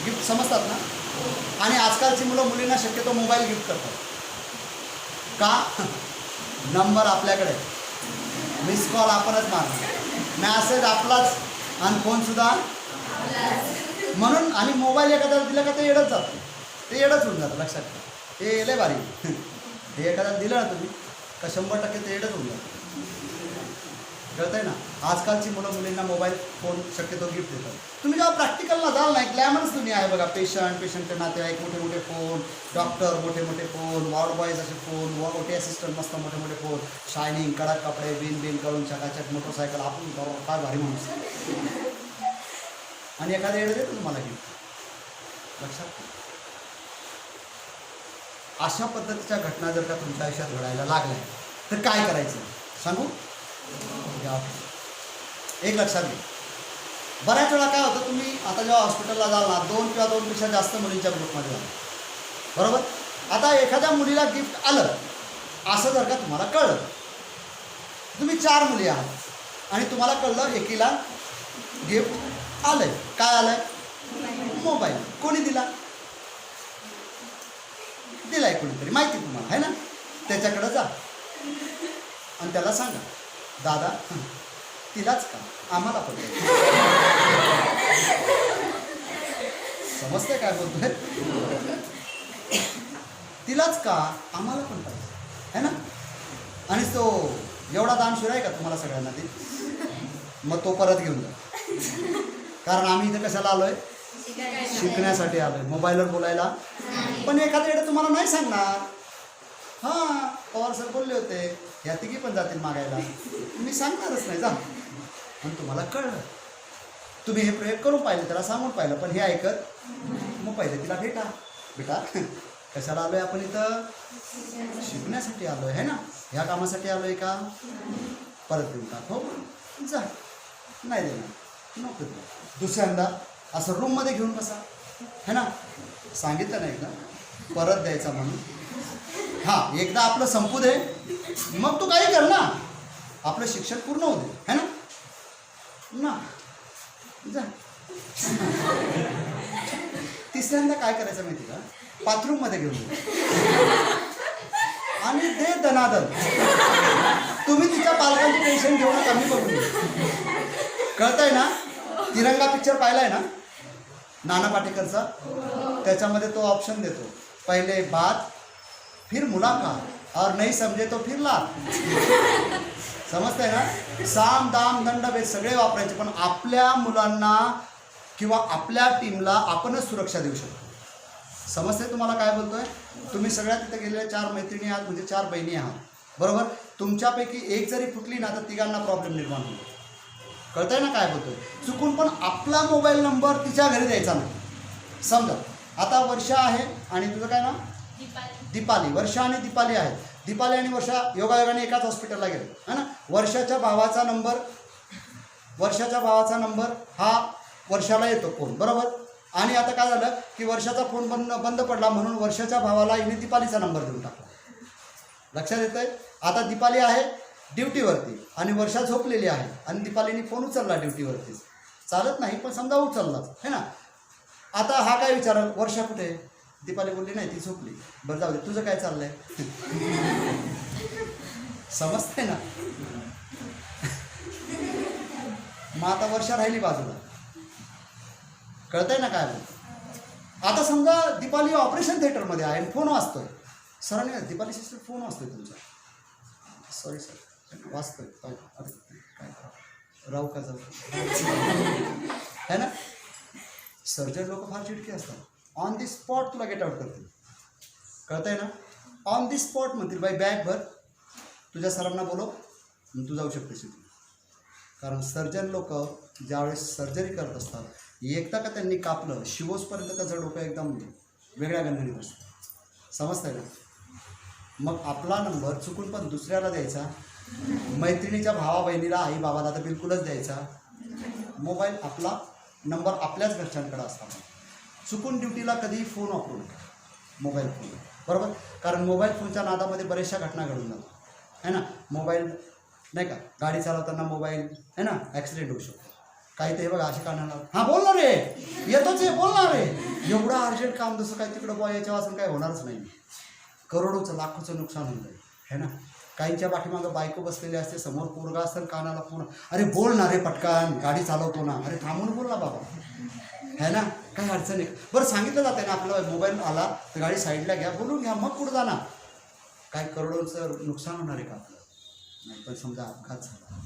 गिफ्ट समजतात ना. आणि आजकालची मुलं मुलींना शक्यतो मोबाईल गिफ्ट करतात. का. नंबर आपल्याकडे, मिस कॉल आपणच मारणार, मॅसेज आपलाच आणि फोनसुद्धा म्हणून. आणि मोबाईल एखाद्याला दिला का ते येडच जातं. ते येडच होऊन जातं. लक्षात घ्या. हे लय भारी. हे एखाद्याला दिलं ना तुम्ही का 100% ते येडच होऊन जातं. कळतंय ना. आजकालची मुलींना मोबाईल फोन शक्यतो गिफ्ट देतात. तुम्ही जेव्हा प्रॅक्टिकलला जाल ना, ग्लॅमरस दुनिया आहे बघा. पेशंटचे नातेवाईक मोठे मोठे फोन, डॉक्टर मोठे मोठे फोन, वॉर्ड बॉयज असे फोन, ओटी असिस्टंट मस्त मोठे मोठे फोन, शायनिंग कडक कपडे, बिन करून चकाचक मोटरसायकल. आपण काय भारी माणूस. आणि एखादं येणं देतो तुम्हाला गिफ्ट. लक्षात घ्या. अशा पद्धतीच्या घटना जर का तुमच्या आयुष्यात घडायला लागल्या तर काय करायचं सांगू. एक लक्षात घ्या. बऱ्याच वेळा काय होतं, तुम्ही आता जेव्हा हॉस्पिटलला जाल ना 2 किंवा 2पेक्षा जास्त मुलींच्या ग्रुपमध्ये जाल बरोबर. आता एखाद्या मुलीला गिफ्ट आलं असं जर का तुम्हाला कळलं, तुम्ही 4 मुली आहात आणि तुम्हाला कळलं एकीला गिफ्ट आलंय. काय आलंय. मोबाईल. कोणी दिला. दिलाय कोणीतरी, माहिती तुम्हाला आहे ना. त्याच्याकडे जा आणि त्याला सांगा दादा तिलाच का आम्हाला पण. समजतंय काय बोलतोय. तिलाच का आम्हाला पण पाहिजे है ना. आणि तो एवढा दानशूर आहे का तुम्हाला सगळ्यांना ते. मग तो परत घेऊन जा. कारण आम्ही इथे कशाला आलोय. शिकण्यासाठी आलोय. मोबाईलवर बोलायला. पण एखाद्या वेळेला तुम्हाला नाही सांगणार. हां पवार सर बोलले होते या तिघी पण जातील मागायला. मी सांगणारच नाही जा. पण तुम्हाला कळलं. तुम्ही हे प्रयोग करून पाहिलं, त्याला सांगून पाहिलं, पण हे ऐकत मग पहिले तिला भेटा. बेटा कशाला आलोय आपण इथं. शिकण्यासाठी आलोय है ना. ह्या कामासाठी आलोय का. परत देऊन टाक. हो जा. नाही देणार नको. दुसऱ्यांदा असं रूममध्ये घेऊन बसा है ना. सांगितलं नाही का परत द्यायचा म्हणून. हां एकदा आपलं संपू दे मग तू काही कर ना. आपलं शिक्षण पूर्ण होऊ दे है ना. जा. तिसऱ्यांदा काय करायचं माहिती का. बाथरूममध्ये घेऊन दे आणि दे दनादन. तुम्ही तिच्या पालकांची टेन्शन घेऊन कमी करून दे. कळतंय ना. तिरंगा पिक्चर पाहिलाय ना नाना पाटेकरचा. त्याच्यामध्ये तो ऑप्शन देतो, पहिले बात फिर मुलाकात और नहीं समजे तो फिर लात. समजतंय ना. साम दाम दंड भेद सगळे वापरायचे, पण आपल्या मुलांना किंवा आपल्या टीमला आपणच सुरक्षा देऊ शकतो. समजतंय तुम्हाला काय बोलतोय. तुम्ही सगळ्या तिथे गेलेल्या 4 मैत्रिणी आहात, म्हणजे 4 बहिणी आहात बरोबर. तुमच्यापैकी एक जरी फुटली ना तर तिघांना प्रॉब्लेम निर्माण होतो. कळतंय ना काय बोलतोय. चुकून पण आपला मोबाईल नंबर तिच्या घरी द्यायचा नाही. समजा आता वर्षा आहे आणि तुझं काय नाव. दीपाली. वर्षा आणि दीपाली आहेत. दीपाली आणि वर्षा योगायोगाने एकाच हॉस्पिटलला गेले है ना. वर्षाच्या भावाचा नंबर हा वर्षाला येतो फोन बरोबर. आणि आता काय झालं की वर्षाचा फोन बंद पडला म्हणून वर्षाच्या भावाला हिने दीपालीचा नंबर देऊन टाकला. लक्षात येत आहे. आता दीपाली आहे ड्युटीवरती आणि वर्षा झोपलेली आहे आणि दीपालीने फोन उचलला ड्युटीवरतीच. चालत नाही पण समजा उचललाच है ना. आता हा काय विचारल वर्षा कुठे. दीपाली बोलली नाही ती झोपली. बरं जाऊ दे तुझं काय चाललंय. समजतंय ना. मग आता वर्षा राहिली बाजूला. कळतंय ना काय बोलतो. आता समजा दीपाली ऑपरेशन थिएटरमध्ये आहे, फोन वाजतोय. सरांनी दीपाली सिस्टर फोन वाजतोय तुमचा. सॉरी सर वाजतोय. अरे काय राहू का जाऊ है ना. सर्जन लोक फार चिडकी असतात. ऑन दी स्पॉट तुला गेट आउट करतील. कळतंय ना. ऑन दी स्पॉट म्हणतील बाई बॅग भर, तुझ्या सरांना बोलव, तू जाऊ शकतेस इथे. कारण सर्जन लोक ज्यावेळेस सर्जरी करत असतात, एकदा का त्यांनी कापलं शिवोसपर्यंत त्याचं डोकं एकदम वेगळ्या गणगणित असतं. समजतंय ना. मग आपला नंबर चुकून पण दुसऱ्याला द्यायचा, मैत्रिणीच्या भावा बहिणीला आई बाबाला तर बिलकुलच द्यायचा. मोबाईल आपला नंबर आपल्याच घरच्यांकडे असतात. चुकून ड्युटीला कधीही फोन वापरू नका, मोबाईल फोन. बरोबर. कारण मोबाईल फोनच्या नादामध्ये बऱ्याचशा घटना घडून जातात है ना. मोबाईल नाही का, गाडी चालवताना मोबाईल है ना, ॲक्सिडेंट होऊ शकतो. काही ते बघा असे कानाला, हां बोल ना रे, येतोच आहे, बोल ना रे. एवढं अर्जंट काम जसं काय तिकडं बॉ याच्या वाचून काय होणारच नाही. करोडोचं लाखोचं नुकसान होऊन जाईल है ना. काहींच्या पाठीमागं बायको बसलेली असते, समोर पोरगा असतं, कानाला फोन, अरे बोल ना रे पटकन, गाडी चालवतो ना, अरे थांबून बोल ना बाबा है ना. काही अडचण आहे. बरं सांगितलं जातं ना आपला मोबाईल आला तर गाडी साईडला घ्या, बोलून घ्या, मग पुढं जा ना. काय करोडोचं नुकसान होणार आहे का आपलं नाही. पण समजा अपघात झाला,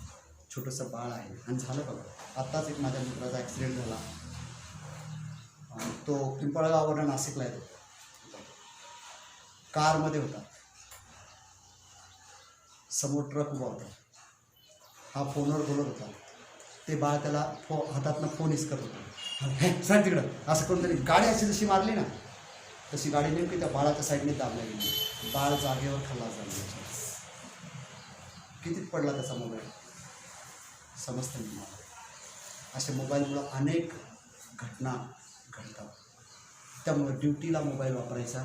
छोटंसं बाळ आहे आणि झालं बघा. आत्ताच एक माझ्या मित्राचा ॲक्सिडेंट झाला. तो पिंपळगाववरून नाशिकला येतो, कारमध्ये होता, समोर ट्रक उभा होता, हा फोनवर बोलत होता. ते बाळ त्याला हातातनं फोन हिसकत होतं. हे सांग तिकडं असं करून तरी गाडी अशी जशी मारली ना तशी गाडी नेमकी त्या बाळाच्या साईडने दाबल्या गेली. बाळ जागेवर खल्लास झाला. कितीत पडला त्याचा मोबाईल समजतं नाही मला. अशा मोबाईलमुळं अनेक घटना घडतात. त्यामुळे ड्युटीला मोबाईल वापरायचा.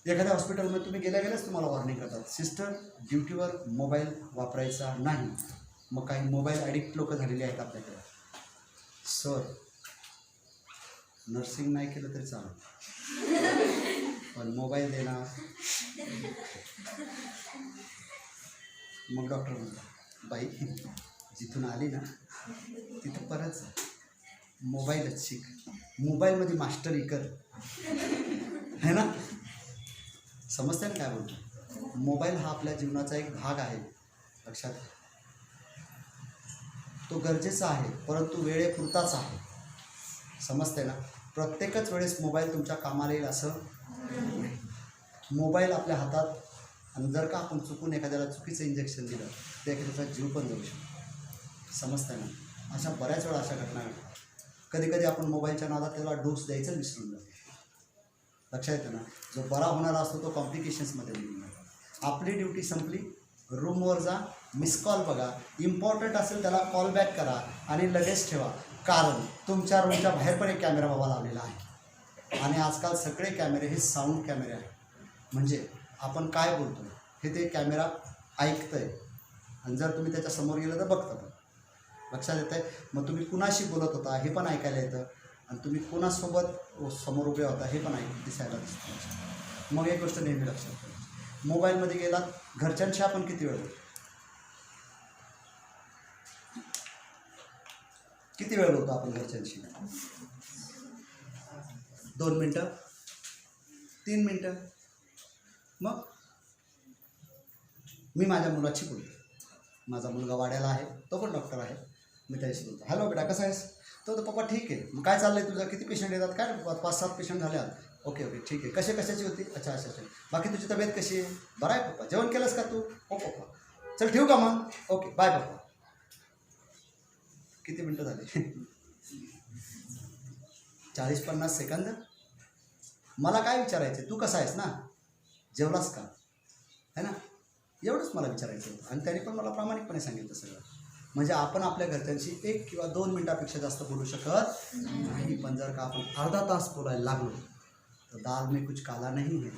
एखाद्या हॉस्पिटलमध्ये तुम्ही गेल्याच तुम्हाला वॉर्निंग करतात, सिस्टर ड्युटीवर मोबाईल वापरायचा नाही. मग काही मोबाईल ॲडिक्ट लोक झालेले आहेत आपल्याकडे. सर नर्सिंग नाही केलं तरी चालेल, पण मोबाईल देणार. मग डॉक्टर म्हणतात, बाई जिथून आली ना तिथं परत जा, मोबाईलच शिक, मोबाईलमध्ये मास्टरी कर है ना. समजते ना काय बोलतो. मोबाईल हा आपल्या जीवनाचा एक भाग आहे, लक्षात घ्या. तो गरजेचा आहे परंतु वेळेपुरताच आहे. समजते ना. प्रत्येकच वेळेस मोबाईल तुमच्या कामाला येईल असं. मोबाईल आपल्या हातात, आणि जर का आपण चुकून एखाद्याला चुकीचं इंजेक्शन दिलं तर एखाद्याचा जीव पण जाऊ शकतो. समजते ना. अशा बऱ्याच वेळा अशा घटना घडतात. कधी कधी आपण मोबाईलच्या नादात त्याला डोस द्यायचं विसरून जातो. लक्षात येतं ना. जो बरा होणारा असतो तो कॉम्प्लिकेशन्समध्ये निघून जातो. आपली ड्युटी संपली, रूमवर जा, मिस कॉल बघा, इम्पॉर्टंट असेल त्याला कॉल बॅक करा आणि लगेच ठेवा. कारण तुमच्या रूमच्या बाहेर पण एक कॅमेरा बाबा लावलेला आहे. आणि आजकाल सगळे कॅमेरे हे साऊंड कॅमेरे आहेत. म्हणजे आपण काय बोलतो हे ते कॅमेरा ऐकतंय आणि जर तुम्ही त्याच्यासमोर गेलं तर बघतं पण. लक्षात येतं आहे. मग तुम्ही कुणाशी बोलत होता हे पण ऐकायला येतं आणि तुम्ही कोणासोबत समोर उभे होता हे पण दिसायला दिसतं. मग एक गोष्ट नेहमी लक्षात ठेवा, मोबाईलमध्ये गेलात, घरच्यांशी आपण किती वेळ बोलतो, किती वेळ बोलतो आपण घरच्यांशी. 2 मिनटं, 3 मिनटं. मग मी माझ्या मुलाची बोलतो. माझा मुलगा वाड्याला आहे, तो पण डॉक्टर आहे. मी त्याच्याशी बोलतो, हॅलो बेटा कसा आहेस. तो पप्पा ठीक आहे. मग काय चाललं आहे तुझं, किती पेशंट येतात, काय 5-7 पेशंट झाले आहेत. ओके ओके ठीक आहे. कशाची होती, अच्छा अच्छा अच्छा. बाकी तुझी तब्येत कशी आहे, बरं आहे पप्पा. जेवण केलंस का तू, हो पप्पा. चल ठेवू का मग, ओके बाय पप्पा. किती मिनटं झाली 40-50 सेकंद. मला काय विचारायचं, तू कसा आहेस ना, जेवलास का है ना, एवढंच मला विचारायचं होतं. आणि त्याने पण मला प्रामाणिकपणे सांगितलं सगळं. म्हणजे आपण आपल्या घरच्यांशी 1 किंवा 2 मिनटापेक्षा जास्त बोलू शकत नाही. पण जर का आपण अर्धा तास बोलायला लागलो तर दाल में कुछ काला नाही है,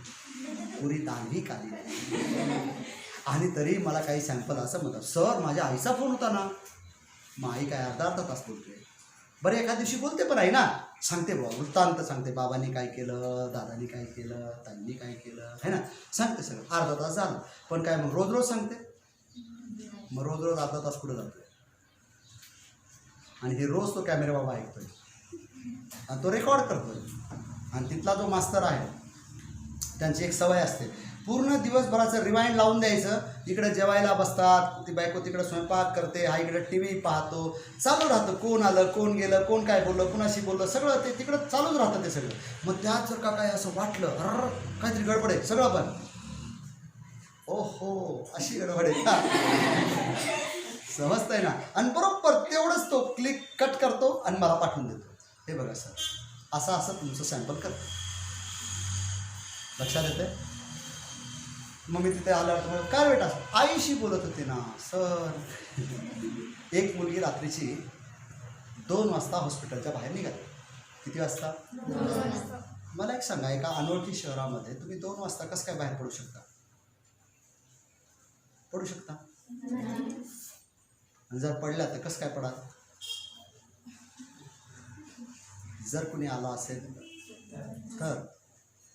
पुरी दाल ही काली आहे. आणि तरी मला काही सॅम्पल असं म्हणतात, सर माझ्या आईचा फोन होता ना. मग आई काय अर्धा तास बोलते. बरं एका दिवशी बोलते पण आहे ना, सांगते बाबा, वृत्तांत सांगते, बाबांनी काय केलं, दादानी काय केलं, ताईंनी काय केलं है ना, सांगते सगळं. अर्धा तास झालं. पण काय मग रोज रोज सांगते, मग रोज रोज अर्धा तास कुठं जातो. आणि हे रोज तो कॅमेरा बाबा ऐकतोय आणि तो रेकॉर्ड करतोय. आणि तिथला जो मास्तर आहे त्यांची एक सवय असते, पूर्ण दिवसभराचं रिवाइंड लावून द्यायचं. इकडे जेवायला बसतात, ती बायको तिकडे स्वयंपाक करते, हा इकडे टी व्ही पाहतो, चालू राहतं. कोण आलं, कोण गेलं, कोण काय बोललं, कुणाशी बोललं, सगळं ते तिकडं चालूच राहतं ते सगळं. मग त्यात जर का काय असं वाटलं, अर काहीतरी गडबड आहे, सगळं पण ओहो अशी गडबड आहे का, समजतंय ना. आणि बरोबर तेवढंच तो क्लिक कट करतो आणि मला पाठवून देतो. हे बघा सर, असं असं तुमचं सॅम्पल करतो. लक्षात येते. मग मी तिथे आल्यावर काय बेटा, आईशी बोलत होते ना सर. एक मुलगी रात्रीची 2 वाजता हॉस्पिटलच्या बाहेर निघाली. किती वाजता? 2 वाजता. मला एक सांगा, एका अनोळखी शहरामध्ये तुम्ही 2 वाजता कसं काय बाहेर पडू शकता? पडू शकता? आणि जर पडल्या तर कसं काय पडाल? जर कुणी आला असेल तर,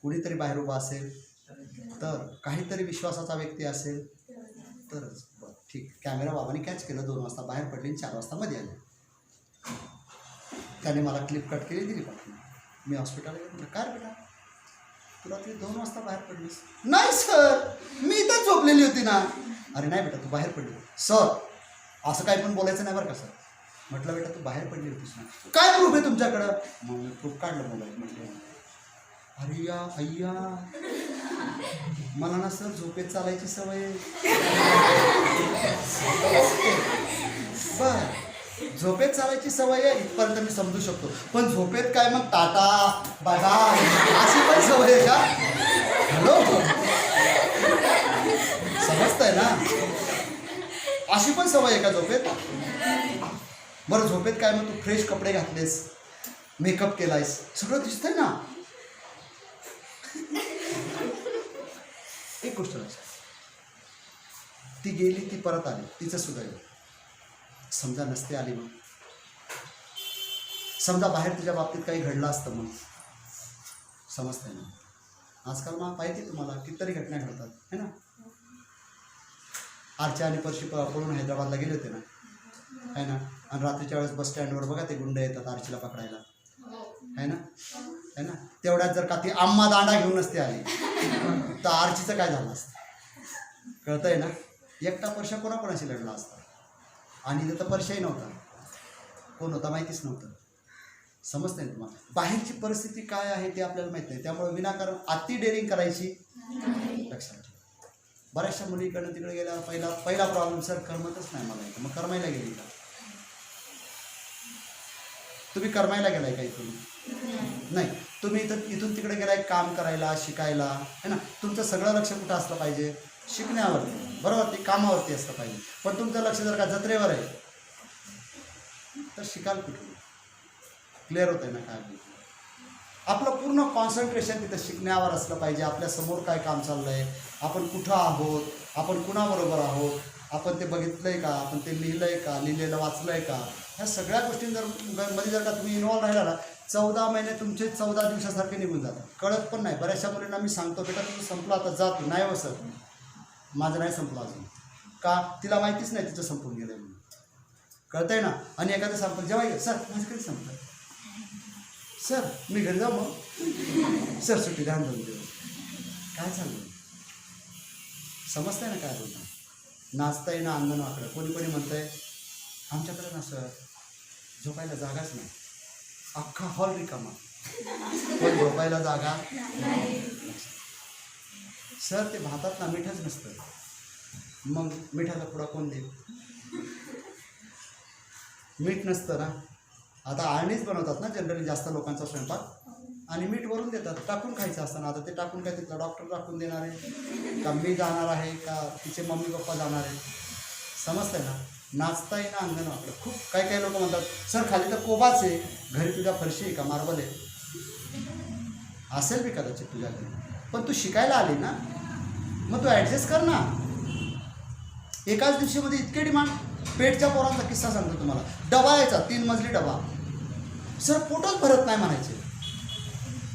कुणीतरी बाहेर उभा असेल तर, काहीतरी विश्वासाचा व्यक्ती असेल तरच. बरं ठीक, कॅमेरा बाबाने कॅच केलं. 2 वाजता बाहेर पडली आणि 4 वाजता मध्ये आले. त्याने मला क्लिप कट केली, दिली पाठवून. मी हॉस्पिटलला गेलो. म्हटलं काय बेटा, तू रात्री 2 वाजता बाहेर पडलीस? नाही सर, मी इथं झोपलेली होती ना. अरे नाही बेटा, तू बाहेर पडली. सर असं काही पण बोलायचं नाही बरं का सर. म्हटलं बेटा तू बाहेर पडली होतीस ना, काय प्रूफ आहे तुमच्याकडं? मग मी प्रूफ काढलं मोबाईल. म्हटलं अरे या अय्या, मला ना सर झोपेत चालायची सवय आहे. बर, झोपेत चालायची सवय आहे इथपर्यंत मी समजू शकतो, पण झोपेत काय मग टाटा बाय बाय अशी पण सवय आहे का? हॅलो, समजतंय ना, अशी पण सवय आहे का झोपेत? बरं झोपेत काय मग तू फ्रेश कपडे घातलेस, मेकअप केलायस, सगळं दिसतंय ना. एक गोष्ट लक्षात, ती गेली, ती परत आली, तिचं सुद्धा गेलं. समजा नसते आली मग, समजा बाहेर तुझ्या बाबतीत काही घडलं असतं मग, समजतंय ना. आजकाल मग पाहिजे तुम्हाला कितीतरी घटना घडतात है ना. आरच्या आणि परशी पळून हैदराबादला गेले होते ना, है ना. आणि रात्रीच्या वेळेस बस स्टँडवर बघा ते गुंड येतात आरचीला पकडायला, है ना, है ना. तेवढ्यात जर का ती आम्मा दांडा घेऊन नसते आली तर आरचीचं काय झालं असतं? कळतंय ना. एकटा परशा कोणाकोणाशी लढला असता. आणि इथं तर परशाही नव्हता, कोण होता माहितीच नव्हतं. समजतंय ना तुम्हाला. बाहेरची परिस्थिती काय आहे ते आपल्याला माहीत नाही, त्यामुळे विनाकारण अति डेअरिंग करायची. लक्षात ठेवा. बऱ्याचशा मुलीकडनं तिकडे गेल्यावर पहिला प्रॉब्लेम, सर करमतच नाही मला इथं. मग करमायला गेली का? तुम्ही करमायला गेलाय का इथून? नाही. तुम्ही इथून तिकडे गेलाय काम करायला, शिकायला, है ना. तुमचं सगळं लक्ष कुठं असलं पाहिजे? शिकण्यावरती, बरोबर, ते कामावरती असलं पाहिजे. पण तुमचं लक्ष जर का जत्रेवर आहे तर शिकाल कुठून? क्लिअर होत आहे ना काय? आपलं पूर्ण कॉन्सन्ट्रेशन तिथं शिकण्यावर असलं पाहिजे. आपल्या समोर काय काम चाललंय, आपण कुठं आहोत, आपण कुणाबरोबर आहोत, आपण ते बघितलंय का, आपण ते लिहिलंय का, लिहिलेलं वाचलंय का, ह्या सगळ्या गोष्टी मध्ये जर का तुम्ही इन्व्हॉल्व राहिला ना, 14 महिने तुमचे 14 दिवसासारखे निघून जातात, कळत पण नाही. बऱ्याचशा मुलींना मी सांगतो, बेटा तुझं संपलं आता, जा तू. नाही हो सर, माझं नाही संपलं अजून. का? तिला माहितीच नाही तिचं संपून गेलं म्हणून. कळतंय ना. आणि एखादं संपलं जेव्हा, सर माझं कधी संपलं, सर मी घरी जाऊ मग, सर सुट्टी ध्यान देऊन देऊ, काय चाललं? समजतंय ना काय बोलता? नाचताय ना अंगण वाकडं. कोणी कोणी म्हणतंय आमच्याकडे ना सर झोपायला जागाच नाही, अख्खा हॉल रिकामा, पण झोपायला जागा नाही. सर ते भातात ना मीठच नसतं, मग मिठाचा पुडा कोण देईल? मीठ नसतं ना. आता आळणीच बनवतात ना जनरली जास्त लोकांचा स्वयंपाक, आणि मीठ वरून देतात, टाकून खायचं असतं ना. आता ते टाकून काय तिथला डॉक्टर टाकून देणार आहे का, मी जाणार आहे का, तिचे मम्मी पप्पा जाणार आहे? समजतंय ना. नाचताय ना अंगण वाकडं. खूप काही लोक म्हणतात, सर खाली तर कोबाच आहे, घरी तुझ्या फरशी आहे का, मार्बल आहे? असेल बी कदाचित तुझ्या घरी, पण तू शिकायला आली ना, मग तू ॲडजस्ट कर ना. एकाच दिवशीमध्ये इतके डिमांड. पेटच्या पोरांचा किस्सा सांगतो तुम्हाला. डबा यायचा 3 मजली डबा, सर पोटच भरत नाही म्हणायचे.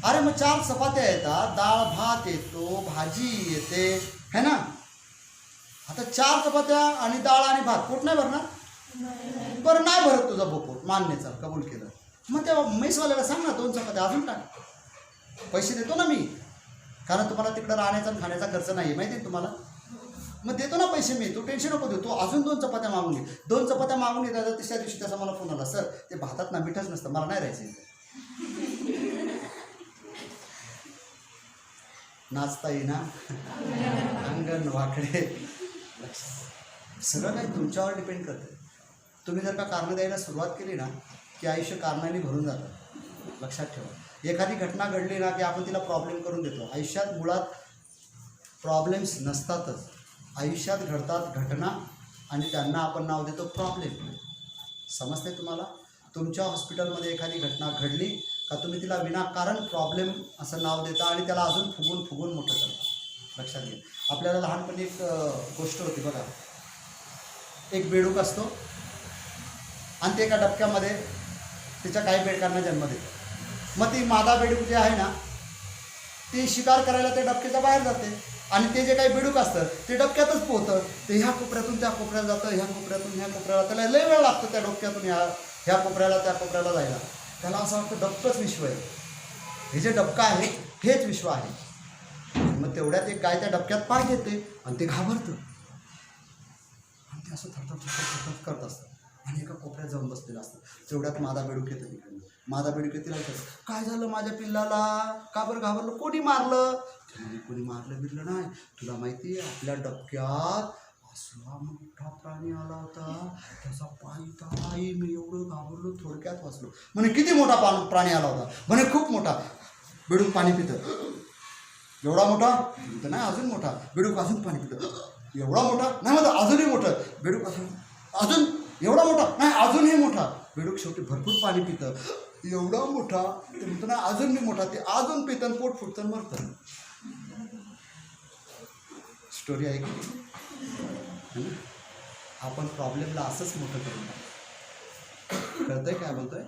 अरे मग 4 चपात्या येतात, डाळ भात येतो, भाजी येते, है ना. आता 4 चपात्या आणि डाळ आणि भात पोट नाही भरणार. बरं नाही भरत तुझा बोपोट, मान्य, चल कबूल केलं. मग त्या मेसवाल्याला सांग ना 2 चपात्या अजून टाक, पैसे देतो ना मी, कारण तुम्हाला तिकडं राहण्याचा आणि खाण्याचा खर्च नाही माहिती आहे तुम्हाला. मग देतो ना पैसे मी, तू टेन्शन नको देऊ. तू अजून 2 चपात्या मागून घे. 2 चपात्या मागून येतात. तिसऱ्या दिवशी त्याचा मला फोन आला, सर ते भातात ना मिठच नसतं, मला नाही राहायचं इथे. नाचता येईना, अंगण वाकडे. सगळं काही तुमच्यावर डिपेंड करतं. तुम्ही जर का कारणं द्यायला सुरुवात केली ना की आयुष्य कारणाने भरून जातं. लक्षात ठेवा, एखादी घटना घडली ना की आपण तिला प्रॉब्लेम करून देतो. आयुष्यात मुळात प्रॉब्लेम्स नसतातच, आयुष्यात घडतात घटना आणि त्यांना आपण नाव देतो प्रॉब्लेम. समजते तुम्हाला? तुमच्या हॉस्पिटलमध्ये एखादी घटना घडली का तुम्ही तिला विनाकारण प्रॉब्लेम असं नाव देता आणि त्याला अजून फुगून फुगून मोठं करता. लक्षात घ्या. आपल्याला लहानपणी एक गोष्ट होती बघा, एक बेडूक असतो आणि ते एका डबक्यामध्ये तिच्या काही बेडकांना जन्म देतो. मग ती मादा बेडूक जी आहे ना ती शिकार करायला ते डबक्याच्या बाहेर जाते आणि ते जे काही बेडूक असतं ते डबक्यातच पोहतं. ते ह्या कोपऱ्यातून त्या कोपऱ्याला जातं, ह्या कोपऱ्यातून ह्या कोपऱ्याला. त्याला लय वेळ लागतो त्या डोक्यातून ह्या कोपऱ्याला त्या कोपऱ्याला जायला. त्याला असं वाटतं डबकंच विश्व आहे, हे जे डबकं आहे हेच विश्व आहे. मग तेवढ्यात एक गाय त्या डबक्यात पाय घेते आणि ते घाबरतं आणि ते असं थरथर करत असतं आणि एका कोपऱ्यात जाऊन बसलेलं असतं. तेवढ्यात मादा बेडूक येतं तिकडे. मादा बेडूक येते लागतं, काय झालं माझ्या पिल्लाला, का बरं घाबरलं, कोणी मारलं? कोणी मारलं बिरलं नाही, तुला माहिती आहे आपल्या डबक्यात असला मोठा प्राणी आला होता, त्याचा पाय इथं आई, मी एवढं घाबरलो, थोडक्यात वाचलो. म्हणे किती मोठा प्राणी आला होता? म्हणे खूप मोठा. बेडूक पाणी पितं, एवढा मोठा तर नाही, अजून मोठा. बेडूक अजून पाणी पितं, एवढा मोठा नाही, म्हणतो अजूनही मोठं. बेडूक अजून एवढा मोठा नाही, अजूनही मोठा. बेडूक शेवटी भरपूर पाणी पितं, एवढा मोठा. ते म्हणतो ना अजून मी मोठा. ते अजून पितं, पोट फुटतं, मरतं. स्टोरी आहे की आपण प्रॉब्लेमला असंच मोठं करून टाकतो. कळतंय काय बोलतोय?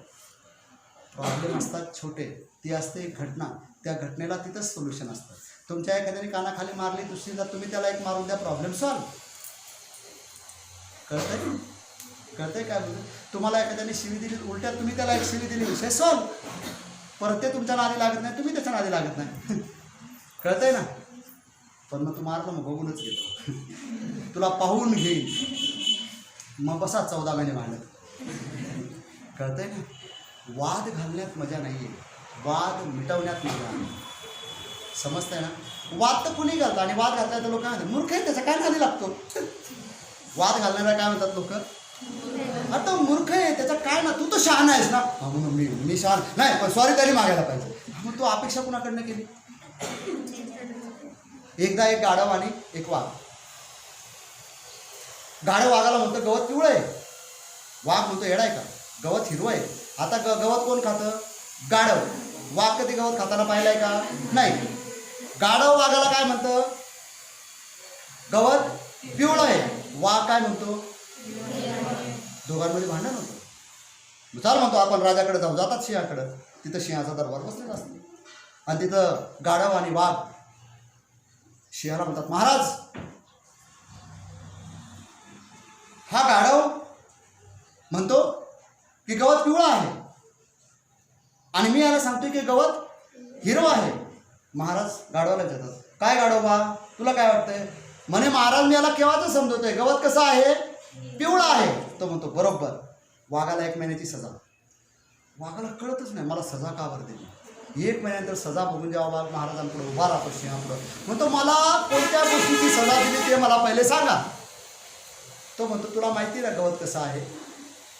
प्रॉब्लेम असतात छोटे, ती असते एक घटना, त्या घटनेला तिथंच सोल्युशन असतं. तुमच्या एखाद्याने कानाखाली मारली, दुसरीला तुम्ही त्याला एक मारून द्या, प्रॉब्लेम सॉल्व. कळतंय? कळतंय काय बोलतो? तुम्हाला एखाद्याने शिवी दिली, उलट्यात तुम्ही त्याला एक शिवी दिली, विषय सॉल्व. परत ते तुमच्या नादी लागत नाही, तुम्ही त्याच्या नादी लागत नाही. कळतंय ना? पण मग तू मारलं, मग बघूनच घेतो, तुला पाहून घेईल, मग बसा 14 महिने भांडत. कळतंय ना? वाद घालण्यात मजा नाही आहे, वाद मिटवण्यात मजा आहे. समजतंय ना? वाद तर कुणी घालतं आणि वाद घातला तर लोक काय म्हणतात, मूर्ख आहे, त्याचा काय नादी लागतो. वाद घालणारा काय म्हणतात लोक, आता मूर्ख आहे, त्याचा काय ना, तू तर शहाणा आहेस ना. म्हणून मी शहाण नाही, पण सॉरी तरी मागायला पाहिजे. मग तू अपेक्षा कुणाकडनं केली? एकदा एक गाढव आणि एक वाघ. गाढव वाघाला म्हणतं गवत पिवळं आहे, वाघ म्हणतो येडा आहे का, गवत हिरवं आहे. आता गवत कोण खातं? गाढव. वाघ कधी गवत खाताना पाहिलंय का? नाही. गाढव वाघाला काय म्हणतं? गवत पिवळं आहे. वाघ काय म्हणतो? दोघांमध्ये भांडण होतं. चाल म्हणतो आपण राजाकडे जाऊ. जातात सिंहाकडं, तिथं सिंहाचा दरबार बसलेला असतो आणि तिथं गाढव आणि वाघ सिंहाला म्हणतात, महाराज हा गाढव म्हणतो की गवत पिवळं आहे आणि मी याला सांगतोय की गवत हिरवं आहे. महाराज गाढवाला विचारतात, काय गाढोबा तुला काय वाटतंय? म्हणे महाराज मी याला केव्हाच समजवतोय, गवत कसं आहे? पिवळा आहे. तो म्हणतो बरोबर. वाघाला 1 महिन्याची सजा. वाघाला कळतच नाही मला सजा का बरं दिली. 1 महिन्यानंतर सजा बघून जेव्हा वाघ महाराजांपुढे उभा राहतो सिंहापुढं, म्हणतो मला कोणत्या गोष्टीची सजा दिली ते मला पहिले सांगा. तो म्हणतो तुला माहिती ना गवत कसं आहे?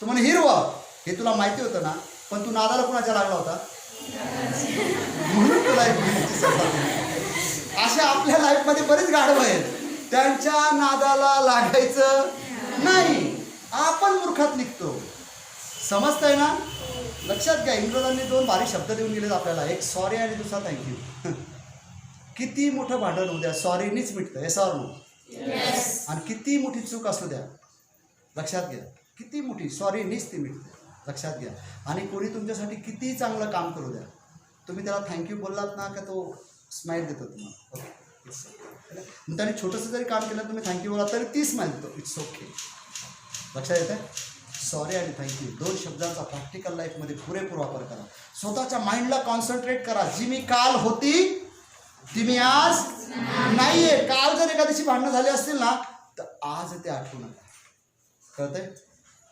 तो म्हणे हिरवं. हे तुला माहिती होतं ना, पण तू नादाला कुणाच्या लागला होता म्हणून तुला 1 महिन्याची सजा दिली. अशा आपल्या लाईफमध्ये बरेच गाढव आहेत, त्यांच्या नादाला लागायचं नाही, आपण मूर्खात निघतो. समजतंय ना? लक्षात घ्या, इंग्रजांनी 2 भारी शब्द देऊन गेलेत आपल्याला, एक सॉरी आणि दुसरा थँक्यू. किती मोठं भांडण होऊ द्या, सॉरीनीच मिटतं, येस ऑर नो? आणि किती मोठी चूक असू द्या, लक्षात घ्या, किती मोठी सॉरीनीच ती मिटते, लक्षात घ्या. आणि कोणी तुमच्यासाठी किती चांगलं काम करू द्या, तुम्ही त्याला थँक्यू बोललात ना का तो स्माईल देतो तुम्हाला. ओके, त्याने छोटंसं जरी काम केलं तुम्ही थँक्यू बोला तरी ती स्माईल देतो, इट्स ओके. लक्षात येतं? सॉरी आणि थँक्यू 2 शब्दांचा प्रॅक्टिकल लाईफमध्ये पुरेपूर वापर करा. स्वतःच्या माइंडला कॉन्सन्ट्रेट करा. जी मी काल होती ती मी आज नाही आहे. काल जर एखाद्याशी भांडणं झाली असतील ना तर आज ते आठवू नका. कळतंय?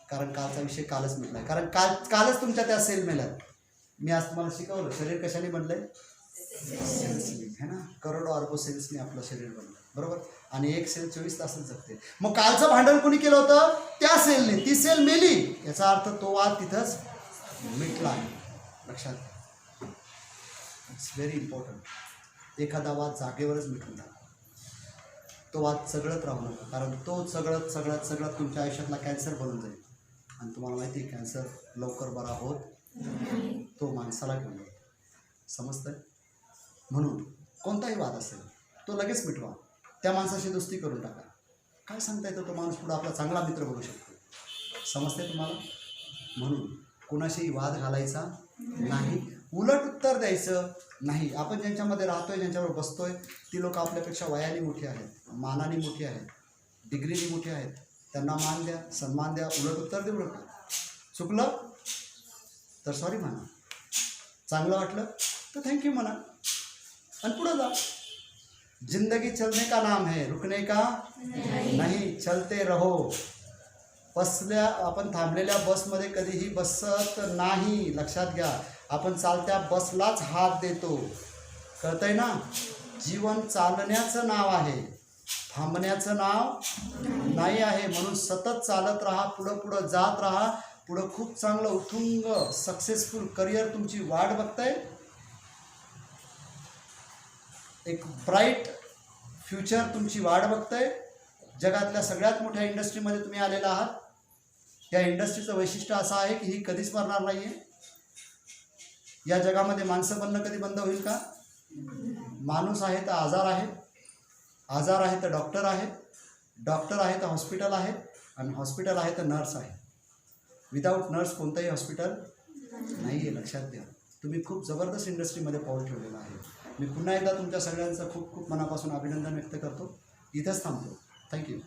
कारण कालचा विषय कालच मिटलाय. कारण कालच तुमच्या त्या सेल मेल्यात. मी आज तुम्हाला शिकवलं शरीर कशाने बनलंय? सेल्सनी, है ना. करोडो अरबो सेल्सनी आपलं शरीर बनलं, बरोबर. आणि एक सेल 24 तासच जगते. मग कालचं भांडण कोणी केलं होतं? त्या सेलने. ती सेल मेली, याचा अर्थ तो वाद तिथंच मिटला आहे. लक्षात घ्या. It's very important. एखादा वाद जागेवरच मिटून टाका. तो वाद चघळत राहू नका, कारण तो सगळ्यात तुमच्या आयुष्यातला कॅन्सर बनून जाईल. आणि तुम्हाला माहिती आहे कॅन्सर लवकर बरा होत तो माणसाला घेऊन जातो. समजतंय? म्हणून कोणताही वाद असेल तो लगेच मिटवा. त्या माणसाशी दोस्ती करून टाका. काय सांगता येतं, तो माणूस पुढे आपला चांगला मित्र बनू शकतो. समजते तुम्हाला? म्हणून कोणाशीही वाद घालायचा नाही, उलट उत्तर द्यायचं नाही. आपण ज्यांच्यामध्ये राहतोय, ज्यांच्यावर बसतोय, ती लोक आपल्यापेक्षा वयाने मोठी आहेत, मानाने मोठी आहेत, डिग्रीने मोठी आहेत. त्यांना मान द्या, सन्मान द्या, उलट उत्तर देऊ नका. चुकलं तर सॉरी म्हणा, चांगलं वाटलं तर थँक्यू म्हणा आणि पुढं जा. जिंदगी चलने का नाम है, रुकने का नहीं, चलते रहो. आपण थांबलेल्या बसमध्ये कधीही बसत नाही. लक्षात घ्या. आपण चालत्या बसलाच हात देतो. कळतंय ना? जीवन चालण्याचं नाव आहे, थांबण्याचं नाव नाही आहे. म्हणून सतत चालत राहा, पुढं जात राहा. पुढं खूप चांगलं उत्तुंग सक्सेसफुल करिअर तुमची वाट बघताय. एक ब्राईट फ्युचर तुमची वाट बघताय. जगातल्या सगळ्यात मोठ्या इंडस्ट्रीमध्ये तुम्ही आलेला आहात. या इंडस्ट्रीचं वैशिष्ट्य असं आहे की ही कधीच मरणार नाही आहे. या जगामध्ये माणसं बनणं कधी बंद होईल का? माणूस आहे तर आजार आहे, आजार आहे तर डॉक्टर आहे, डॉक्टर आहे तर हॉस्पिटल आहे, आणि हॉस्पिटल आहे तर नर्स आहे. विदाऊट नर्स कोणतंही हॉस्पिटल नाही आहे. लक्षात घ्या. तुम्ही खूप जबरदस्त इंडस्ट्रीमध्ये पाऊल ठेवलेलं आहे. मी पुन्हा एकदा तुमच्या सगळ्यांचं खूप खूप मनापासून अभिनंदन व्यक्त करतो. इथंच थांबतो. थँक्यू.